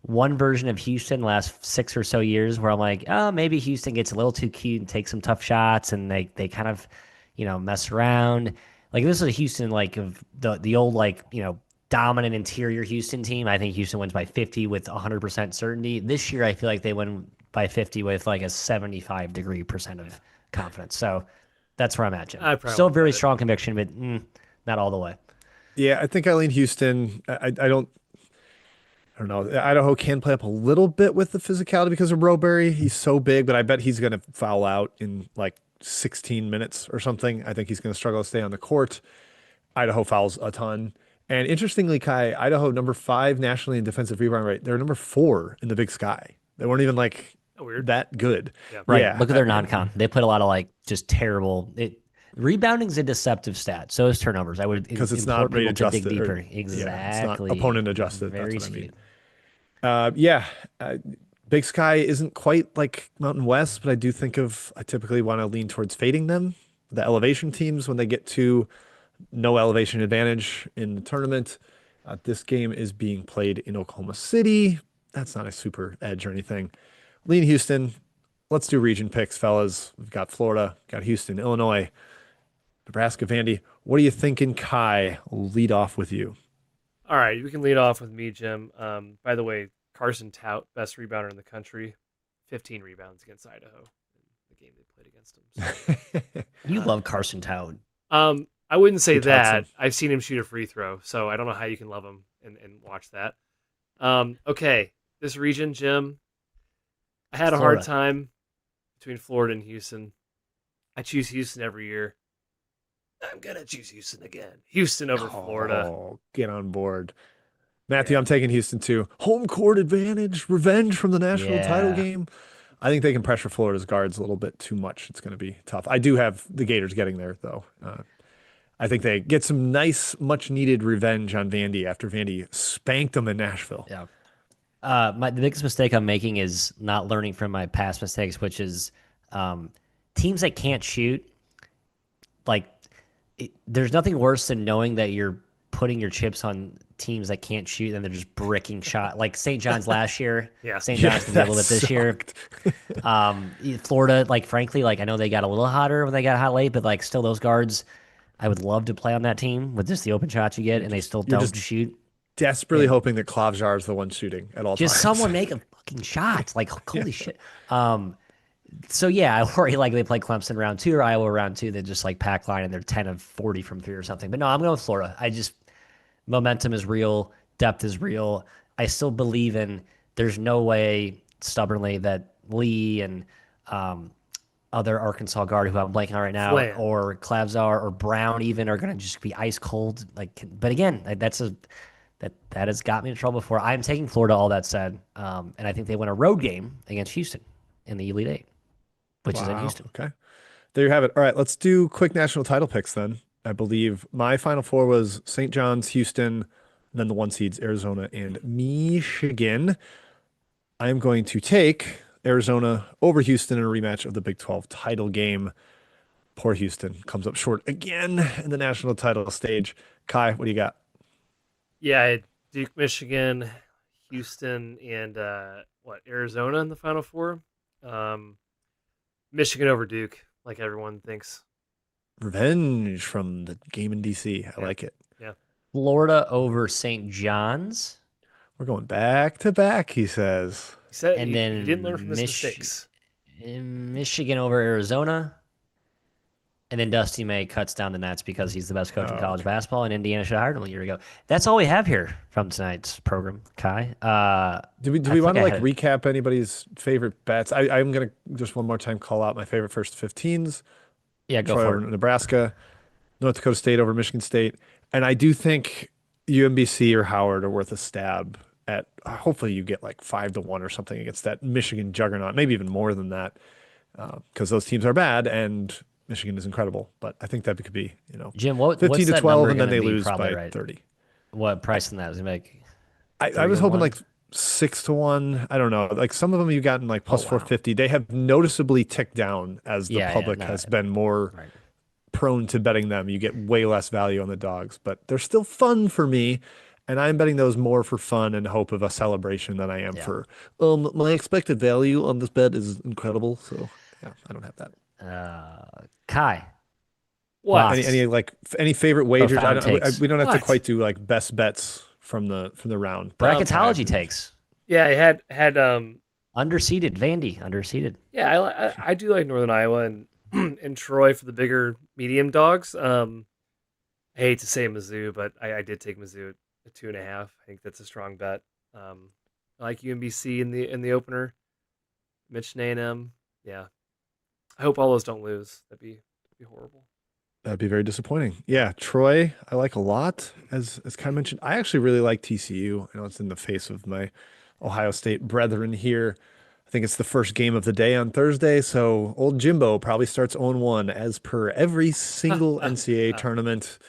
S3: one version of Houston last 6 or so years where I'm like, oh, maybe Houston gets a little too cute and takes some tough shots, and they kind of, mess around. Like this is a Houston like of the old like dominant interior Houston team. I think Houston wins by 50 with 100% certainty. This year, I feel like they win by 50 with like a 75% of confidence. So that's where I'm at, Jim.
S2: I probably
S3: Still
S2: won't
S3: very
S2: bet it.
S3: strong conviction, but not all the way.
S1: Yeah, I think I lean Houston. I don't know. Idaho can play up a little bit with the physicality because of Roberry. He's so big, but I bet he's going to foul out in like 16 minutes or something. I think he's going to struggle to stay on the court. Idaho fouls a ton. And interestingly, Kai, Idaho number 5 nationally in defensive rebound rate. They're number 4 in the Big Sky. They weren't even like
S2: Oh, weird.
S1: that good.
S2: Yeah.
S3: Right.
S1: Yeah.
S3: Look at their non-con. They played a lot of like just terrible. Rebounding's a deceptive stat. So is turnovers. I would
S1: Because it's
S3: implore
S1: not rate
S3: people to dig
S1: adjusted, or
S3: deeper.
S1: yeah, it's not
S3: Exactly.
S1: opponent adjusted. That's
S3: Very
S1: what I mean.
S3: skewed.
S1: Yeah, uh, Big Sky isn't quite like Mountain West, but I typically want to lean towards fading them. The elevation teams, when they get to no elevation advantage in the tournament. This game is being played in Oklahoma City. That's not a super edge or anything. Lean Houston. Let's do region picks, fellas. We've got Florida, got Houston, Illinois, Nebraska, Vandy. What are you thinking, Kai? We'll lead off with you.
S2: All right, we can lead off with me, Jim. By the way, Carson Tout, best rebounder in the country, 15 rebounds against Idaho in the game they played against him. So,
S3: You love Carson Towne.
S2: I wouldn't say
S1: Who touts him?
S2: that. I've seen him shoot a free throw, so I don't know how you can love him and watch that. Okay, this region, Jim, I had a hard
S3: Florida.
S2: time between Florida and Houston. I choose Houston every year. I'm gonna choose Houston again. Houston over Florida.
S1: Oh, get on board. Matthew, I'm taking Houston too. Home court advantage, revenge from the national title
S3: Yeah.
S1: game. I think they can pressure Florida's guards a little bit too much. It's going to be tough. I do have the Gators getting there, though. I think they get some nice, much needed revenge on Vandy after Vandy spanked them in Nashville.
S3: Yeah. The biggest mistake I'm making is not learning from my past mistakes, which is teams that can't shoot. Like, there's nothing worse than knowing that you're putting your chips on teams that can't shoot and they're just bricking shot. Like St. John's last year.
S2: Yeah.
S3: St. John's can be a little bit this year. Florida, like frankly, like I know they got a little hotter when they got hot late, but like still those guards, I would love to play on that team with just the open shots you get, and they still
S1: You're
S3: don't
S1: just
S3: shoot.
S1: Desperately hoping that Klavjar is the one shooting at all
S3: Just
S1: times.
S3: someone make a fucking shot. Like holy shit. So yeah, I worry like they play Clemson round 2 or Iowa round 2. They just like pack line and they're 10 of 40 from 3 or something. But no, I'm going with Florida. Momentum is real, depth is real. I still believe in. There's no way stubbornly that Lee and other Arkansas guard who I'm blanking on right now,
S2: Flan.
S3: or Klavzar or Brown even are going to just be ice cold. Like, but again, that has got me in trouble before. I'm taking Florida. All that said, and I think they win a road game against Houston in the Elite Eight, which is in
S1: Wow.
S3: Houston.
S1: Okay. There you have it. All right, let's do quick national title picks then. I believe my final four was St. John's, Houston, then the 1 seeds, Arizona and Michigan. I'm going to take Arizona over Houston in a rematch of the Big 12 title game. Poor Houston comes up short again in the national title stage. Kai, what do you got?
S2: Yeah, I had Duke, Michigan, Houston, and Arizona in the Final Four. Michigan over Duke, like everyone thinks.
S1: Revenge from the game in DC. I like it.
S2: Yeah.
S3: Florida over St. John's,
S1: We're going back to back, he says.
S2: He said
S3: and
S2: he
S3: then
S2: didn't learn from his mistakes.
S3: Michigan over Arizona, and then Dusty May cuts down the Nets because he's the best coach in college basketball, and Indiana should have hired him a year ago. That's all we have here from tonight's program, Kai.
S1: Do we
S3: I
S1: want to
S3: think I
S1: like
S3: had-
S1: recap anybody's favorite bets? I'm gonna just one more time call out my favorite first 15s.
S3: Yeah, go
S1: Troy
S3: for
S1: over
S3: it.
S1: Nebraska, North Dakota State over Michigan State, and I do think UMBC or Howard are worth a stab at. Hopefully, you get like 5-1 or something against that Michigan juggernaut, maybe even more than that, because those teams are bad and Michigan is incredible. But I think that could be,
S3: Jim,
S1: 15
S3: what's
S1: to
S3: that
S1: 12,
S3: number
S1: and then
S3: gonna
S1: they
S3: be
S1: lose
S3: probably
S1: by
S3: right?
S1: 30.
S3: What price in that is gonna make?
S1: I was
S3: 30 to
S1: hoping
S3: 1?
S1: like 6-1. I don't know. Like some of them you've gotten like plus
S3: wow.
S1: 450. They have noticeably ticked down as the
S3: Yeah,
S1: public
S3: no,
S1: has been more
S3: right.
S1: prone to betting them. You get way less value on the dogs, but they're still fun for me. And I'm betting those more for fun and hope of a celebration than I am
S3: Yeah.
S1: for, my expected value on this bet is incredible. So yeah, I don't have that.
S3: Kai.
S2: What?
S3: Locks.
S1: Any favorite wagers?
S3: Profound takes.
S1: We don't have to
S2: What?
S1: quite do like best bets from the round.
S3: Bracketology
S1: Okay.
S3: takes.
S2: Yeah, I had
S3: Underseeded. Vandy. Underseeded.
S2: yeah, I do like Northern Iowa and and Troy for the bigger medium dogs. I hate to say Mizzou, but I did take Mizzou at 2.5. I think that's a strong bet. I like UMBC in the opener. Michigan A&M. Yeah, I hope all those don't lose. That'd be horrible.
S1: That'd be very disappointing. Yeah, Troy, I like a lot. As Kai mentioned, I actually really like TCU. I know it's in the face of my Ohio State brethren here. I think it's the first game of the day on Thursday, so old Jimbo probably starts 0-1 as per every single NCAA tournament.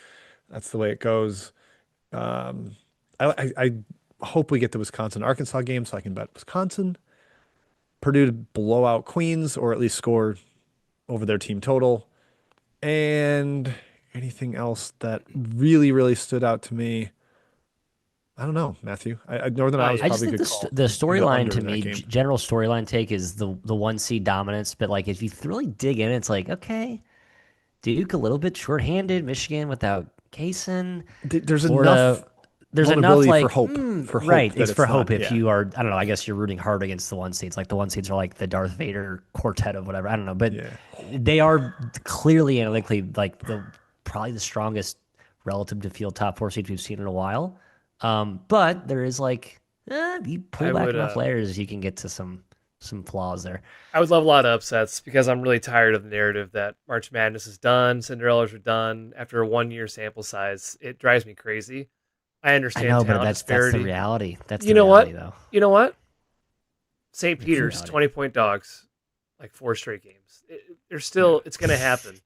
S1: That's the way it goes. Um, I hope we get the Wisconsin Arkansas game so I can bet Wisconsin. Purdue to blow out Queens or at least score over their team total. And anything else that really, really stood out to me? I don't know, Matthew. Northern Iowa is
S3: I just
S1: probably a
S3: think
S1: good call.
S3: the storyline
S1: under
S3: to
S1: in that
S3: me,
S1: game.
S3: general storyline take is the one seed dominance. But like, if you really dig in, it's like, okay, Duke a little bit shorthanded, Michigan without Kaysen,
S1: There's enough
S3: Florida. There's enough
S1: vulnerability
S3: like
S1: for hope.
S3: right.
S1: That
S3: It's for
S1: not,
S3: hope if
S1: yeah.
S3: you are. I don't know. I guess you're rooting hard against the one seeds. Like the one seeds are like the Darth Vader quartet of whatever. I don't know, but
S1: Yeah.
S3: they are clearly analytically like probably the strongest relative to field top four seeds we've seen in a while. But there is like you pull
S2: I
S3: back
S2: would,
S3: enough layers, you can get to some flaws there.
S2: I would love a lot of upsets because I'm really tired of the narrative that March Madness is done, Cinderellas are done after a 1 year sample size. It drives me crazy. I
S3: I
S2: understand
S3: know, but
S2: talent
S3: that's
S2: disparity.
S3: the reality. That's
S2: You
S3: the
S2: know
S3: reality,
S2: what?
S3: though.
S2: You know what? St.
S3: It's
S2: Peter's,
S3: reality.
S2: 20-point dogs, like 4 straight games. They're still, it's going to happen.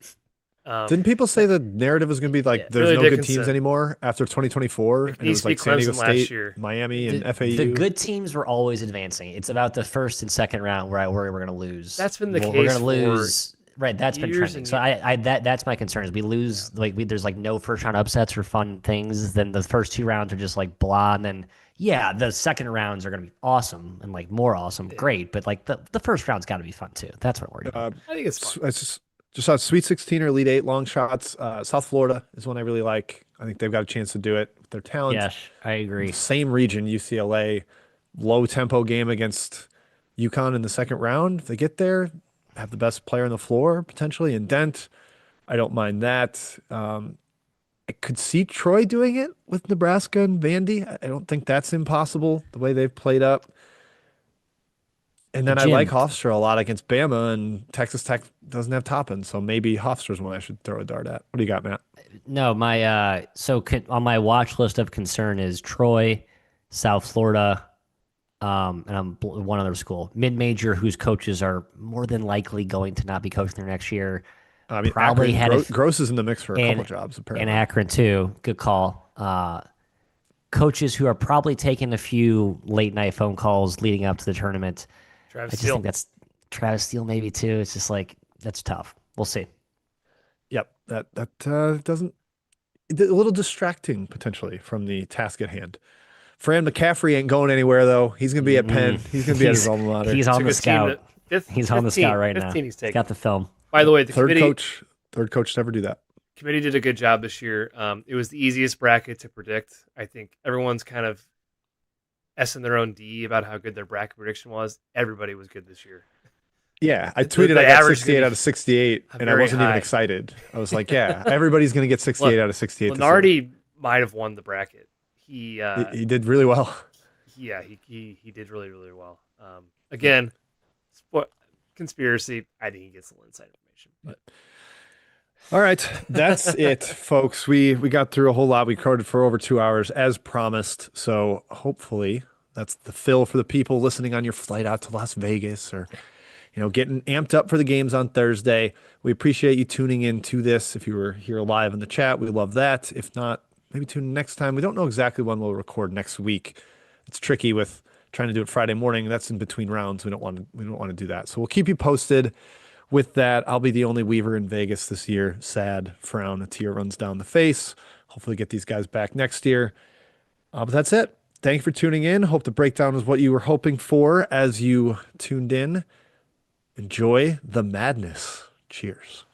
S1: Didn't people say the narrative was going to be like
S2: Yeah,
S1: there's
S2: Billy
S1: no good
S2: Dickinson.
S1: teams anymore after 2024?
S2: It
S1: And it
S2: needs
S1: was
S2: to be
S1: like San Diego
S2: Clemson last
S1: State,
S2: year.
S1: Miami, and FAU.
S3: The good teams were always advancing. It's about the first and second round where I worry we're going to lose.
S2: That's been the
S3: We're
S2: case
S3: going to lose. Right, that's been
S2: years
S3: trending.
S2: and
S3: So that's my concern is we lose there's like no first round upsets or fun things. Then the first 2 rounds are just like blah, and then the second rounds are going to be awesome and like more awesome, great. But like the first round's got to be fun too. That's what we're doing.
S2: I think it's fun.
S1: It's just saw Sweet 16 or Elite 8 long shots. South Florida is one I really like. I think they've got a chance to do it with their talent.
S3: Yes, I agree.
S1: Same region, UCLA, low tempo game against UConn in the second round. If they get there, have the best player on the floor potentially in Dent. I don't mind that. I could see Troy doing it with Nebraska and Vandy. I don't think that's impossible the way they've played up. And then I
S3: Jim.
S1: like Hofstra a lot against Bama, and Texas Tech doesn't have Toppin, so maybe Hofstra's one I should throw a dart at. What do you got, Matt?
S3: No, my on my watch list of concern is Troy, South Florida, and I'm one other school, mid-major, whose coaches are more than likely going to not be coaching there next year.
S1: I mean,
S3: Probably
S1: Akron,
S3: had
S1: Gross is in the mix for a couple jobs,
S3: and
S1: apparently.
S3: Akron too. Good call. Coaches who are probably taking a few late night phone calls leading up to the tournament.
S2: Travis
S3: I just
S2: Steele.
S3: think that's Travis Steele maybe too. It's just like that's tough. We'll see.
S1: Yep, that doesn't a little distracting potentially from the task at hand. Fran McCaffrey ain't going anywhere though. He's gonna be at Penn. He's gonna be at his alma mater.
S3: He's on the
S2: Took a team
S3: scout.
S2: to-
S3: He's on the
S2: 15
S3: scout right now.
S2: 15 he's taking.
S3: Got the film.
S2: By the way, the
S1: third
S2: committee
S1: coach to ever do that.
S2: committee did a good job this year. It was the easiest bracket to predict. I think everyone's kind of S in their own D about how good their bracket prediction was. Everybody was good this year.
S1: Yeah, I
S2: The
S1: tweeted I got
S2: average
S1: 68
S2: gonna
S1: out of 68, and I
S2: very
S1: wasn't even
S2: high.
S1: excited. I was like, yeah, everybody's gonna get 68 out of 68. this year.
S2: Lenardi might have won the bracket. He
S1: He did really well.
S2: yeah, he did really, really well. Again, conspiracy. I think he gets a little inside information. But
S1: All right, that's it, folks. We got through a whole lot. We recorded for over 2 hours as promised. So hopefully that's the fill for the people listening on your flight out to Las Vegas or getting amped up for the games on Thursday. We appreciate you tuning in to this. If you were here live in the chat, we love that. If not, maybe tune in next time. We don't know exactly when we'll record next week. It's tricky with trying to do it Friday morning. That's in between rounds. We don't want to do that. So we'll keep you posted with that. I'll be the only Weaver in Vegas this year. Sad frown. A tear runs down the face. Hopefully get these guys back next year. But that's it. Thank you for tuning in. Hope the breakdown was what you were hoping for as you tuned in. Enjoy the madness. Cheers.